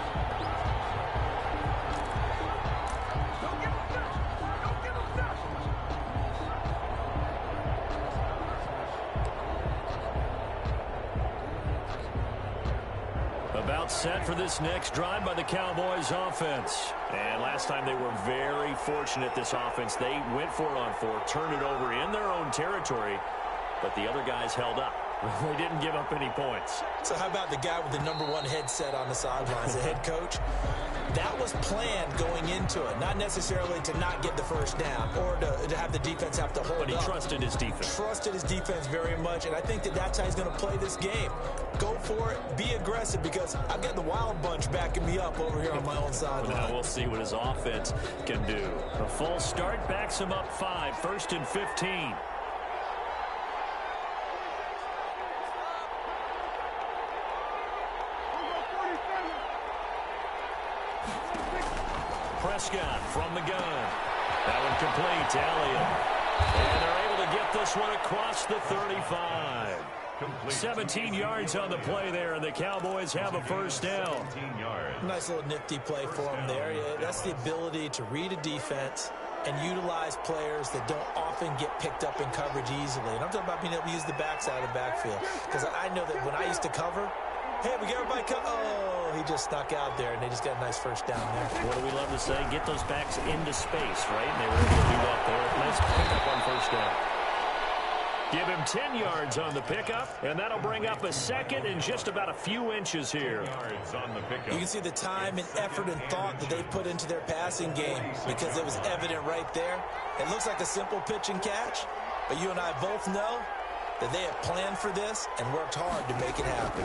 About set for this next drive by the Cowboys offense. And last time they were very fortunate, this offense. They went for it on 4, turned it over in their own territory, but the other guys held up. They didn't give up any points. So how about the guy with the #1 headset on the sidelines, the head coach? That was planned going into it, not necessarily to not get the first down or to have the defense have to hold up. But he trusted his defense. Trusted his defense very much, and I think that's how he's going to play this game. Go for it, be aggressive, because I've got the wild bunch backing me up over here on my own sideline. Now we'll see what his offense can do. A full start backs him up 5, 1st and 15. Prescott from the gun. That one complete to Elliott. And they're able to get this one across the 35. 17 yards on the play there, and the Cowboys have a first down. Nice little nifty play for him there. Yeah, that's the ability to read a defense and utilize players that don't often get picked up in coverage easily. And I'm talking about being able to use the backside of the backfield. Because I know that when I used to cover, hey, we got everybody oh, he just snuck out there, and they just got a nice first down there. What do we love to say? Get those backs into space, right? And they were able to do that there. Nice pickup on first down. Give him 10 yards on the pickup, and that'll bring up a second and just about a few inches here. You can see the time and effort and thought that they put into their passing game because it was evident right there. It looks like a simple pitch and catch, but you and I both know that they have planned for this and worked hard to make it happen.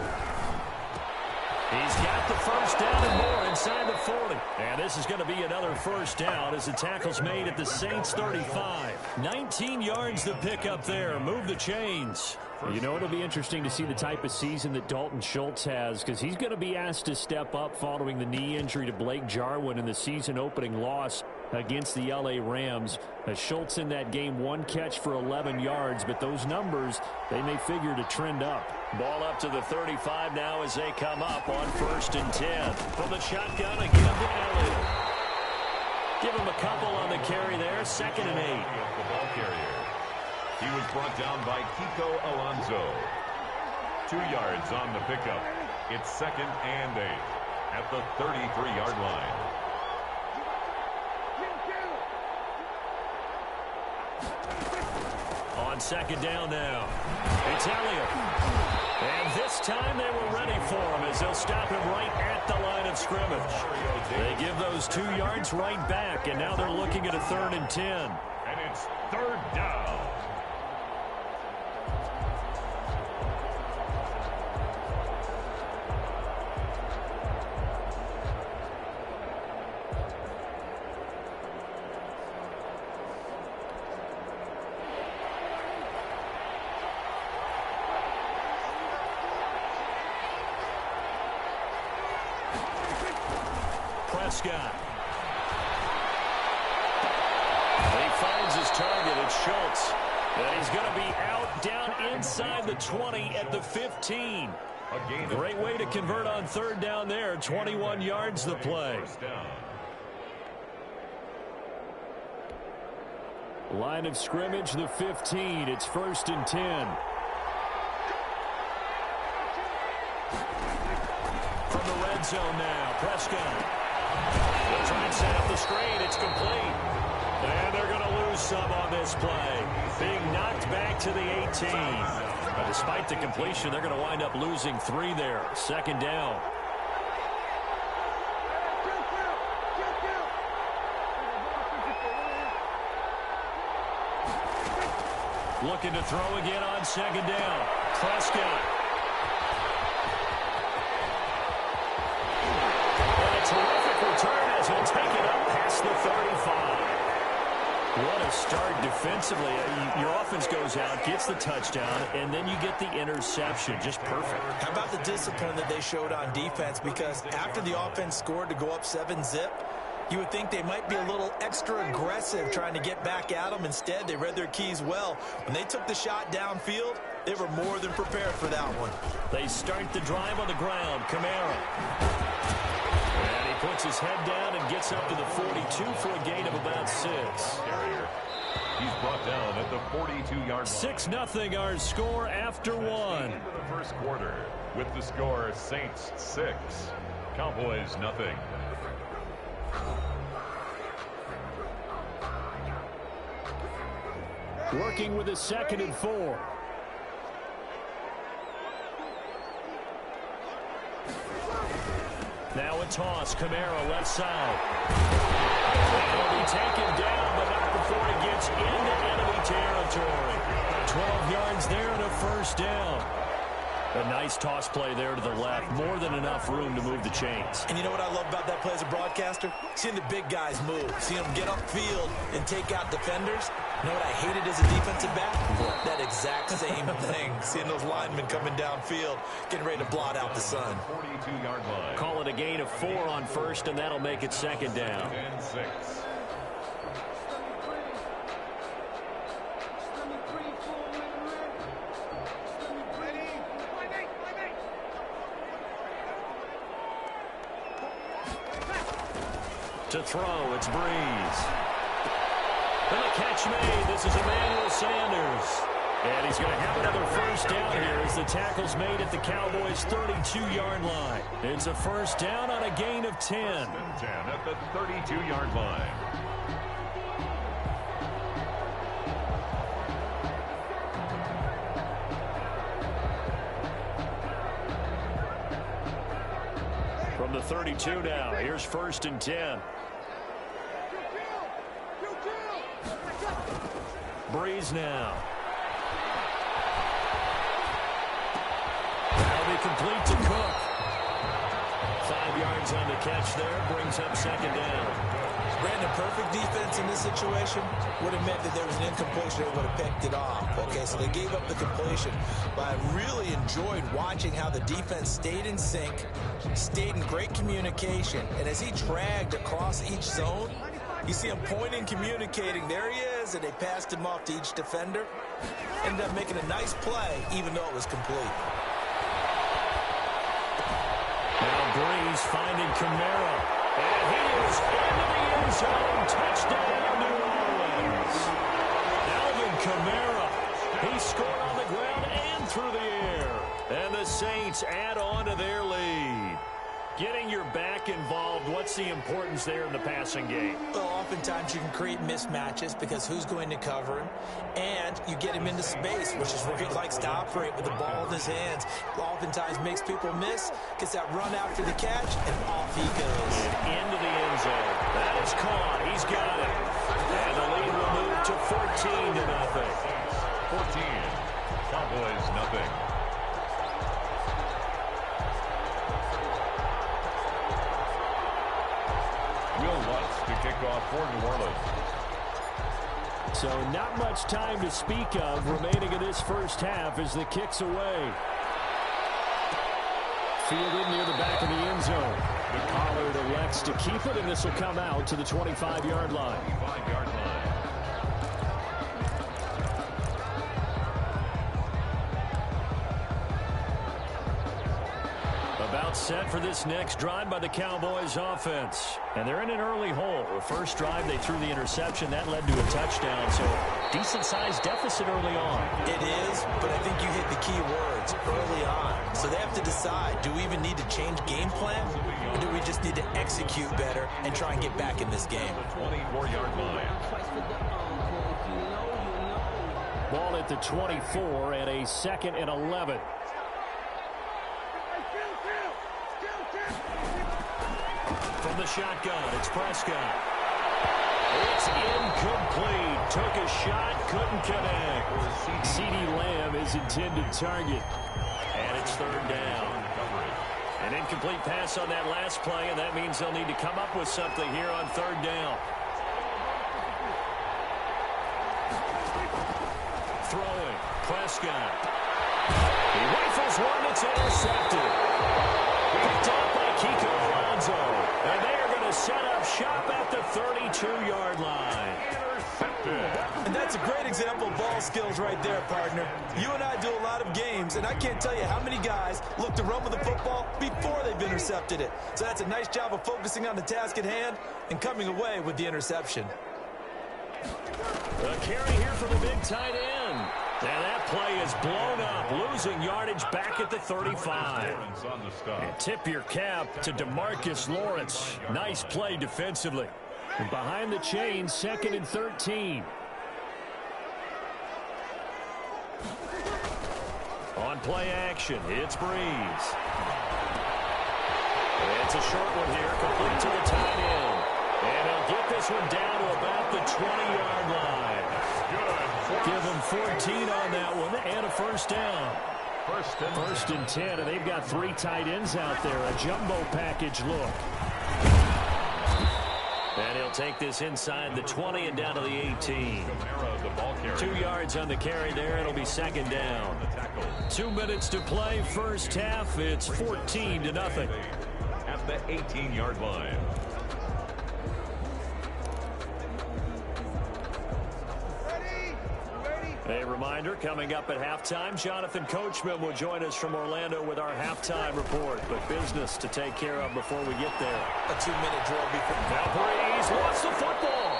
He's got the first down and more inside the 40. And this is going to be another first down as the tackle's made at the Saints 35. 19 yards to pick up there. Move the chains. You know, it'll be interesting to see the type of season that Dalton Schultz has, because he's going to be asked to step up following the knee injury to Blake Jarwin in the season-opening loss against the L.A. Rams. Schultz in that game, 1 catch for 11 yards, but those numbers, they may figure to trend up. Ball up to the 35 now as they come up on 1st and 10. From the shotgun again to Elliott. Give him a couple on the carry there, 2nd and 8. The ball carrier. He was brought down by Kiko Alonso. 2 yards on the pickup. It's 2nd and 8 at the 33-yard line. On 2nd down now. It's Elliott. And this time they were ready for him as they'll stop him right at the line of scrimmage. They give those 2 yards right back, and now they're looking at a 3rd and 10. And it's 3rd down. Prescott. He finds his target. It's Schultz. And he's going to be out down inside the 20 at the 15. Great way to convert on 3rd down there. 21 yards the play. Line of scrimmage, the 15. It's 1st and 10. From the red zone now, Prescott. They'll try and set up the screen. It's complete. And they're going to lose some on this play. Being knocked back to the 18. But despite the completion, they're going to wind up losing 3 there. 2nd down. Looking to throw again on 2nd down. Prescott. And a terrific return as he'll take it up past the 35. What a start defensively. Your offense goes out, gets the touchdown, and then you get the interception. Just perfect. How about the discipline that they showed on defense? Because after the offense scored to go up 7-zip, You would think they might be a little extra aggressive trying to get back at them. Instead, they read their keys well. When they took the shot downfield, they were more than prepared for that one. They start the drive on the ground. Kamara. And he puts his head down and gets up to the 42 for a gain of about 6. He's brought down at the 42-yard line. 6-0 our score after 1. The first quarter with the score Saints 6, Cowboys nothing. Working with a 2nd and 4. Now a toss. Kamara left side. He'll be taken down, but not before he gets into enemy territory. 12 yards there and a first down. A nice toss play there to the left. More than enough room to move the chains. And you know what I love about that play as a broadcaster? Seeing the big guys move. Seeing them get upfield and take out defenders. You know what I hated as a defensive back? That exact same thing. Seeing those linemen coming downfield, getting ready to blot out the sun. 42-yard line. Call it a gain of 4 on first, and that'll make it 2nd down. And 6. To throw, it's Breeze. And the catch made. This is Emmanuel Sanders. And he's going to have another first down here as the tackle's made at the Cowboys' 32-yard line. It's a first down on a gain of 10. 10 at the 32-yard line. From the 32 now, here's 1st and 10. Breeze now. That'll be complete to Cook. 5 yards on the catch there, brings up 2nd down. Brandon, perfect defense in this situation would have meant that there was an incompletion that would have picked it off. Okay, so they gave up the completion. But I really enjoyed watching how the defense stayed in sync, stayed in great communication, and as he dragged across each zone, you see him pointing, communicating. There he is, and they passed him off to each defender. Ended up making a nice play, even though it was complete. Now Breeze finding Kamara. And he is into the end zone. Touchdown, New Orleans. Alvin Kamara. He scored on the ground and through the air. And the Saints add on to their lead. Getting your back involved, what's the importance there in the passing game? Well, oftentimes you can create mismatches because who's going to cover him, and you get him into space, which is where he likes to operate with the ball in his hands. Oftentimes makes people miss, gets that run after the catch, and off he goes. Into the end zone. That is caught. He's got it. And the lead will move to 14-0. 14. Cowboys nothing. To kick off for New Orleans. So not much time to speak of remaining in this first half as the kick's away. Fielded near the back of the end zone. The Pollard elects to keep it, and this will come out to the 25-yard line. 25-yard line. About set for this next drive by the Cowboys offense. And they're in an early hole. The first drive, they threw the interception. That led to a touchdown. So decent-sized deficit early on. It is, but I think you hit the key words early on. So they have to decide, do we even need to change game plan? Or do we just need to execute better and try and get back in this game? 24-yard line. Ball at the 24 and a 2nd and 11. From the shotgun, it's Prescott. It's incomplete. Took a shot, couldn't connect. CeeDee Lamb is intended target. And it's 3rd down. An incomplete pass on that last play, and that means they'll need to come up with something here on 3rd down. Throwing, Prescott. He rifles one that's intercepted. Picked up by Kiko Alonso. And they are going to set up shop at the 32-yard line. And that's a great example of ball skills right there, partner. You and I do a lot of games, and I can't tell you how many guys look to run with the football before they've intercepted it. So that's a nice job of focusing on the task at hand and coming away with the interception. A carry here for the big tight end. And that play is blown up, losing yardage back at the 35. And tip your cap to DeMarcus Lawrence. Nice play defensively. And behind the chains, 2nd and 13. On play action, it's Breeze. It's a short one here, complete to the tight end. And he'll get this one down to about the 20-yard line. Give him 14 on that one and a first down. First and 10, and they've got 3 tight ends out there. A jumbo package look. And he'll take this inside the 20 and down to the 18. 2 yards on the carry there. It'll be 2nd down. 2 minutes to play first half. It's 14-0. At the 18-yard line. A reminder, coming up at halftime, Jonathan Coachman will join us from Orlando with our halftime report. But business to take care of before we get there. A 2-minute drill before. Now Breeze wants the football.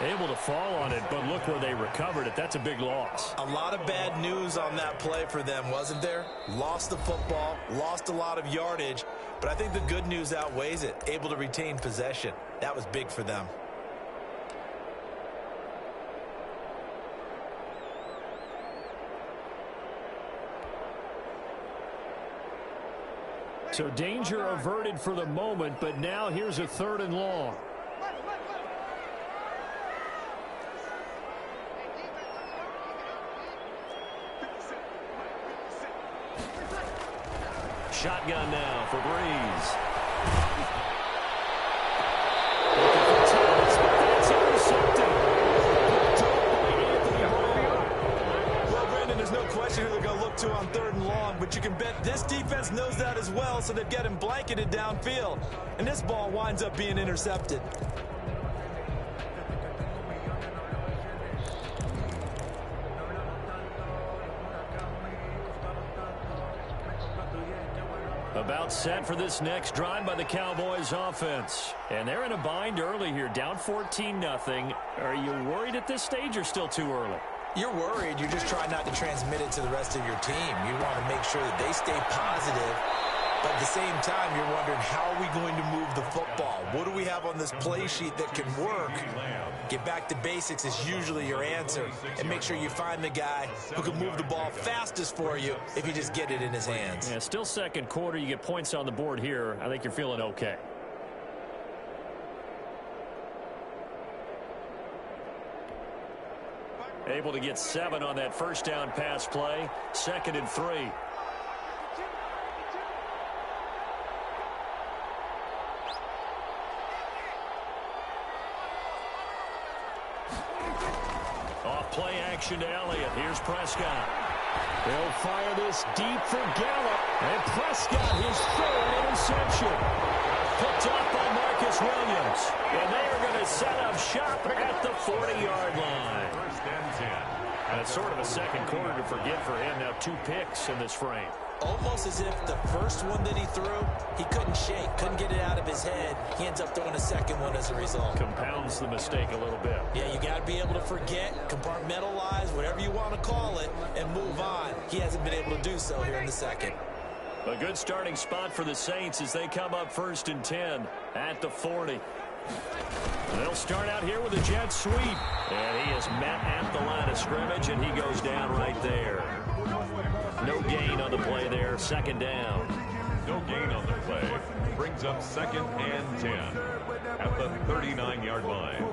Able to fall on it, but look where they recovered it. That's a big loss. A lot of bad news on that play for them, wasn't there? Lost the football, lost a lot of yardage, but I think the good news outweighs it. Able to retain possession. That was big for them. So danger averted for the moment, but now here's a 3rd and long. Shotgun now for Breeze. That's intercepted. Well, Brandon, there's no question who they're going to look to on 3rd and long, but you can bet this defense knows that as well, so they've got him blanketed downfield. And this ball winds up being intercepted. About set for this next drive by the Cowboys offense. And they're in a bind early here, down 14-0. Are you worried at this stage or still too early? You're worried. You're just trying not to transmit it to the rest of your team. You want to make sure that they stay positive. But at the same time, you're wondering, how are we going to move the football? What do we have on this play sheet that can work? Get back to basics is usually your answer. And make sure you find the guy who can move the ball fastest for you if you just get it in his hands. Yeah, still 2nd quarter. You get points on the board here. I think you're feeling okay. Able to get 7 on that first down pass play. 2nd and 3. Off play action to Elliott. Here's Prescott. They'll fire this deep for Gallup. And Prescott, his 3rd interception. Picked up by Marcus Williams. And they are going to set up shop at the 40-yard line. First and 10. And it's sort of a 2nd quarter to forget for him. Now 2 picks in this frame. Almost as if the first one that he threw, he couldn't shake, couldn't get it out of his head. He ends up throwing a 2nd one as a result. Compounds the mistake a little bit. Yeah, you got to be able to forget, compartmentalize, whatever you want to call it, and move on. He hasn't been able to do so here in the 2nd. A good starting spot for the Saints as they come up 1st and 10 at the 40. They'll start out here with a jet sweep. And he is met at the line of scrimmage, and he goes down right there. No gain on the play there. 2nd down. No gain on the play. Brings up 2nd and 10 at the 39-yard line.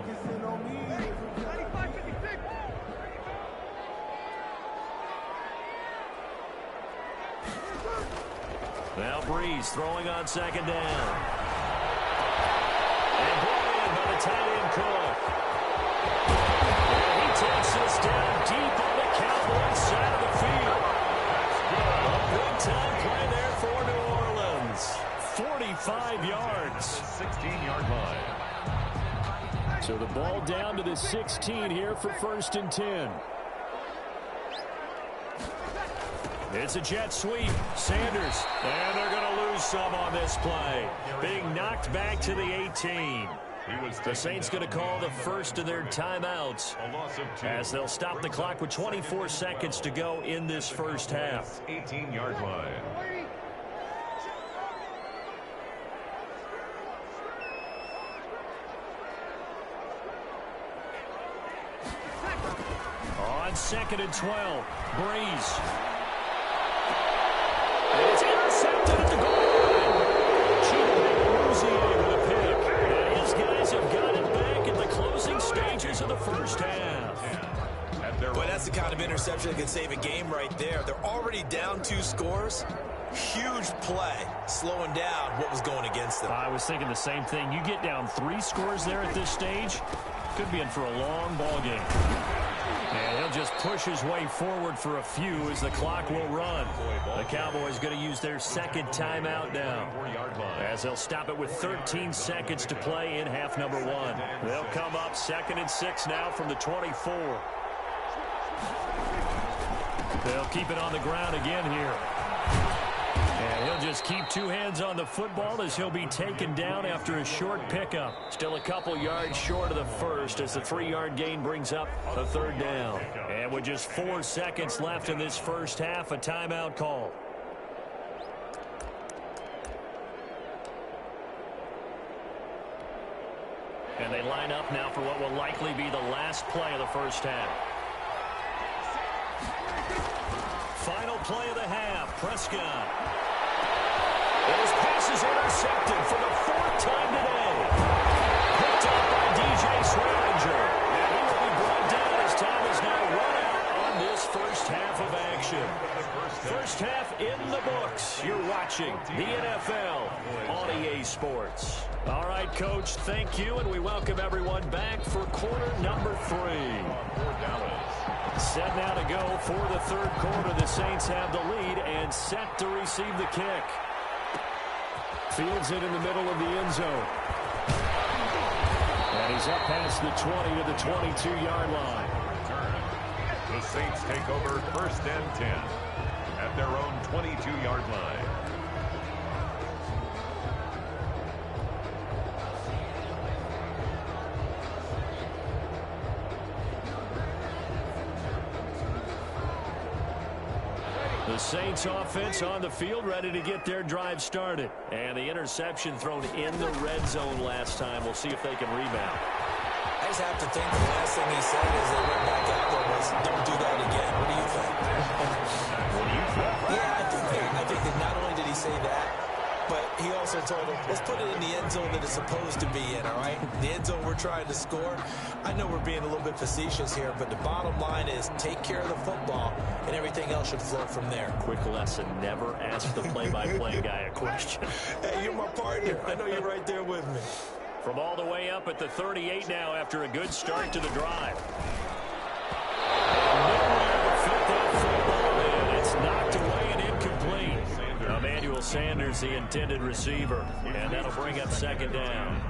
Now Breeze throwing on 2nd down. And brought in by the tight end Cook. And he takes this down deep on the Cowboys side of the field. A big-time play there for New Orleans. 45 yards. 16-yard line. So the ball down to the 16 here for 1st and 10. It's a jet sweep. Sanders. And they're going to lose some on this play. Being knocked back to the 18. The Saints going to call the first of their timeouts as they'll stop the clock with 24 seconds to go in this first half. 18-yard line. On 2nd and 12, Breeze. And it's intercepted at the goal line. with a pick. And his guys have got it back at the closing stages of the first half. Boy, that's the kind of interception that could save a game right there. They're already down 2 scores. Huge play, slowing down what was going against them. I was thinking the same thing. You get down 3 scores there at this stage, could be in for a long ball game. And he'll just push his way forward for a few as the clock will run. The Cowboys going to use their 2nd timeout now, as they'll stop it with 13 seconds to play in half number 1. They'll come up 2nd and 6 now from the 24. They'll keep it on the ground again here. And he'll just keep 2 hands on the football as he'll be taken down after a short pickup. Still a couple yards short of the first as the 3-yard gain brings up a 3rd down. And with just 4 seconds left in this first half, a timeout call. And they line up now for what will likely be the last play of the first half. Final play of the half, Prescott. And his pass is intercepted for the 4th time today. Picked up by DJ Swearinger. And he will be brought down as time is now run out on this first half of action. First half in the books. You're watching the NFL on EA Sports. All right, Coach, thank you, and we welcome everyone back for quarter number 3. Set now to go for the 3rd quarter. The Saints have the lead and set to receive the kick. Fields it in the middle of the end zone. And he's up past the 20 to the 22-yard line. The Saints take over 1st and 10 at their own 22-yard line. The Saints offense on the field, ready to get their drive started. And the interception thrown in the red zone last time. We'll see if they can rebound. I just have to think the last thing he said as they went back out there was, don't do that again. What do you think? What do you think? Yeah, I think that not only did he say that, but he also told them, let's put it in the end zone that it's supposed to be in, all right? The end zone we're trying to score. I know we're being a little bit facetious here, but the bottom line is take care of the football, and everything else should flow from there. Quick lesson, never ask the play-by-play guy a question. Hey, you're my partner. I know you're right there with me. From all the way up at the 38 now after a good start to the drive. Nowhere to fit that football in. It's knocked away and incomplete. Emmanuel Sanders, the intended receiver, and that'll bring up 2nd down.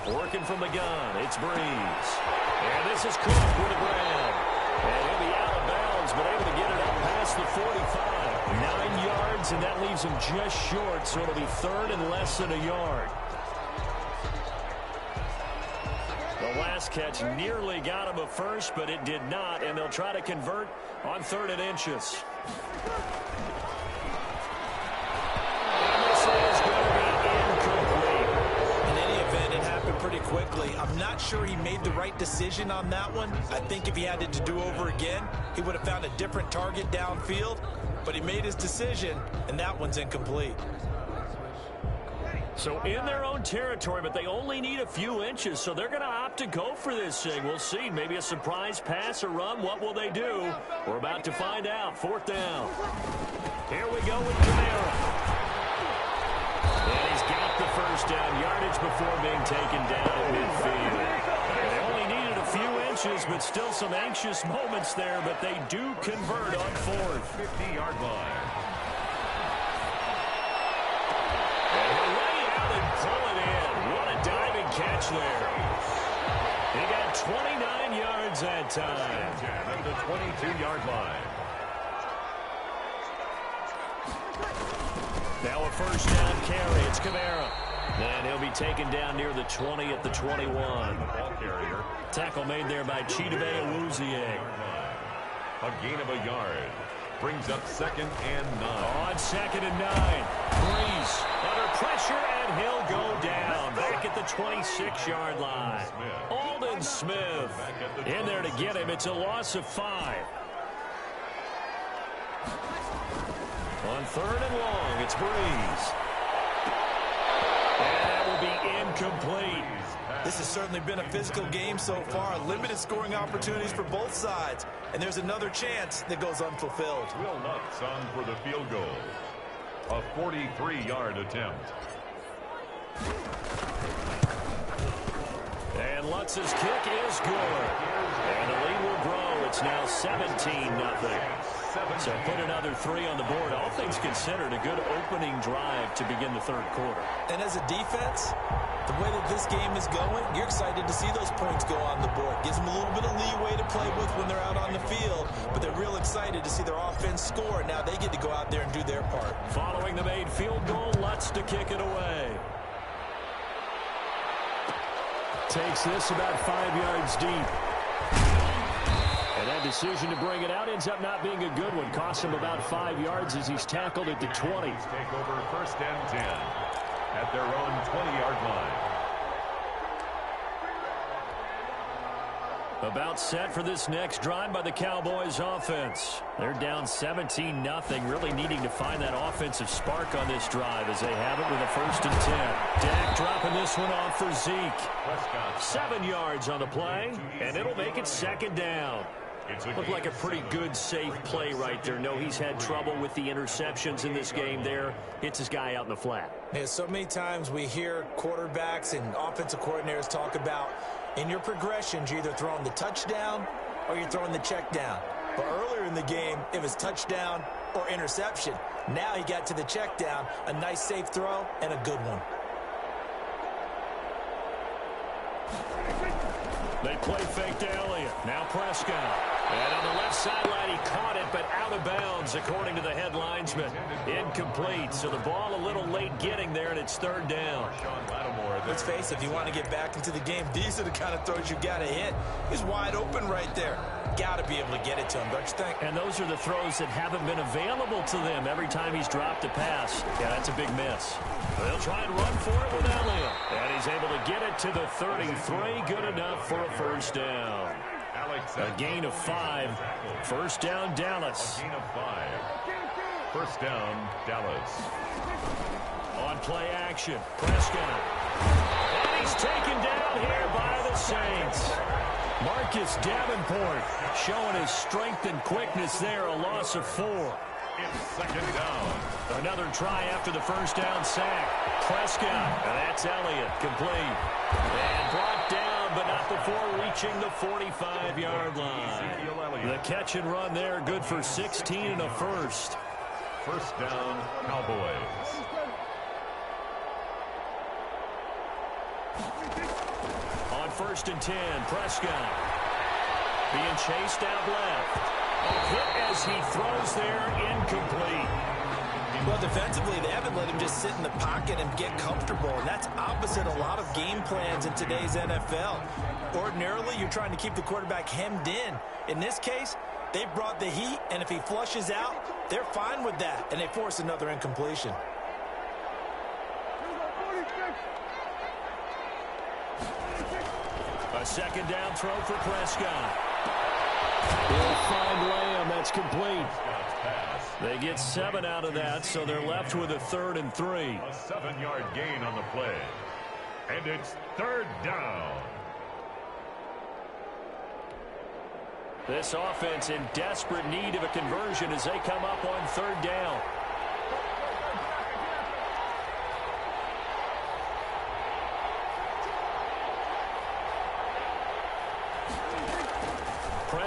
Working from the gun, it's Breeze. And this is Cook with the grab. And he'll be out of bounds, but able to get it up past the 45. 9 yards, and that leaves him just short, so it'll be 3rd and less than a yard. The last catch nearly got him a first, but it did not, and they'll try to convert on 3rd and inches. And this is going to be incomplete. In any event, it happened pretty quickly. I'm not sure he made the right decision on that one. I think if he had it to do over again, he would have found a different target downfield, but he made his decision, and that one's incomplete. So in their own territory, but they only need a few inches, so they're going to opt to go for this thing. We'll see. Maybe a surprise pass or run. What will they do? We're about to find out. 4th down. Here we go with Kamara. And he's got the first down. Yardage before being taken down at midfield. They only needed a few inches. inches, but still some anxious moments there, but they do convert on fourth. 50-yard line. And he'll lay out and pull it in. What a diving catch there. He got 29 yards that time. At the 22-yard line. Now a first down carry. It's Kamara. And he'll be taken down near the 20 at the 21. Ball carrier. Tackle made there by Chidobe Awuzie. A gain of a yard. Brings up 2nd and 9. On 2nd and 9. Breeze under pressure, and he'll go down. Back at the 26-yard line. Aldon Smith in there to get him. It's a loss of 5. On 3rd and long, it's Breeze. And that will be incomplete. This has certainly been a physical game so far. Limited scoring opportunities for both sides. And there's another chance that goes unfulfilled. Will Lutz on for the field goal. A 43-yard attempt. And Lutz's kick is good. And the lead will grow. It's now 17-0. So put another 3 on the board. All things considered, a good opening drive to begin the third quarter. And as a defense, the way that this game is going, you're excited to see those points go on the board. Gives them a little bit of leeway to play with when they're out on the field, but they're real excited to see their offense score. Now they get to go out there and do their part. Following the made field goal, Lutz to kick it away. Takes this about 5 yards deep. And that decision to bring it out ends up not being a good one. Costs him about 5 yards as he's tackled at the 20. Take over 1st and 10 at their own 20-yard line. About set for this next drive by the Cowboys offense. They're down 17-0, really needing to find that offensive spark on this drive as they have it with a 1st and 10. Dak dropping this one off for Zeke. 7 yards on the play, and it'll make it 2nd down. Looked like a pretty good, safe play right there. No, he's had trouble with the interceptions in this game there. Hits his guy out in the flat. Yeah, so many times we hear quarterbacks and offensive coordinators talk about in your progressions, you're either throwing the touchdown or you're throwing the check down. But earlier in the game, it was touchdown or interception. Now he got to the check down, a nice safe throw, and a good one. They play fake to Elliott. Now Prescott. And on the left sideline, he caught it, but out of bounds, according to the head linesman. Incomplete. So the ball a little late getting there, and it's 3rd down. Let's face it, if you want to get back into the game, these are the kind of throws you got to hit. He's wide open right there. Got to be able to get it to him, don't you think? And those are the throws that haven't been available to them every time he's dropped a pass. Yeah, that's a big miss. They'll try and run for it with Elliott. And he's able to get it to the 33. Good enough for a 1st down. A gain of 5. 1st down, Dallas. A gain of 5. 1st down, Dallas. On play action, Prescott. And he's taken down here by the Saints. Marcus Davenport showing his strength and quickness there. A loss of 4. It's 2nd down. Another try after the 1st down sack. Prescott, and that's Elliott, complete. And brought down, but not before reaching the 45-yard line. The catch and run there, good for 16 and a 1st. 1st down, Cowboys. On 1st and 10, Prescott being chased out left. A hit as he throws there, incomplete. Well, defensively, they haven't let him just sit in the pocket and get comfortable, and that's opposite a lot of game plans in today's NFL. Ordinarily, you're trying to keep the quarterback hemmed in. In this case, they brought the heat, and if he flushes out, they're fine with that, and they force another incompletion. A 2nd down throw for Prescott. He'll find Lamb. That's complete. They get 7 out of that, so they're left with a 3rd and 3. A 7-yard gain on the play. And it's 3rd down. This offense in desperate need of a conversion as they come up on 3rd down.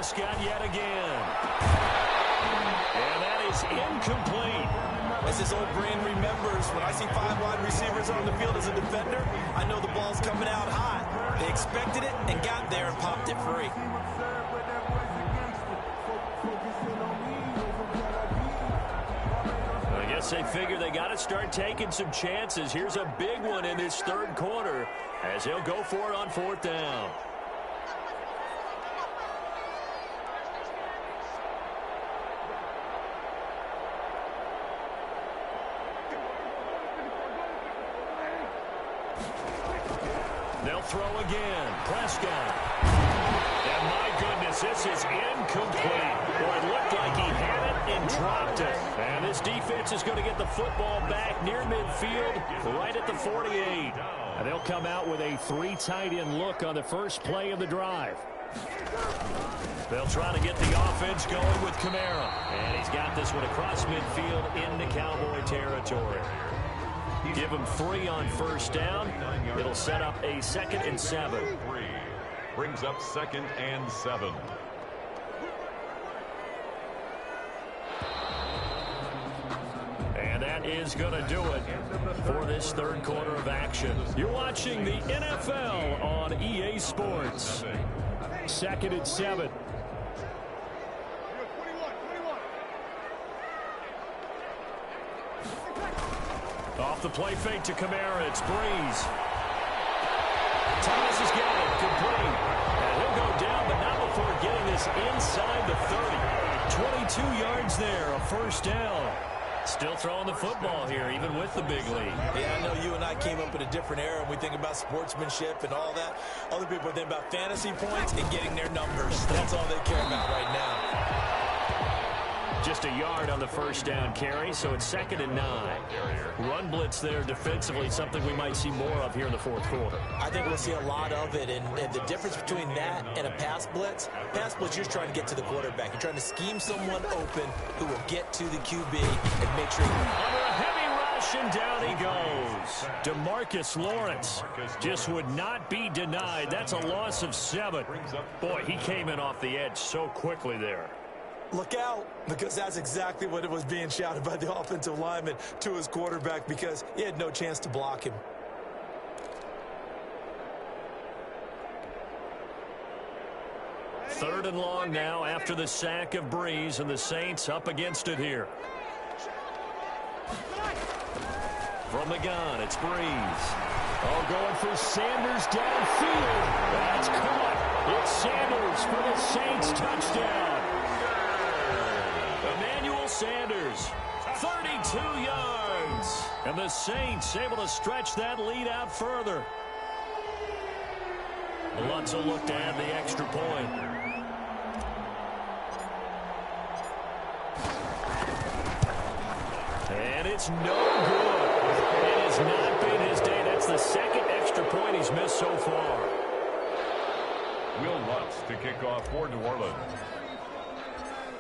Prescott yet again. And that is incomplete. As this old brain remembers, when I see 5 wide receivers on the field as a defender, I know the ball's coming out high. They expected it and got there and popped it free. I guess they figure they got to start taking some chances. Here's a big one in this third quarter as he'll go for it on 4th down. They'll throw again. Prescott. And my goodness, this is incomplete. Boy, it looked like he had it and dropped it. And this defense is going to get the football back near midfield, right at the 48. And they'll come out with a 3 tight end look on the first play of the drive. They'll try to get the offense going with Kamara. And he's got this one across midfield into Cowboy territory. Give him 3 on 1st down. It'll set up a 2nd and 7. Brings up 2nd and 7. And that is going to do it for this third quarter of action. You're watching the NFL on EA Sports. 2nd and 7. Off the play fake to Kamara, it's Breeze. Thomas has got it, complete. And he'll go down, but not before getting this inside the 30. 22 yards there, a 1st down. Still throwing the football here, even with the big lead. Yeah, I know you and I came up in a different era, and we think about sportsmanship and all that. Other people think about fantasy points and getting their numbers. That's all they care about right now. Just a yard on the 1st down carry, so it's 2nd and 9. Run blitz there defensively, something we might see more of here in the 4th quarter. I think we'll see a lot of it, and the difference between that and a pass blitz, you're just trying to get to the quarterback. You're trying to scheme someone open who will get to the QB and make sure. Under a heavy rush, and down he goes. DeMarcus Lawrence just would not be denied. That's a loss of 7. Boy, he came in off the edge so quickly there. Look out, because that's exactly what it was being shouted by the offensive lineman to his quarterback, because he had no chance to block him. Third and long now after the sack of Breeze, and the Saints up against it here. From the gun, it's Breeze. Oh, going for Sanders downfield. That's caught. It's Sanders for the Saints touchdown. Emmanuel Sanders, 32 yards. And the Saints able to stretch that lead out further. Lutz will look to add the extra point. And it's no good. It has not been his day. That's the 2nd extra point he's missed so far. Will Lutz to kick off for New Orleans.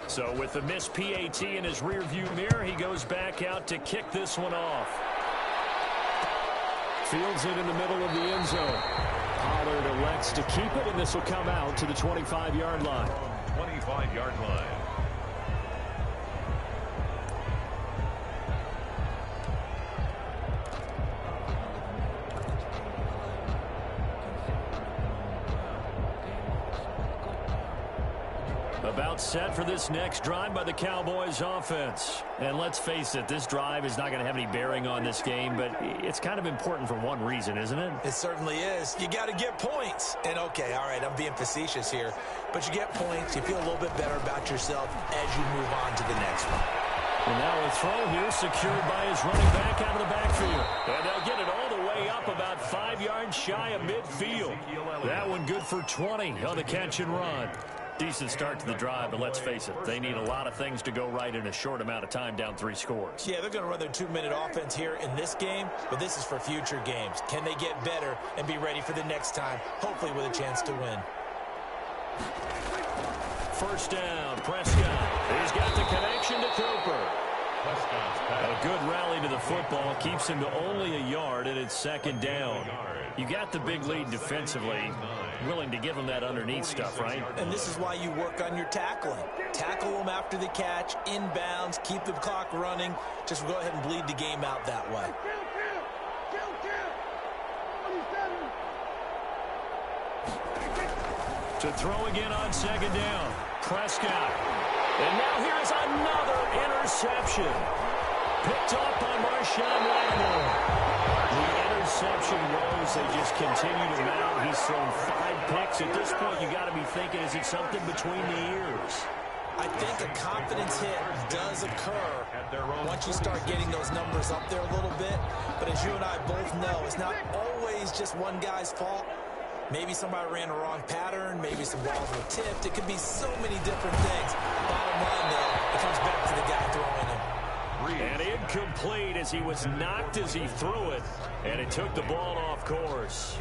So with the missed PAT in his rearview mirror, he goes back out to kick this one off. Fields it in the middle of the end zone. Pollard elects to keep it, and this will come out to the 25-yard line. 25-yard line. About set for this next drive by the Cowboys offense. And let's face it, this drive is not going to have any bearing on this game, but it's kind of important for one reason, isn't it? It certainly is. You got to get points. And okay, all right, I'm being facetious here, but you get points, you feel a little bit better about yourself as you move on to the next one. And now a throw here secured by his running back out of the backfield. And they'll get it all the way up about 5 yards shy of midfield. That one good for 20 on the catch and run. Decent start to the drive, but let's face it, they need a lot of things to go right in a short amount of time, down 3 scores. Yeah, they're going to run their 2-minute offense here in this game, but this is for future games. Can they get better and be ready for the next time, hopefully with a chance to win? First down, Prescott. He's got the connection to Cooper. A good rally to the football keeps him to only a yard, and it's second down. You got the big lead defensively, willing to give him that underneath stuff, right? And this is why you work on your tackling. Tackle them after the catch, inbounds, keep the clock running. Just go ahead and bleed the game out that way. To throw again on second down. Prescott. And now here's another interception. Picked off by Marshawn Lattimore. The interception rolls. They just continue to mount. He's thrown 5 picks. At this point, you got to be thinking, is it something between the ears? I think a confidence hit does occur once you start getting those numbers up there a little bit. But as you and I both know, it's not always just one guy's fault. Maybe somebody ran a wrong pattern. Maybe some balls were tipped. It could be so many different things. Bottom line, though, it comes back to the guy throwing it. And incomplete as he was knocked as he threw it. And it took the ball off course.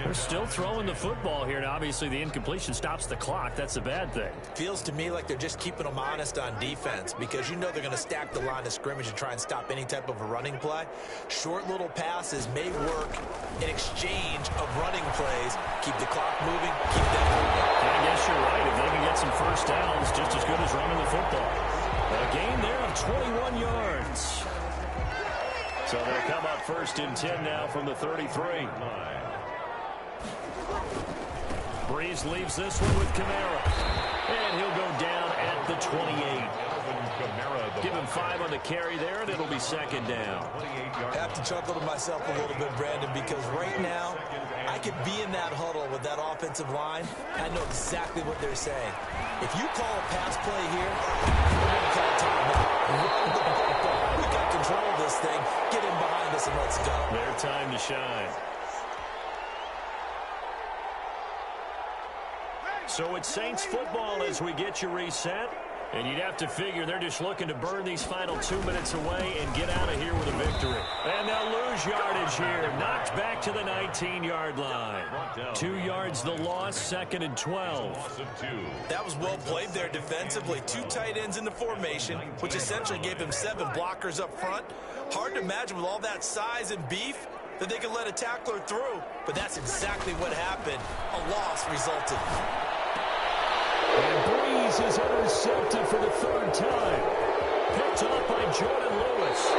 They're still throwing the football here. And obviously, the incompletion stops the clock. That's a bad thing. Feels to me like they're just keeping them honest on defense because you know they're going to stack the line of scrimmage and try and stop any type of a running play. Short little passes may work in exchange of running plays. Keep the clock moving, keep them moving. I guess you're right. If they can get some first downs, just as good as running the football. A gain there of 21 yards. So they'll come up first and 10 now from the 33. Breeze leaves this one with Kamara. And he'll go down at the 28. Give him 5 on the carry there, and it'll be second down. I have to chuckle to myself a little bit, Brandon, because right now I could be in that huddle with that offensive line. I know exactly what they're saying. If you call a pass play here, we're going to call timeout. We got control of this thing. Get in behind us and let's go. Their time to shine. So it's Saints football as we get you reset. And you'd have to figure they're just looking to burn these final 2 minutes away and get out of here with a victory. And they'll lose yardage here. Knocked back to the 19-yard line. 2 yards the loss, second and 12. That was well played there defensively. 2 tight ends in the formation, which essentially gave them 7 blockers up front. Hard to imagine with all that size and beef that they could let a tackler through. But that's exactly what happened. A loss resulted. And Breeze is intercepted for the 3rd time. Picked off by Jordan Lewis.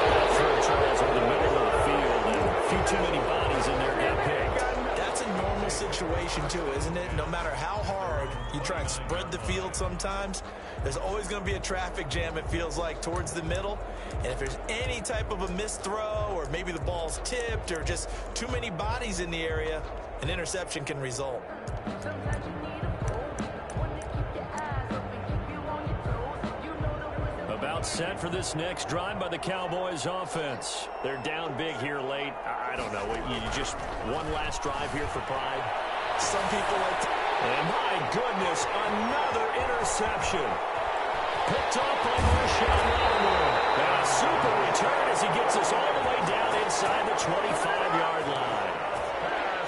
That third tries in the middle of the field, and a few too many bodies in there got picked. That's a normal situation, too, isn't it? No matter how hard you try and spread the field sometimes, there's always going to be a traffic jam, it feels like, towards the middle. And if there's any type of a missed throw, or maybe the ball's tipped, or just too many bodies in the area, an interception can result. About set for this next drive by the Cowboys offense. They're down big here late. I don't know. You just one last drive here for pride. Some people like to... And my goodness, another interception. Picked off by Marshawn Lattimore. And a super return as he gets us all the way down inside the 25-yard line.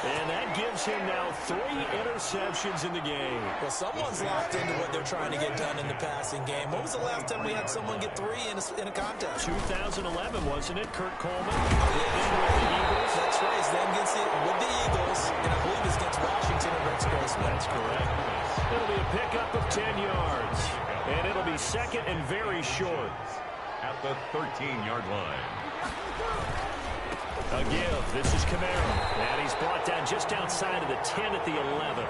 And that gives him now 3 interceptions in the game. Well, someone's locked into what they're trying to get done in the passing game. When was the last time we had someone get 3 in a contest? 2011, wasn't it? Kurt Coleman. Yeah, with the Eagles. That's right. Then with the Eagles, and I believe it's against Washington and Rex Grossman. That's correct. It'll be a pickup of 10 yards. And it'll be second and very short. At the 13-yard line. A give. This is Kamara. And he's brought down just outside of the 10 at the 11.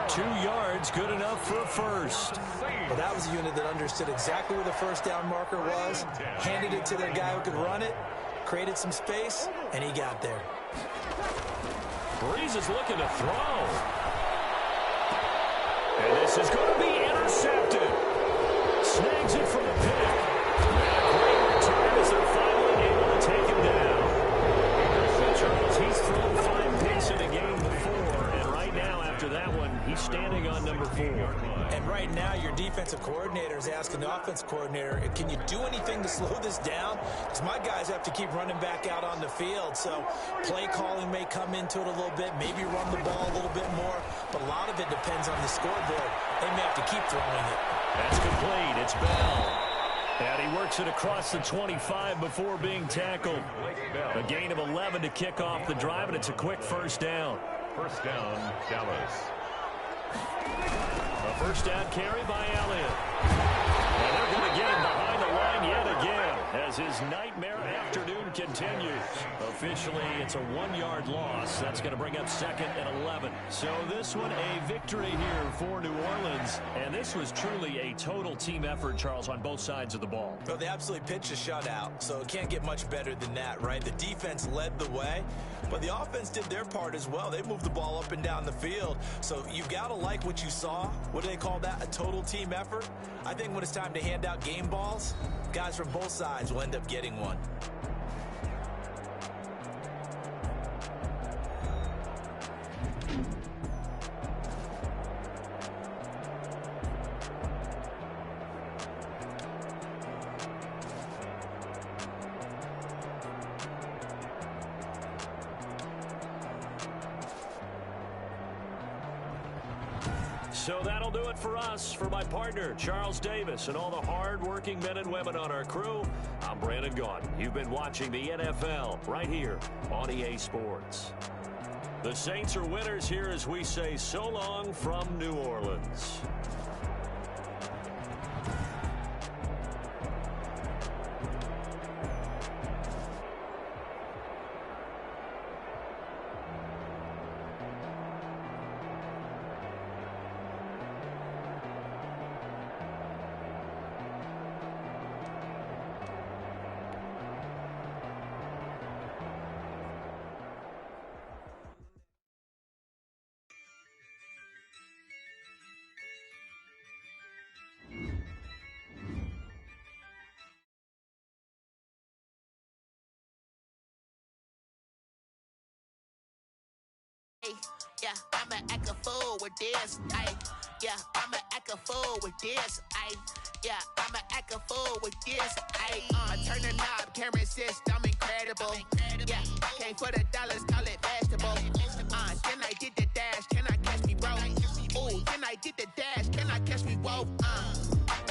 2 yards, good enough for a first. Well, that was a unit that understood exactly where the first down marker was, handed it to their guy who could run it, created some space, and he got there. Breeze is looking to throw. And this is going to be intercepted. Snags it from the pick. And a great return as they're finally able to take him down. Charles, he's thrown 5 picks in a game before, and right now, after that one, he's standing on number 4. And right now, your defensive coordinator is asking the offensive coordinator, can you do anything to slow this down? Because my guys have to keep running back out on the field, so play calling may come into it a little bit, maybe run the ball a little bit more, but a lot of it depends on the scoreboard. They may have to keep throwing it. That's complete. It's Bell. And he works it across the 25 before being tackled. A gain of 11 to kick off the drive, and it's a quick first down. First down, Dallas. A first down carry by Elliott. And they're going to get him behind the line yet again as his nightmare afternoon continues. Officially, it's a 1-yard loss. That's going to bring up 2nd and 11. So this one, a victory here for New Orleans. And this was truly a total team effort, Charles, on both sides of the ball. Well, they absolutely pitched a shutout, so it can't get much better than that, right? The defense led the way, but the offense did their part as well. They moved the ball up and down the field. So you've got to like what you saw. What do they call that? A total team effort? I think when it's time to hand out game balls, guys from both sides will end up getting one. So that'll do it for us. For my partner, Charles Davis, and all the hard-working men and women on our crew, I'm Brandon Gaudin. You've been watching the NFL right here on EA Sports. The Saints are winners here as we say so long from New Orleans. Yeah, I'ma act a fool with this. Yeah, I'ma act a fool with this. Yeah, I'ma act a fool with this. I turn the knob, can't resist, I'm incredible. Yeah, came for the dollars, call it vegetable. Then I did the dash, can I catch me, bro? Ooh, then I did the dash, can I catch me, whoa?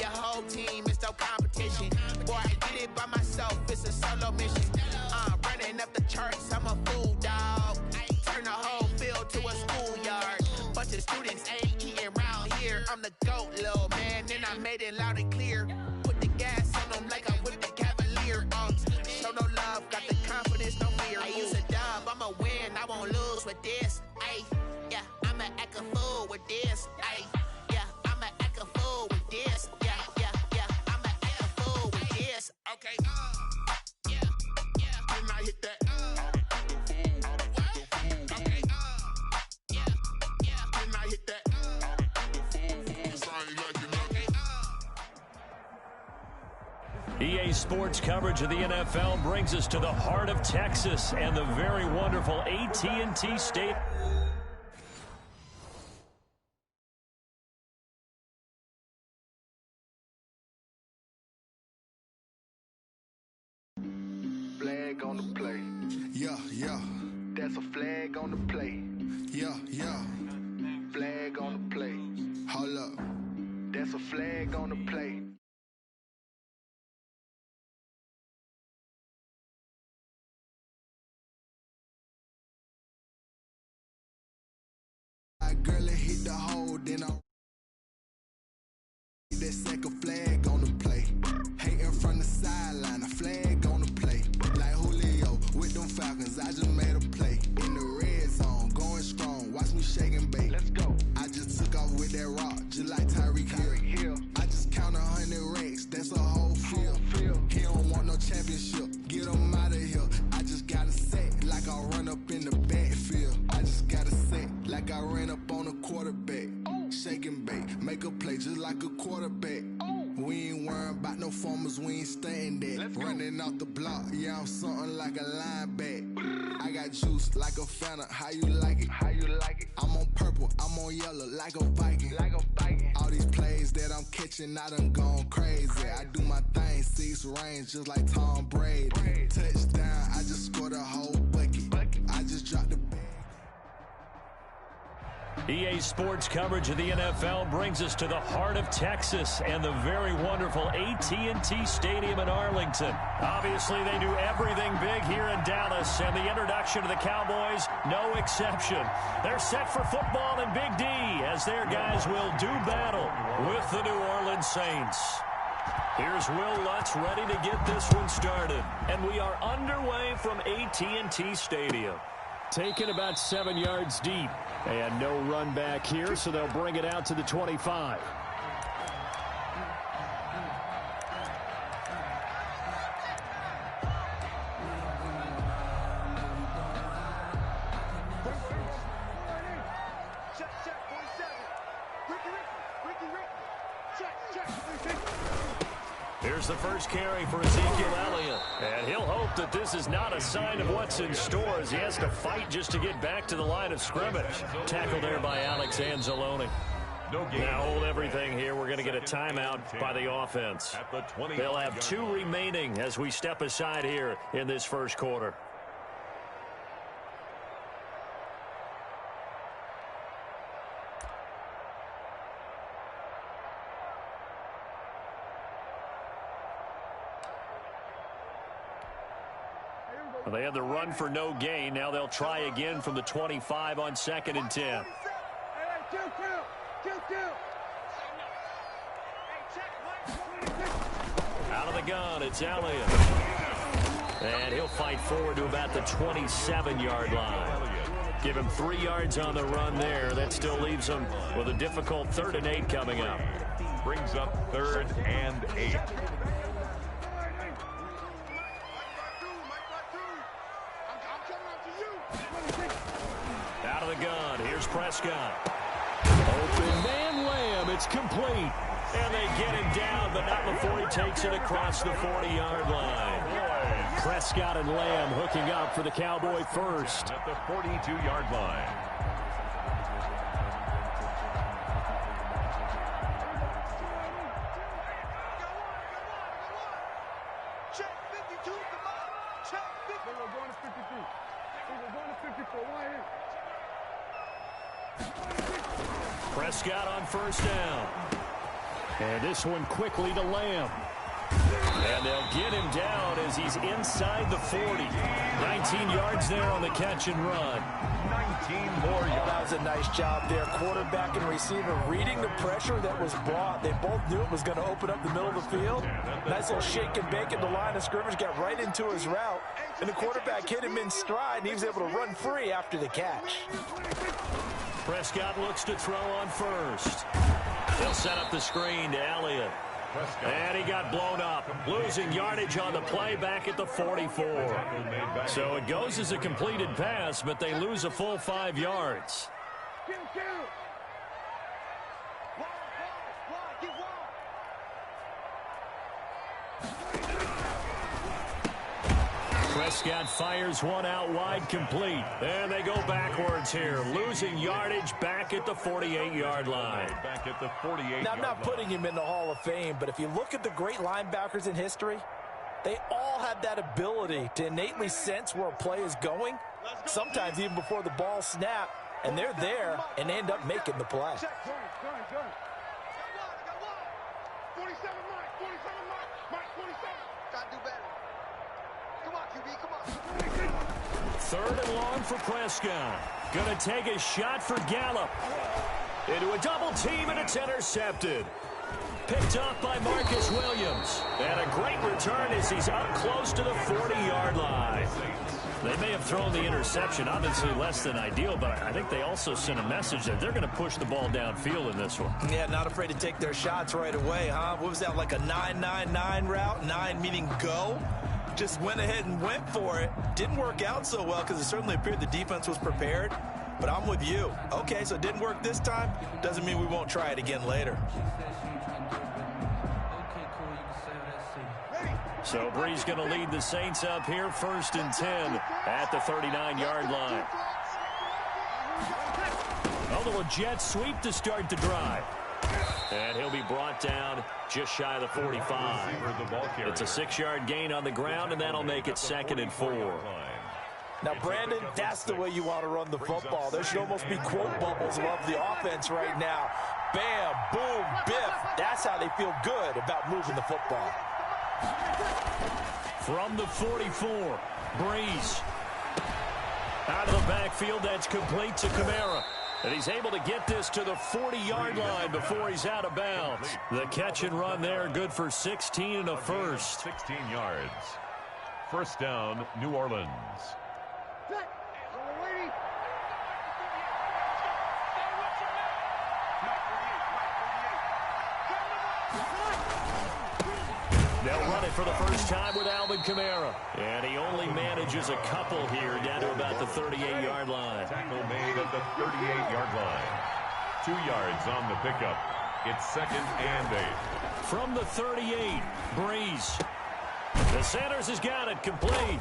Your whole team is no competition. Boy, I did it by myself, it's a solo mission. Running up the charts, I'm a fool, dog. Turn the whole field to a schoolyard. Bunch of students ain't eating round here. I'm the GOAT, little man, and I made it loud and clear. Put the gas on them like I'm with the Cavalier. Show no love, got the confidence, no fear. I use a dub, I'ma win, I won't lose with this. Yeah, I'ma act a fool with this. Yeah, I'ma act a fool with this. Yeah, I'ma act a fool with this. Okay, yeah, then I hit that. EA Sports coverage of the NFL brings us to the heart of Texas and the very wonderful AT&T Stadium. Flag on the play. Yeah. That's a flag on the play. Yeah. Flag on the play. Hold up. That's a flag on the play. Girl, it hit the hole, then I that second flag on the play. Hating from the sideline, a flag on the play. Like Julio with them Falcons, I just made a play. In the red zone, going strong, watch me shake and bake. Let's go. I just took off with that rock, just like Tyreek Hill. I just count 100 racks, that's a whole field. He don't want no championship, get him out of here. I just gotta set, like I run up in the backfield. I just gotta set, like I ran up on a quarterback. Shake and bake, make a play just like a quarterback. We ain't worrying about no formers, we ain't staying there. Running out the block, yeah, I'm something like a linebacker. I got juice like a Fanta, how you like it? I'm on purple, I'm on yellow like a Viking. All these plays that I'm catching, I done gone crazy. I do my thing, 6 range just like Tom Brady. Touchdown, I just scored a whole bucket. I just dropped the bag. EA Sports coverage of the NFL brings us to the heart of Texas and the very wonderful AT&T Stadium in Arlington. Obviously, they do everything big here in Dallas, and the introduction to the Cowboys, no exception. They're set for football in Big D as their guys will do battle with the New Orleans Saints. Here's Will Lutz ready to get this one started, and we are underway from AT&T Stadium. Taken about 7 yards deep. And no run back here, so they'll bring it out to the 25. Here's the first carry for Ezekiel Elliott. And he'll hope that this is not a sign of what's in store as he has to fight just to get back to the line of scrimmage. Tackled there by Alex Anzalone. Now hold everything here. We're going to get a timeout by the offense. They'll have 2 remaining as we step aside here in this first quarter. They had the run for no gain. Now they'll try again from the 25 on 2nd and 10. Out of the gun, it's Elliott. And he'll fight forward to about the 27-yard line. Give him 3 yards on the run there. That still leaves him with a difficult 3rd and 8 coming up. Brings up 3rd and 8. Out of the gun, here's Prescott. Open man Lamb, it's complete. And they get him down, but not before he takes it across the 40-yard line. Prescott and Lamb hooking up for the Cowboy first. At the 42-yard line. Check 52, come on. Check 50. We're going to 53. We're going to 54. Prescott on first down. And this one quickly to Lamb. And they'll get him down as he's inside the 40. 19 yards there on the catch and run. 19 more yards. That was a nice job there. Quarterback and receiver reading the pressure that was brought. They both knew it was going to open up the middle of the field. Nice little shake and bake at the line of scrimmage. Got right into his route. And the quarterback hit him in stride, and he was able to run free after the catch. Prescott looks to throw on first. They'll set up the screen to Elliott. And he got blown up, losing yardage on the play back at the 44. So it goes as a completed pass, but they lose a full 5 yards. Prescott fires one out wide, complete. And they go backwards here, losing yardage back at the 48-yard line. Back at the 48. Now, I'm not putting him in the Hall of Fame, but if you look at the great linebackers in history, they all have that ability to innately sense where a play is going, sometimes even before the ball snaps, and they're there and end up making the play. 47 Mike, 47 Mike, 47. Gotta do better. Come on, QB, come on. 3rd and long for Prescott. Gonna take a shot for Gallup. Into a double team, and it's intercepted. Picked up by Marcus Williams. And a great return as he's up close to the 40-yard line. They may have thrown the interception, obviously less than ideal, but I think they also sent a message that they're going to push the ball downfield in this one. Yeah, not afraid to take their shots right away, huh? What was that, like a 9-9-9 route? 9 meaning go? Just went ahead and went for it. Didn't work out so well because it certainly appeared the defense was prepared. But I'm with you. Okay, so it didn't work this time. Doesn't mean we won't try it again later. So Brees going to lead the Saints up here, 1st and 10 at the 39-yard line. Oh, the Jets sweep to start the drive. And he'll be brought down just shy of the 45. It's a 6-yard gain on the ground, and that'll make it 2nd and 4. Now, Brandon, that's the way you want to run the football. There should almost be quote bubbles above the offense right now. Bam, boom, biff. That's how they feel good about moving the football. From the 44, Breeze. Out of the backfield, that's complete to Kamara. And he's able to get this to the 40-yard line before he's out of bounds. The catch and run there, good for 16 and a first. 16 yards. First down, New Orleans. They'll run it for the first time with Alvin Kamara. And he only manages a couple here down to about the 38-yard line. Tackle made at the 38-yard line. 2 yards on the pickup. It's second and 8. From the 38, Breeze. The Sanders has got it complete.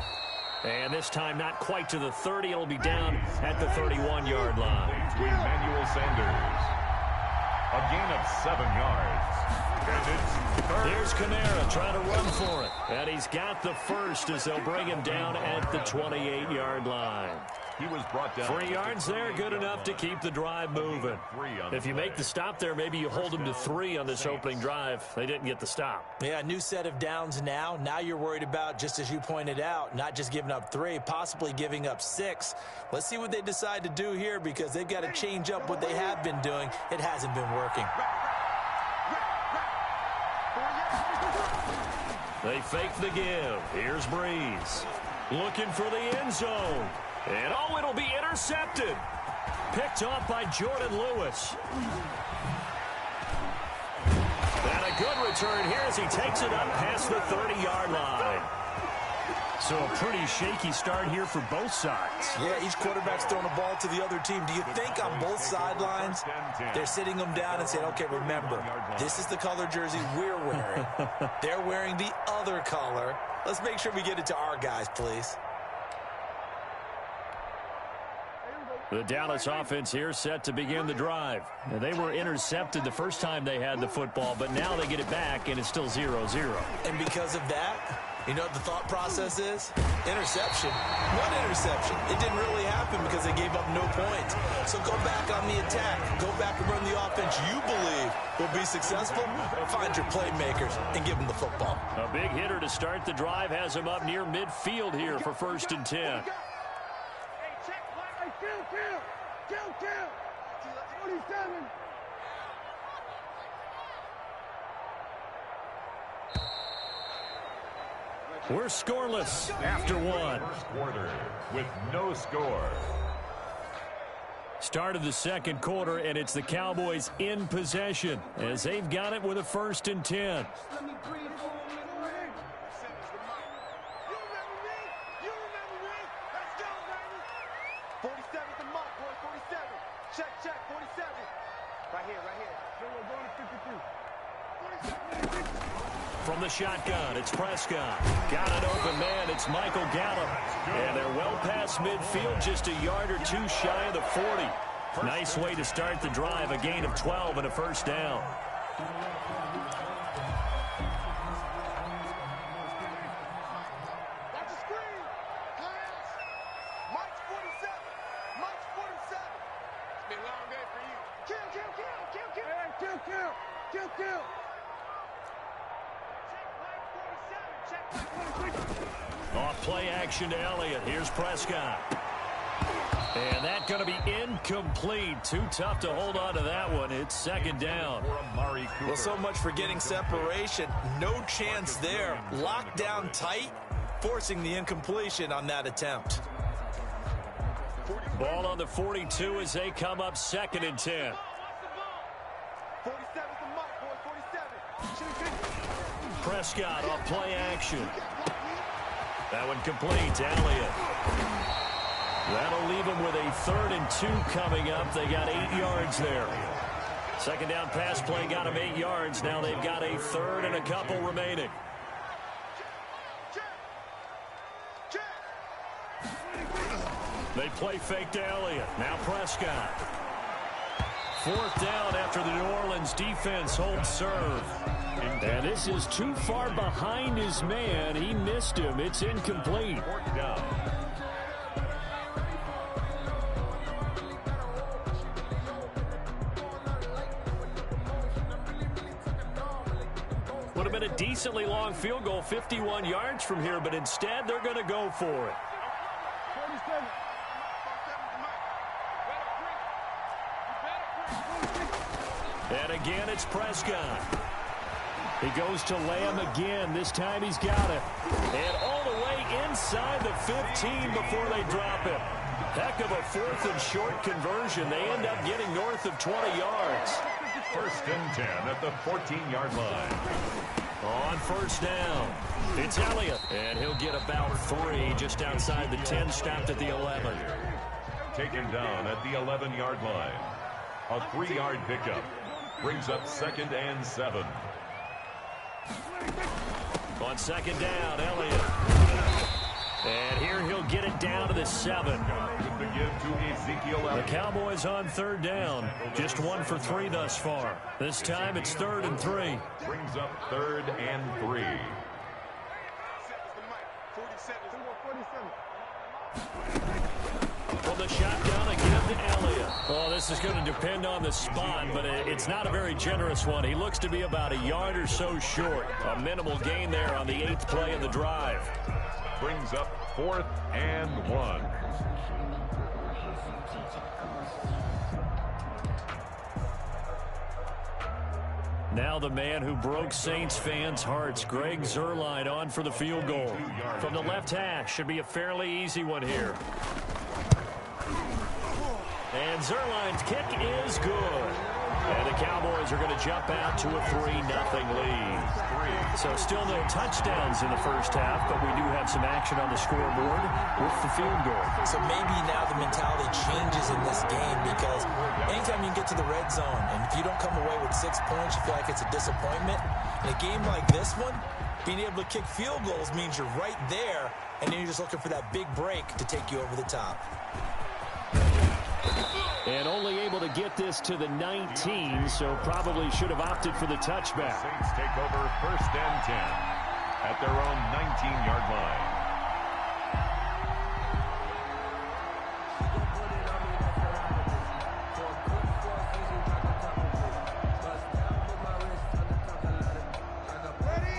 And this time not quite to the 30. It'll be down at the 31-yard line. Between Manuel Sanders. A gain of 7 yards. Here's Kamara trying to run for it. And he's got the first as they'll bring him down at the 28-yard line. He was brought down. 3 yards there, good enough to keep the drive moving. If you make the stop there, maybe you hold them to 3 on this opening drive. They didn't get the stop. Yeah, new set of downs now. Now you're worried about, just as you pointed out, not just giving up 3, possibly giving up 6. Let's see what they decide to do here because they've got to change up what they have been doing. It hasn't been working. They fake the give. Here's Breeze. Looking for the end zone. And oh, it'll be intercepted. Picked off by Jordan Lewis. And a good return here as he takes it up past the 30-yard line. So a pretty shaky start here for both sides. Yeah, each quarterback's throwing a ball to the other team. Do you think on both sidelines they're sitting them down and saying, okay, remember, this is the color jersey we're wearing. They're wearing the other color. Let's make sure we get it to our guys, please. The Dallas offense here set to begin the drive. Now, they were intercepted the first time they had the football, but now they get it back, and it's still 0-0. And because of that, you know what the thought process is? Interception. What interception? It didn't really happen because they gave up no points. So go back on the attack. Go back and run the offense you believe will be successful. Find your playmakers and give them the football. A big hitter to start the drive has him up near midfield here for 1st and 10. Kill. 27. We're scoreless after 1. First quarter with no score. Start of the second quarter, and it's the Cowboys in possession as they've got it with a 1st and 10. From the shotgun, it's Prescott. Got an open man, it's Michael Gallup. And they're well past midfield, just a yard or 2 shy of the 40. Nice way to start the drive, a gain of 12 and a 1st down. That's a screen. Hands. Mike's 47. Mike's 47. It's been a long day for you. Kill. Off play action to Elliott. Here's Prescott. And that's going to be incomplete. Too tough to hold on to that one. It's 2nd down. Well, so much for getting separation. No chance there. Locked down tight, forcing the incompletion on that attempt. Ball on the 42 as they come up 2nd and 10. 47 to Mike, boy, 47. Prescott off play action. That one complete to Elliott. That'll leave them with a 3rd and 2 coming up. They got 8 yards there. 2nd down pass play got them 8 yards. Now they've got a 3rd and a couple remaining. They play fake to Elliott. Now Prescott. 4th down after the New Orleans defense holds serve. And this is too far behind his man. He missed him. It's incomplete. Would have been a decently long field goal, 51 yards from here, but instead they're going to go for it. And again, it's Prescott. He goes to Lamb again. This time he's got it. And all the way inside the 15 before they drop it. Heck of a 4th and short conversion. They end up getting north of 20 yards. 1st and 10 at the 14-yard line. On 1st down, it's Elliott. And he'll get about 3 just outside the 10, stopped at the 11. Taken down at the 11-yard line. A 3-yard pickup. Brings up 2nd and 7. On 2nd down, Elliott. And here he'll get it down to the 7. To give to Ezekiel The Elliott. Cowboys on 3rd down. Just 1 for 3 thus far. This time it's 3rd and 3. Brings up 3rd and 3. From the shotgun again to Elliott. Oh, this is going to depend on the spot, but it's not a very generous one. He looks to be about a yard or so short. A minimal gain there on the 8th play of the drive. Brings up 4th and 1. Now the man who broke Saints fans' hearts, Greg Zuerlein, on for the field goal. From the left hash, should be a fairly easy one here. And Zuerlein's kick is good. And the Cowboys are going to jump out to a 3-0 lead. So still no touchdowns in the first half, but we do have some action on the scoreboard with the field goal. So maybe now the mentality changes in this game because anytime you can get to the red zone, and if you don't come away with 6 points, you feel like it's a disappointment. In a game like this one, being able to kick field goals means you're right there, and then you're just looking for that big break to take you over the top. And only able to get this to the 19, so probably should have opted for the touchback. Saints take over 1st and 10 at their own 19-yard line.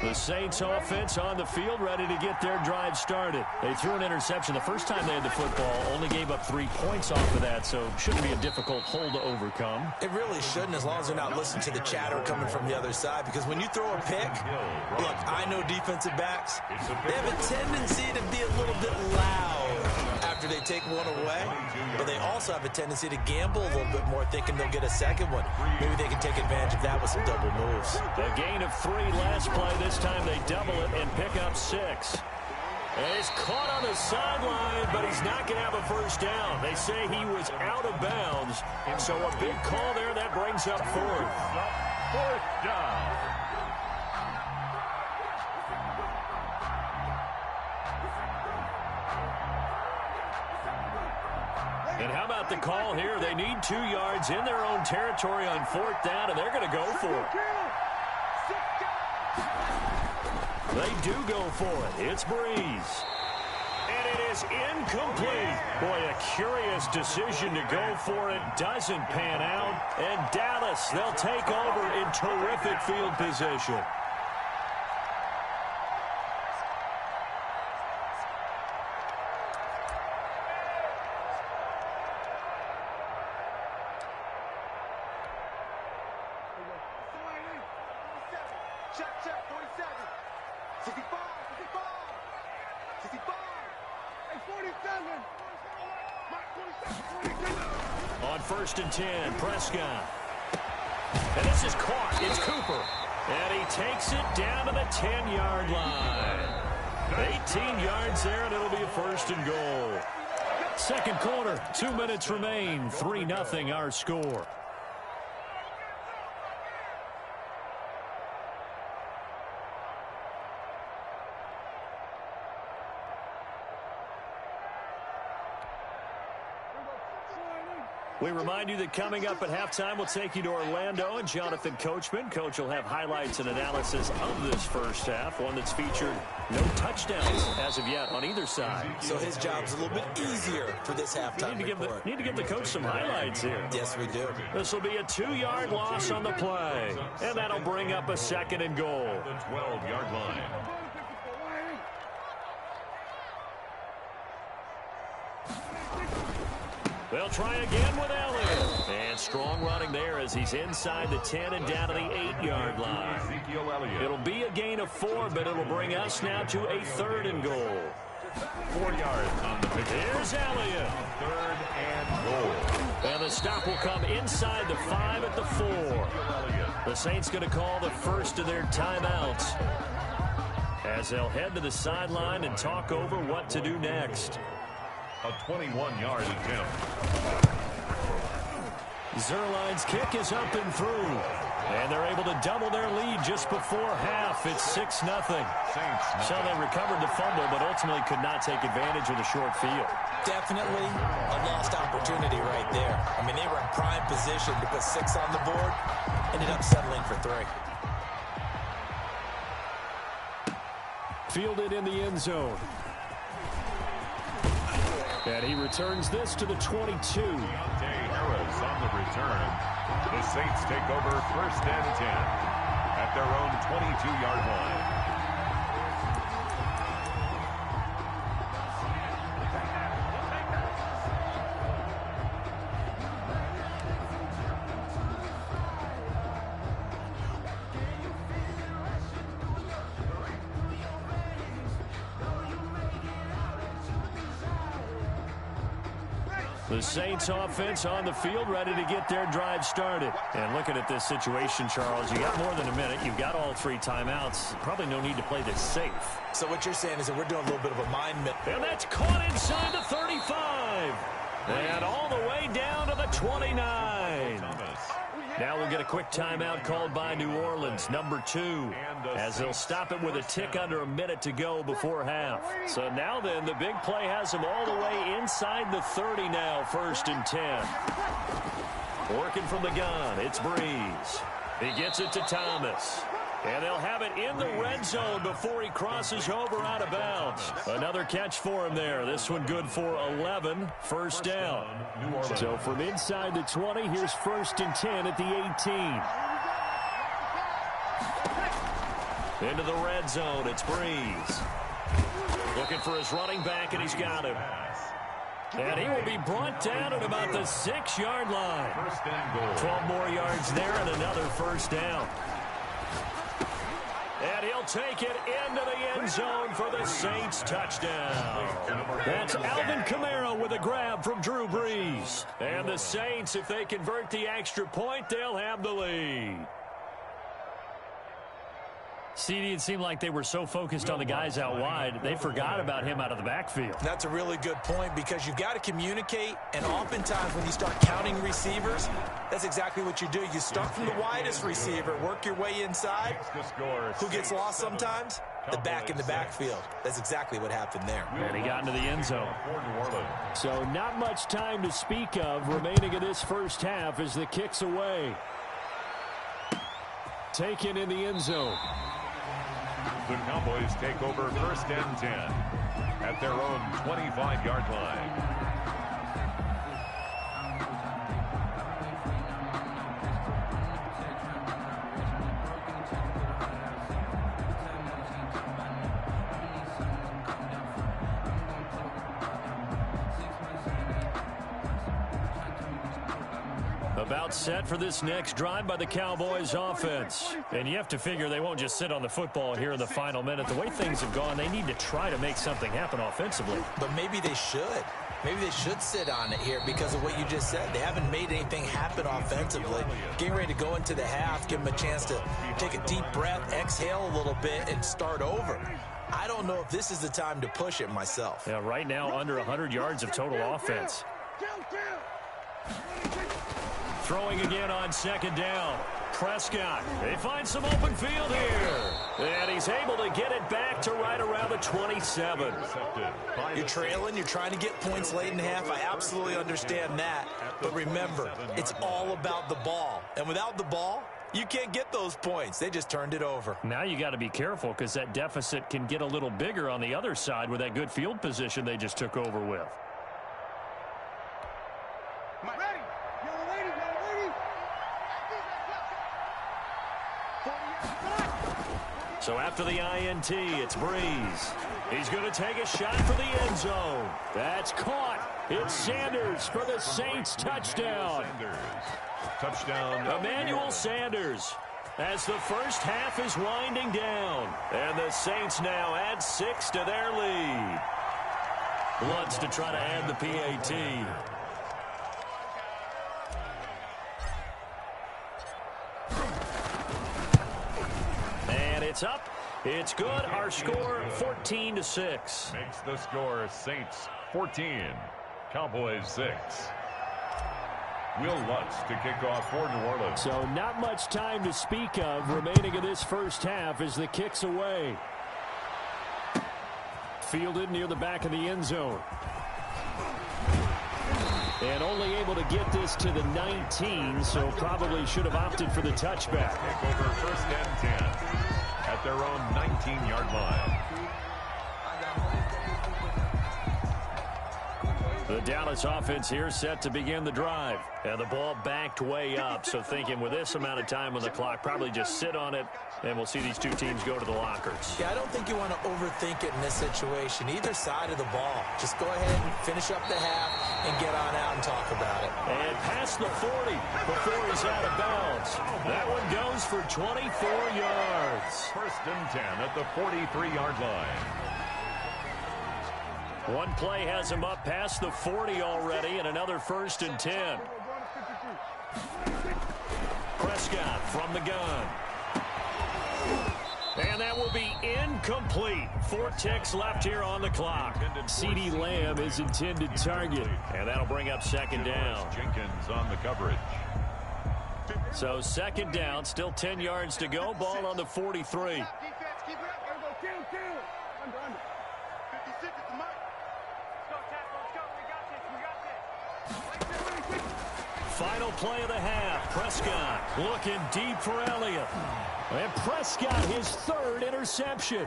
The Saints offense on the field, ready to get their drive started. They threw an interception the first time they had the football, only gave up 3 points off of that, so shouldn't be a difficult hole to overcome. It really shouldn't, as long as they're not listening to the chatter coming from the other side, because when you throw a pick, look, I know defensive backs, they have a tendency to be a little bit loud after they take one away, but they also have a tendency to gamble a little bit more, thinking they'll get a second one. Maybe they can take advantage of that with some double moves. A gain of 3 last play. This time they double it and pick up 6. And he's caught on the sideline, but he's not going to have a first down. They say he was out of bounds, so a big call there. That brings up 4th. 4th down. And how about the call here? They need 2 yards in their own territory on 4th down, and they're going to go for it. They do go for it. It's Breeze. And it is incomplete. Boy, a curious decision to go for it. Doesn't pan out. And Dallas, they'll take over in terrific field position. On 1st and 10, Prescott. And this is caught. It's Cooper. And he takes it down to the 10-yard line. 18 yards there, and it'll be a 1st and goal. Second quarter, 2 minutes remain. 3-0 our score. We remind you that coming up at halftime, we'll take you to Orlando and Jonathan Coachman. Coach will have highlights and analysis of this first half, one that's featured no touchdowns as of yet on either side. So his job's a little bit easier for this halftime report. Need to give the coach some highlights here. Yes, we do. This will be a 2-yard loss on the play, and that'll bring up a 2nd and goal. The 12-yard line. They'll try again with Elliott. And strong running there as he's inside the 10 and down to the 8-yard line. It'll be a gain of 4, but it'll bring us now to a 3rd and goal. 4 yards on the pick. Here's Elliott. 3rd and goal. And the stop will come inside the 5 at the 4. The Saints going to call the first of their timeouts as they'll head to the sideline and talk over what to do next. A 21-yard attempt. Zerline's kick is up and through. And they're able to double their lead just before half. It's 6-0. So they recovered the fumble, but ultimately could not take advantage of the short field. Definitely a lost opportunity right there. I mean, they were in prime position to put 6 on the board. Ended up settling for 3. Fielded in the end zone. And he returns this to the 22. Harris on the return. The Saints take over 1st and 10 at their own 22-yard line. The Saints offense on the field ready to get their drive started. And looking at this situation, Charles, you got more than a minute. You've got all 3 timeouts. Probably no need to play this safe. So what you're saying is that we're doing a little bit of a mind map. And that's caught inside the 35. And all the way down to the 29. Now we'll get a quick timeout called by New Orleans, number 2, as they'll stop it with a tick under a minute to go before half. So now then, the big play has them all the way inside the 30 now, 1st and 10. Working from the gun, it's Breeze. He gets it to Thomas. And they'll have it in the red zone before he crosses over out of bounds. Another catch for him there. This one good for 11. 1st down. So from inside the 20, here's 1st and 10 at the 18. Into the red zone, it's Breeze. Looking for his running back, and he's got him. And he will be brought down at about the 6-yard line. 12 more yards there and another 1st down. And he'll take it into the end zone for the Saints touchdown. That's Alvin Kamara with a grab from Drew Brees. And the Saints, if they convert the extra point, they'll have the lead. CD, it seemed like they were so focused on the guys out wide, they forgot about him out of the backfield. That's a really good point because you've got to communicate, and oftentimes when you start counting receivers, that's exactly what you do. You start from the widest receiver, work your way inside. Who gets lost sometimes? The back in the backfield. That's exactly what happened there. And he got into the end zone. So not much time to speak of remaining in this first half as the kick's away. Taken in the end zone. The Cowboys take over 1st and 10 at their own 25-yard line. About set for this next drive by the Cowboys offense. And you have to figure they won't just sit on the football here in the final minute. The way things have gone, they need to try to make something happen offensively. But maybe they should. Maybe they should sit on it here because of what you just said. They haven't made anything happen offensively. Getting ready to go into the half, give them a chance to take a deep breath, exhale a little bit, and start over. I don't know if this is the time to push it myself. Yeah, right now under 100 yards of total offense. Throwing again on 2nd down. Prescott, they find some open field here. And he's able to get it back to right around the 27. You're trailing, you're trying to get points late in half. I absolutely understand that. But remember, it's all about the ball. And without the ball, you can't get those points. They just turned it over. Now you got to be careful because that deficit can get a little bigger on the other side with that good field position they just took over with. Ready. Y'all ready? So after the INT, it's Breeze. He's going to take a shot for the end zone. That's caught. It's Sanders for the Saints touchdown. Touchdown. Emmanuel Sanders as the first half is winding down. And the Saints now add 6 to their lead. Bloods to try to add the PAT. And it's up. It's good. Our score 14-6. Makes the score Saints 14, Cowboys 6. Will Lutz to kick off for New Orleans. So not much time to speak of remaining in this first half as the kick's away. Fielded near the back of the end zone. And only able to get this to the 19, so probably should have opted for the touchback. Take over first and 10 at their own 19-yard line. The Dallas offense here set to begin the drive. And the ball backed way up, so thinking with this amount of time on the clock, probably just sit on it, and we'll see these two teams go to the lockers. Yeah, I don't think you want to overthink it in this situation, either side of the ball. Just go ahead and finish up the half and get on out and talk about it. And past the 40 before he's out of bounds. That one goes for 24 yards. First and 10 at the 43-yard line. One play has him up past the 40 already, and another first and 10. Prescott from the gun. And that will be incomplete. 4 ticks left here on the clock. CeeDee Lamb is intended target, and that'll bring up second down. Jenkins on the coverage. So second down, still 10 yards to go. Ball on the 43. Final play of the half. Prescott looking deep for Elliott. And Prescott, his third interception.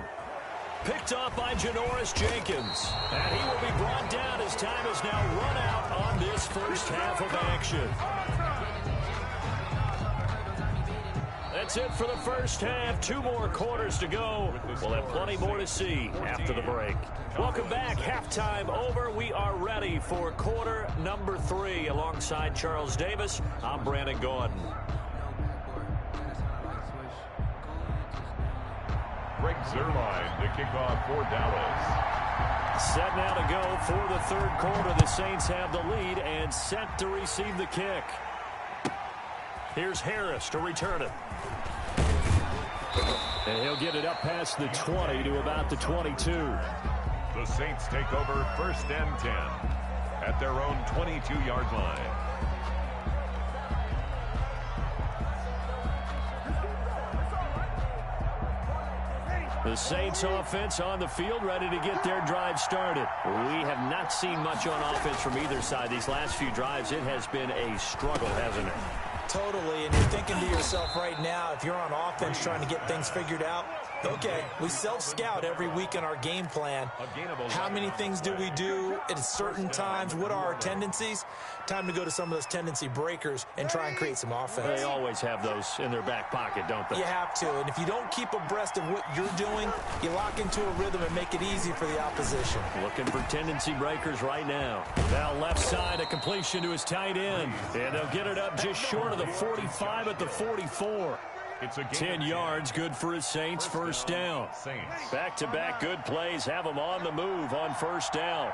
Picked off by Janoris Jenkins. And he will be brought down as time is now run out on this first half of action. That's it for the first half. 2 more quarters to go. We'll have plenty more to see after the break. Welcome back. Halftime over. We are ready for quarter number 3. Alongside Charles Davis, I'm Brandon Gordon. Greg Zuerlein to kick off for Dallas. Set now to go for the third quarter. The Saints have the lead and set to receive the kick. Here's Harris to return it. And he'll get it up past the 20 to about the 22. The Saints take over first and 10 at their own 22-yard line. The Saints offense on the field, ready to get their drive started. We have not seen much on offense from either side. These last few drives, it has been a struggle, hasn't it? Totally, and you're thinking to yourself right now, if you're on offense trying to get things figured out, okay, we self-scout every week in our game plan. How many things do we do at certain times? What are our tendencies? Time to go to some of those tendency breakers and try and create some offense. They always have those in their back pocket, don't they? You have to, and if you don't keep abreast of what you're doing, you lock into a rhythm and make it easy for the opposition. Looking for tendency breakers right now. Now left side, a completion to his tight end. And they'll get it up just short of the 45 at the 44. It's a 10 yards, good for his Saints, first down. Back-to-back good plays have them on the move on first down.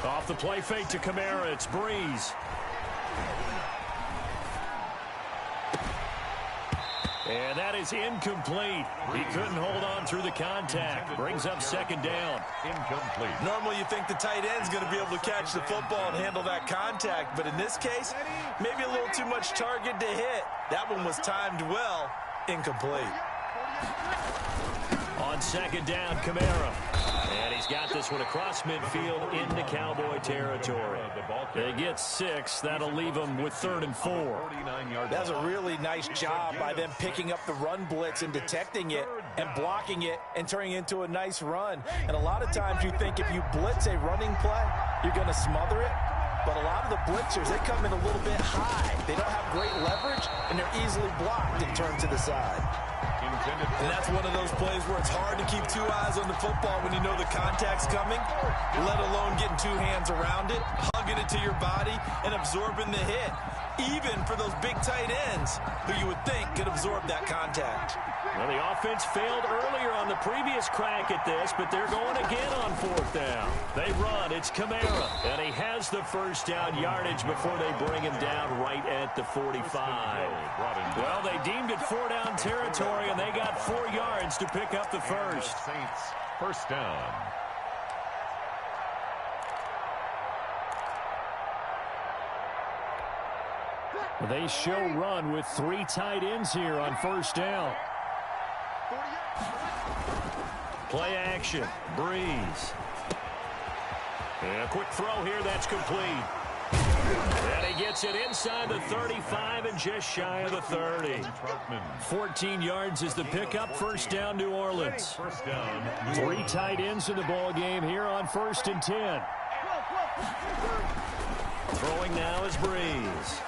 Off the play fake to Kamara, it's Breeze. And that is incomplete. He couldn't hold on through the contact. Brings up second down. Incomplete. Normally you think the tight end's going to be able to catch the football and handle that contact, but in this case, maybe a little too much target to hit. That one was timed well. Incomplete. On second down, Kamara. And he's got this one across midfield into Cowboy territory. They get 6. That'll leave them with 3rd and 4. That's a really nice job by them picking up the run blitz and detecting it and blocking it and turning it into a nice run. And a lot of times you think if you blitz a running play, you're going to smother it. But a lot of the blitzers, they come in a little bit high. They don't have great leverage, and they're easily blocked and turned to the side. And that's one of those plays where it's hard to keep 2 eyes on the football when you know the contact's coming, let alone getting 2 hands around it, hugging it to your body, and absorbing the hit. Even for those big tight ends who you would think could absorb that contact. Well, the offense failed earlier on the previous crack at this, but they're going again on 4th down. They run. It's Kamara, and he has the first down yardage before they bring him down right at the 45. Well, they deemed it 4-down territory, and they got 4 yards to pick up the first. Saints, first down. They show run with 3 tight ends here on first down. Play action. Breeze. And a quick throw here. That's complete. And he gets it inside the 35 and just shy of the 30. 14 yards is the pickup. First down, New Orleans. First down. 3 tight ends in the ball game here on 1st and 10. Throwing now is Breeze.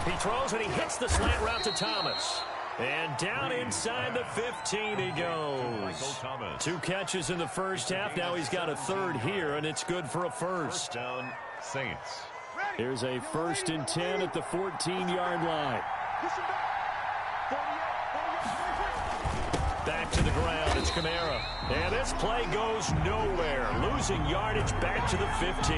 He throws and he hits the slant route to Thomas. And down inside the 15 he goes. 2 catches in the first half. Now he's got a 3rd here, and it's good for a first. First down, Saints. Here's a 1st and 10 at the 14-yard line. Back to the ground. It's Kamara. And this play goes nowhere. Losing yardage back to the 15.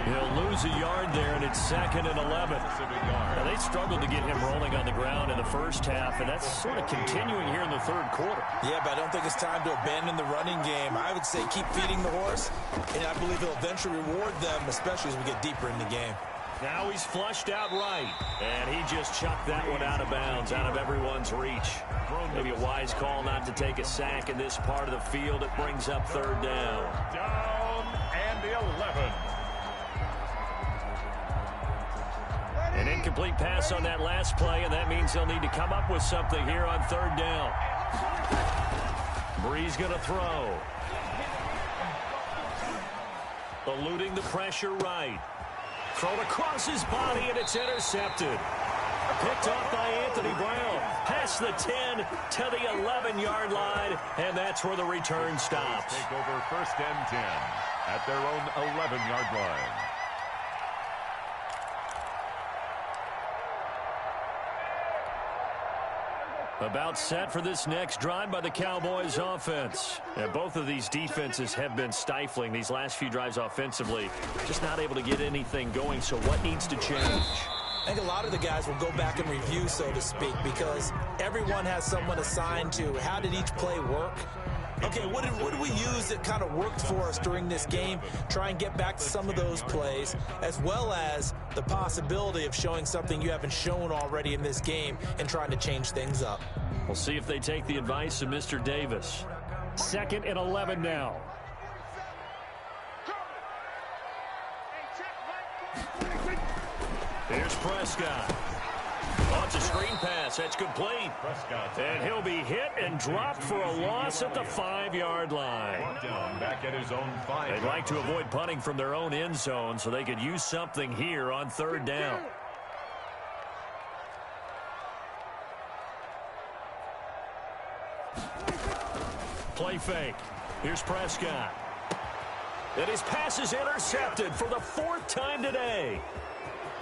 He'll lose a yard there, and it's 2nd and 11. Now, they struggled to get him rolling on the ground in the first half, and that's sort of continuing here in the 3rd quarter. Yeah, but I don't think it's time to abandon the running game. I would say keep feeding the horse, and I believe he'll eventually reward them, especially as we get deeper in the game. Now he's flushed out right, and he just chucked that one out of bounds, out of everyone's reach. Maybe a wise call not to take a sack in this part of the field. It brings up 3rd down. Down and 11. An incomplete pass on that last play, and that means they'll need to come up with something here on 3rd down. Breeze going to throw. Eluding the pressure right. Thrown across his body, and it's intercepted. Picked off by Anthony Brown. Past the 10 to the 11-yard line, and that's where the return stops. Take over 1st and 10 at their own 11-yard line. About set for this next drive by the Cowboys offense. And both of these defenses have been stifling these last few drives offensively. Just not able to get anything going, so what needs to change? I think a lot of the guys will go back and review, so to speak, because everyone has someone assigned to how did each play work. Okay, what did we use that kind of worked for us during this game? Try and get back to some of those plays, as well as the possibility of showing something you haven't shown already in this game and trying to change things up. We'll see if they take the advice of Mr. Davis. 2nd and 11 now. Here's Prescott. Oh, it's a screen pass. That's complete. And he'll be hit and dropped for a loss at the 5-yard line. Back at his own 5. They'd like to avoid punting from their own end zone so they could use something here on 3rd down. Play fake. Here's Prescott. And his pass is intercepted for the 4th time today.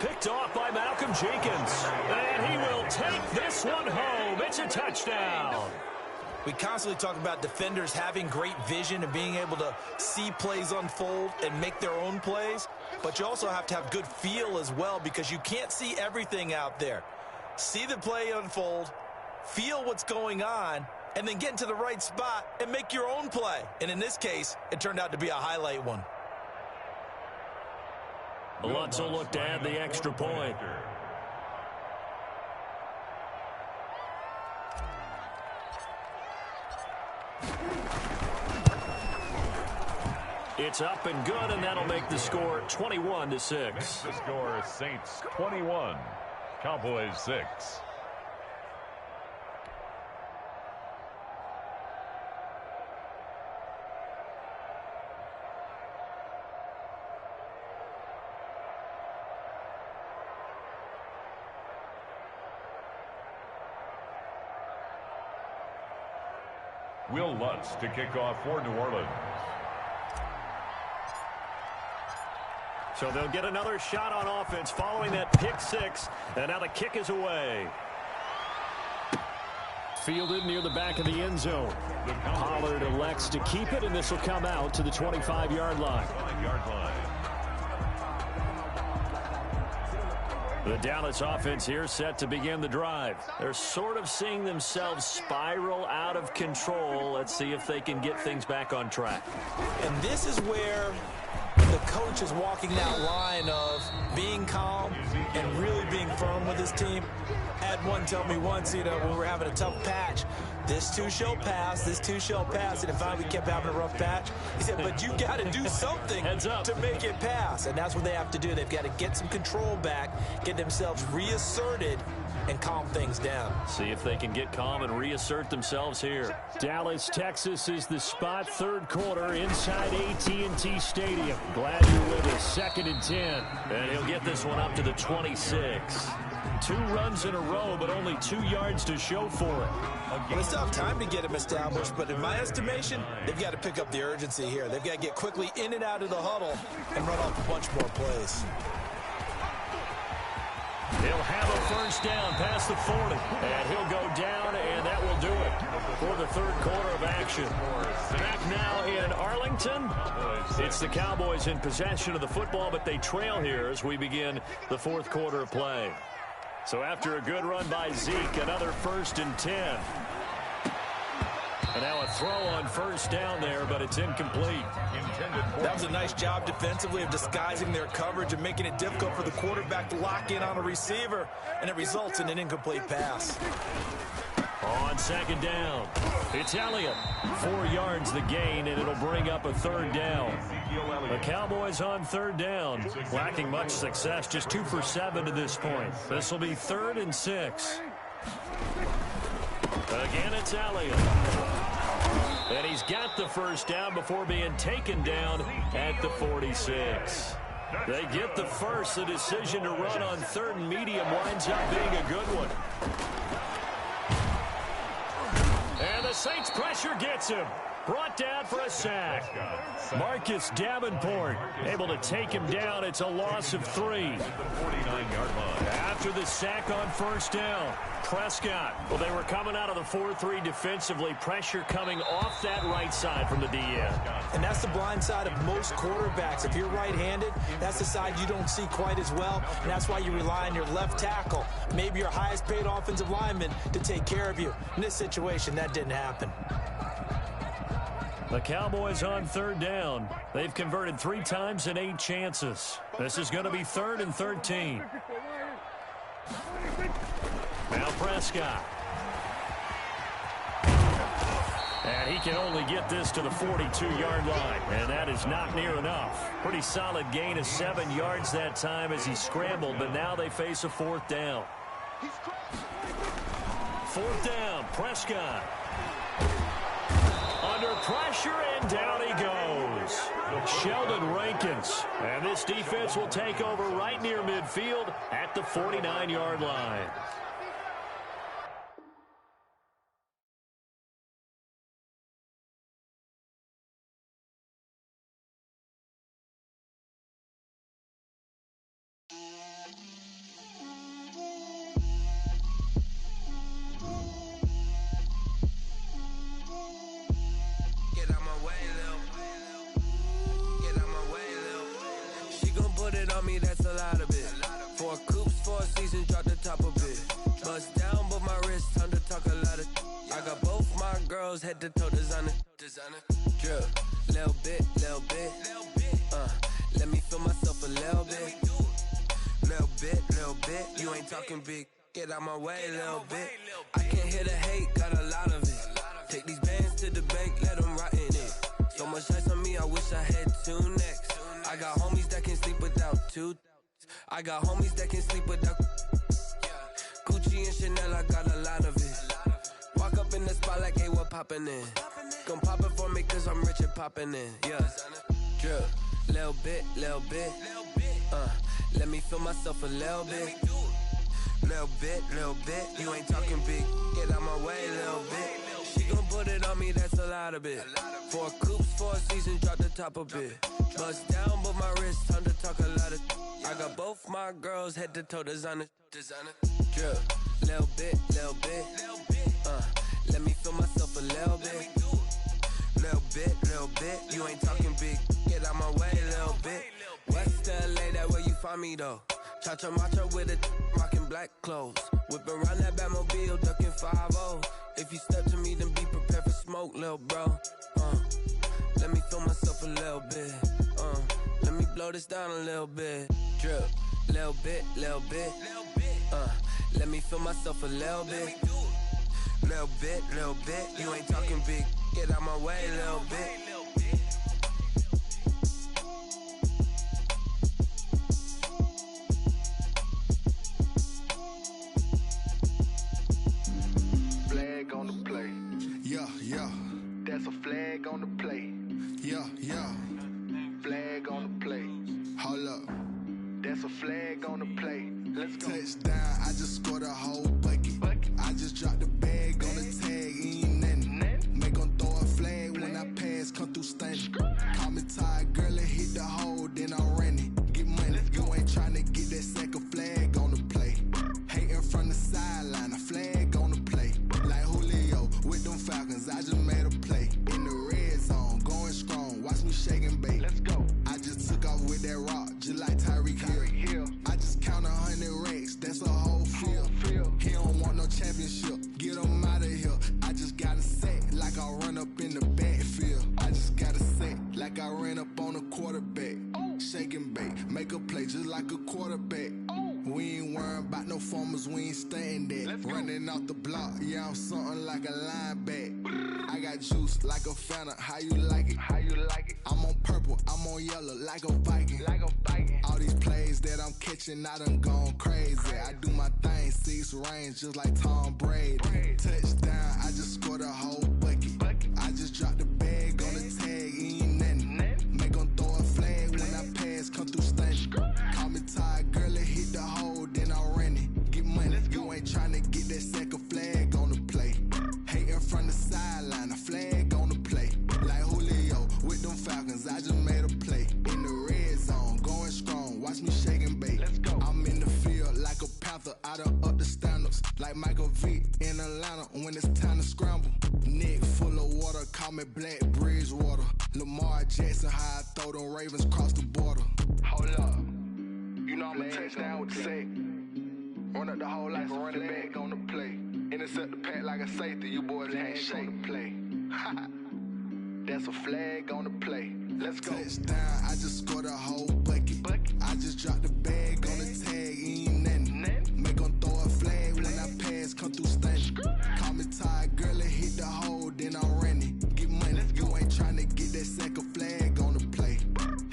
Picked off by Malcolm Jenkins. And he will take this one home. It's a touchdown. We constantly talk about defenders having great vision and being able to see plays unfold and make their own plays. But you also have to have good feel as well, because you can't see everything out there. See the play unfold, feel what's going on, and then get into the right spot and make your own play. And in this case, it turned out to be a highlight one. Lutz will look to add the extra point. It's up and good, and that'll make the score 21-6. The score, Saints 21, Cowboys 6. Will Lutz to kick off for New Orleans. So they'll get another shot on offense following that pick six, and now the kick is away. Fielded near the back of the end zone. Pollard elects to keep it, and this will come out to the 25-yard line. The Dallas offense here set to begin the drive. They're sort of seeing themselves spiral out of control. Let's see if they can get things back on track. And this is where the coach is walking that line of being calm and really being firm with his team. I had one tell me once, when we were having a tough patch, this too shall pass, this too shall pass. And finally we kept having a rough patch. He said, but you got to do something to make it pass. And that's what they have to do. They've got to get some control back, get themselves reasserted, and calm things down. See if they can get calm and reassert themselves here. Dallas, Texas is the spot, third quarter inside AT&T Stadium. Glad you're with us. 2nd and 10. And he'll get this one up to the 26. 2 runs in a row, but only 2 yards to show for it. Well, they still have time to get him established, but in my estimation, they've got to pick up the urgency here. They've got to get quickly in and out of the huddle and run off a bunch more plays. He'll have a first down past the 40, and he'll go down, and that will do it for the third quarter of action. Back now in Arlington. It's the Cowboys in possession of the football, but they trail here as we begin the fourth quarter of play. So after a good run by Zeke, another 1st and 10. And now a throw on first down there, but it's incomplete. That was a nice job defensively of disguising their coverage and making it difficult for the quarterback to lock in on a receiver, and it results in an incomplete pass. On 2nd down, it's Elliott. 4 yards the gain, and it'll bring up a 3rd down. The Cowboys on 3rd down, lacking much success, just 2 for 7 to this point. This will be 3rd and 6. Again, it's Elliott. And he's got the first down before being taken down at the 46. They get the first. The decision to run on 3rd and medium winds up being a good one. And the Saints pressure gets him. Brought down for a sack. Marcus Davenport able to take him down. It's a loss of 3. After the sack on first down, Prescott. Well, they were coming out of the 4-3 defensively. Pressure coming off that right side from the DN. And that's the blind side of most quarterbacks. If you're right-handed, that's the side you don't see quite as well. And that's why you rely on your left tackle, maybe your highest-paid offensive lineman, to take care of you. In this situation, that didn't happen. The Cowboys on 3rd down. They've converted 3 times in 8 chances. This is going to be 3rd and 13. Now Prescott. And he can only get this to the 42-yard line, and that is not near enough. Pretty solid gain of 7 yards that time as he scrambled, but now they face a 4th down. 4th down, Prescott. Under pressure, and down he goes. Sheldon Rankins. And this defense will take over right near midfield at the 49-yard line. That's a lot of it. 4 coops, 4 seasons, drop the top of it. Bust down, but my wrist, time to talk a lot of. I got both my girls head to toe designer. Drip, little bit. Let me feel myself a little bit. Little bit. You ain't talking big. Get out my way, little bit. I can't hear the hate, got a lot of it. Take these bands to the bank, let them rot in it. So much ice on me, I wish I had 2 2. I got homies that can sleep without. Gucci and Chanel, I got a lot of it. Walk up in the spot like, hey, what poppin' in? Gon' pop it for me cause I'm rich and poppin' in. Yeah, drip, little bit. Let me feel myself a little bit. Little bit. You ain't talking big. Get out my way, little bit. She gon' put it on me, that's a lot of it. 4 coops, 4 seasons, drop the top a bit. Bust down, but my wrist, time to talk a lot of. I got both my girls head to toe designer. Drip, little bit. Let me feel myself a little bit. Little bit. You ain't talking big. Get out my way, little bit. West LA, that where you find me though. Cha-cha matcha with a rockin' black clothes. Whip around that Batmobile, ducking 5-0. If you step to me, then be prepared for smoke, little bro. Let me feel myself a little bit. Let me blow this down a little bit. Drip, little bit. Let me feel myself a little bit. Little bit. You ain't talking big. Get out my way, little bit. Flag on the play. Yeah. That's a flag on the play. Yeah. Flag on the play. Hold up. That's a flag on the play. Let's go. Touchdown, I just scored a whole bucket. I just dropped the bag on the tag, ain't nothing. Make them throw a flag when I pass, come through stunning. Call me tired, girl, and hit the hole, then I'm running. Get money, you ain't tryna get that second flag on the play. Hating from the sideline, a flag on the play. Like Julio with them Falcons, I just made a play. In the red zone, going strong, watch me shake and bake. Let's go. I just took off with that rock, just like Tyreek Hill. I just count 100 racks, that's a whole field. He don't want no championship, get him out of here. I just got a set, like I run up in the backfield. I just got a set, like I ran up on a quarterback. Shake and bake, make a play just like a quarterback. We ain't worrying about no formers, we ain't staying that. Running off the block, yeah, I'm something like a linebacker. I got juice like a Fanta, how you like it? I'm on purple, I'm on yellow, like a Viking. All these plays that I'm catching, I done gone crazy. I do my thing, 6 range, just like Tom Brady. Touchdown, I just scored a whole bucket. I just dropped the bag on the tag, ain't nothing. Make them throw a flag when I pass, come through stunning. Call me tired, girl, and hit the hole, then I'm running. Get money, you ain't tryna get that second flag on the play. Hating from the sideline, a flag on the play. Like Julio with them Falcons, I just made a play. In the red zone, going strong, watch me shake and bake. Let's go. I'm in the field like a panther, I done up the standards. Like Michael Vick in Atlanta when it's time to scramble. Neck full of water, call me Black Bridgewater. Lamar Jackson, how I throw them Ravens across the border. Hold up. You know I'm a touchdown with the sack. Run up the whole life, run it back on the play. Intercept the pack like a safety, you boys ain't shake the play. That's a flag on the play. Let's go. Touchdown, I just scored a whole bucket. I just dropped the bag on the tag, ain't nothing. Make them throw a flag when I pass, come through stunning. Call me tired, girl, and hit the hole, then I'm running. Get money, you ain't tryna get that second flag on the play.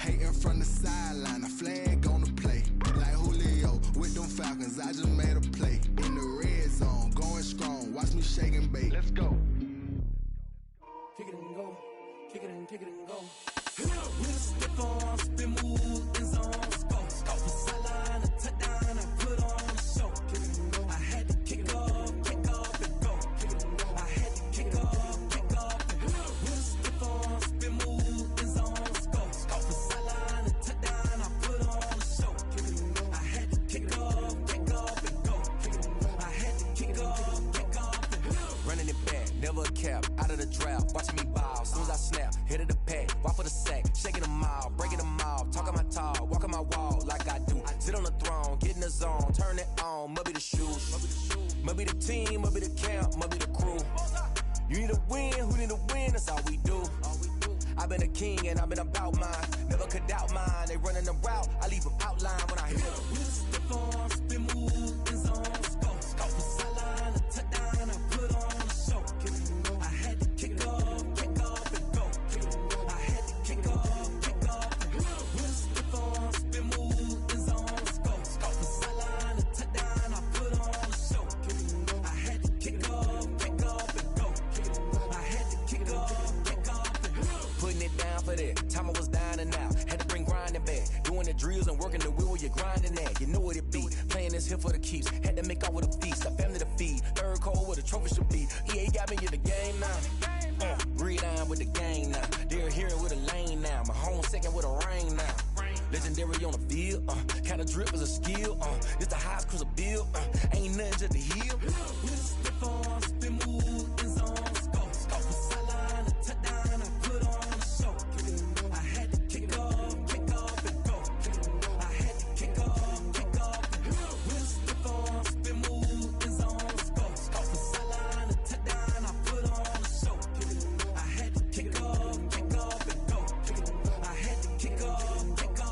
Hating from the sideline, a flag on the play. Like Julio with them Falcons, I just made a play. In the red zone, going strong, watch me shake and bake. Let's go. Kick it and go. Kick it and go. With stiff arms, spin move, in zone, go. Off the sideline, a touchdown, I put on a show. Kick it and go. I had to kick off and go. Kick it and go. I had to kick off and go. With stiff arms, spin move, in zone, go. Off the sideline, a touchdown, I put on a show. Kick it and go. I had to kick off and go. Kick it and go. I had to kick off and go. Running it back, never a cap, out of the drought, watching me ball. Soon as I snap, hit of the pack, walk for the sack, shaking them all, breaking them off, talking my talk, walking my wall like I do. Sit on the throne, get in the zone, turn it on, must be the shoes, must be the team, must be the camp, must be the crew. You need a win, who need a win, that's all we do. I've been a king and I've been about mine, never could doubt mine. They running the route, I leave them outline when I hit them. With stiff arms, spin move, in zone, go. Off the sideline, a touchdown, I put on a show. Kick it and go. I had to kick off and go. Kick it and go. I had to kick off and go. With stiff arms, spin move, in the drills and working the wheel where you're grinding at. You know what it be. Playing this here for the keeps. Had to make out with a feast. A family to feed. Third cold where the trophy should be. EA got me in the game now. Read on with the gang now. They're here with a lane now. My home second with a rain now. Legendary on the field. Kind of drip is a skill. It's the highest cruiser bill. Ain't nothing just to heal. Stiff on, spin move, in zone, scope. From sideline to touchdown, I put on a show. I had to kick off and go. I had to kick off and go. Stiff on, spin move, in zone, scope. From sideline to touchdown, I put on a show. I had to kick off and go. I had to kick off and go.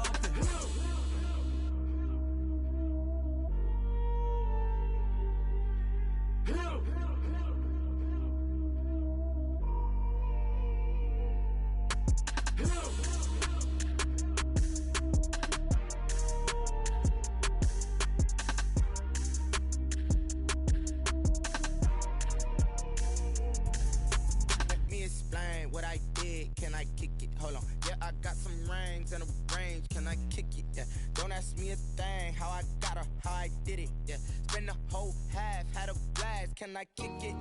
Let me explain what I did. Can I kick it? Hold on. Yeah, I got some rings and a range. Can I kick it? Yeah. Don't ask me a thing. How I got her, how I did it. Yeah. Spend the whole half, had a blast. Can I kick it?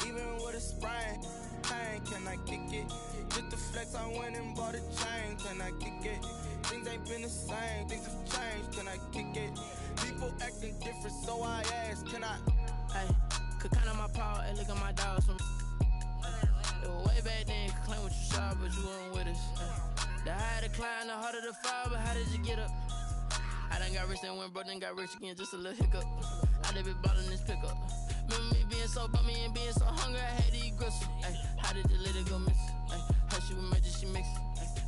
Even with a sprain. Pain, can I kick it? Just the flex, I went and bought a chain. Can I kick it? Things ain't been the same. Things have changed. Can I kick it? People acting different, so I ask. Can I? Hey, could count on my power and look at my dogs from. It was way back then, could claim what you saw, but you weren't with us. The higher the climb, the harder the fall, but how did you get up? I done got rich and went broke, then got rich again, just a little hiccup. I done been bought in this pickup. Remember me being so bummy and being so hungry, I had to eat gristle. Ay, how did the little go miss? Her she was magic, she mixed.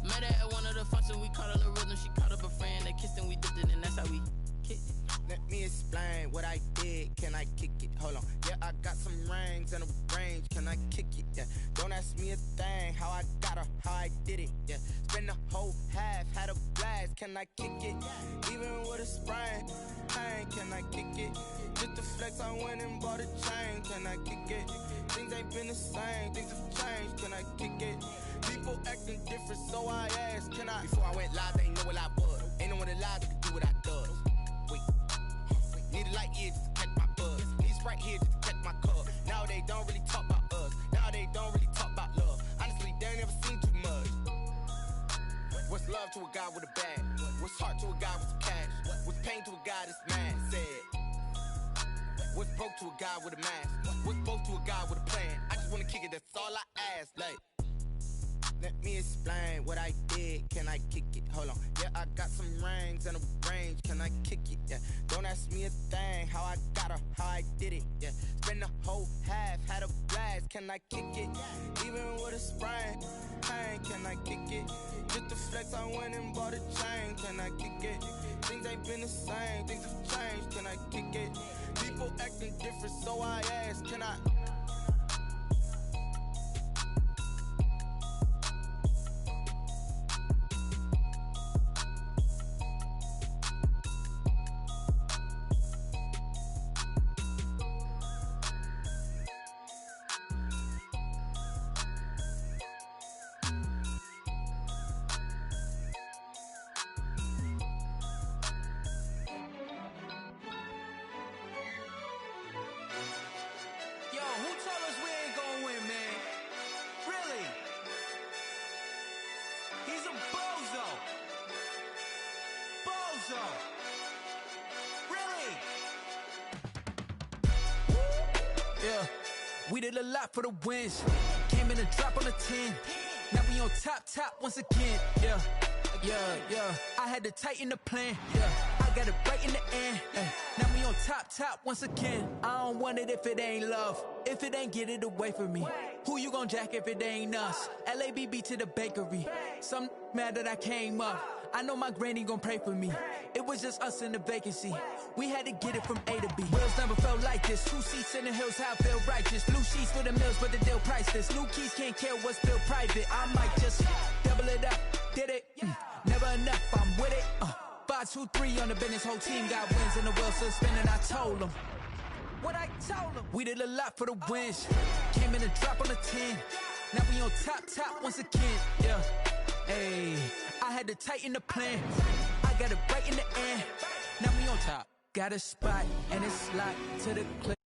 Met her at one of the functions, we caught a little rhythm, she caught up a friend, they kissed and we dipped it, and that's how we kicked it. Let me explain what I did. Can I kick it? Hold on. Yeah, I got some rings and a range. Can I kick it? Yeah. Don't ask me a thing. How I got her, how I did it. Yeah. Spend the whole half, had a blast. Can I kick it? Even with a sprain. Pain, can I kick it? Just the flex, I went and bought a chain. Can I kick it? Things ain't been the same. Things have changed. Can I kick it? People acting different, so I asked. Can I? Before I went live, they ain't know what I was. Ain't no one alive that could do what I does. Need a light here just to catch my buzz. Need Sprite here just to catch my cup. Now they don't really talk about us. Now they don't really talk about love. Honestly, they ain't never seen too much. What's love to a guy with a bag? What's heart to a guy with some cash? What's pain to a guy that's mad? Said. What's broke to a guy with a mask? What's broke to a guy with a plan? I just wanna kick it, that's all I ask. Like, let me explain what I did. Can I kick it? Hold on. Yeah, I got some rings and a range. Can I kick it? Yeah. Don't ask me a thing. How I got her, how I did it. Yeah. Spend the whole half, had a blast. Can I kick it? Even with a sprain. Pain, can I kick it? Just the flex, I went and bought a chain. Can I kick it? Things ain't been the same. Things have changed. Can I kick it? People acting different, so I ask. Can I? Yeah, we did a lot for the wins. Came in and drop on a 10. Now we on top once again. Yeah. I had to tighten the plan. Yeah, I got it right in the end. Now we on top once again. I don't want it if it ain't love. If it ain't, get it away from me. Who you gon' jack if it ain't us? LABB to the bakery. Some mad that I came up. I know my granny gon' pray for me. It was just us in the vacancy. We had to get it from A to B. Wheels never felt like this. 2 seats in the hills, how I feel righteous. Blue sheets for the mills, but the deal priceless. New keys can't care what's built private. I might just double it up. Did it? Never enough, I'm with it. 5, 2, 3 on the business. Whole team got wins and the wheels still spinning. I told them what I told them. We did a lot for the wins. Came in and drop on the 10. Now we on top once again. Yeah. Hey, I had to tighten the plan. I got it right in the end. Now we on top. Got a spot and it's locked to the clip.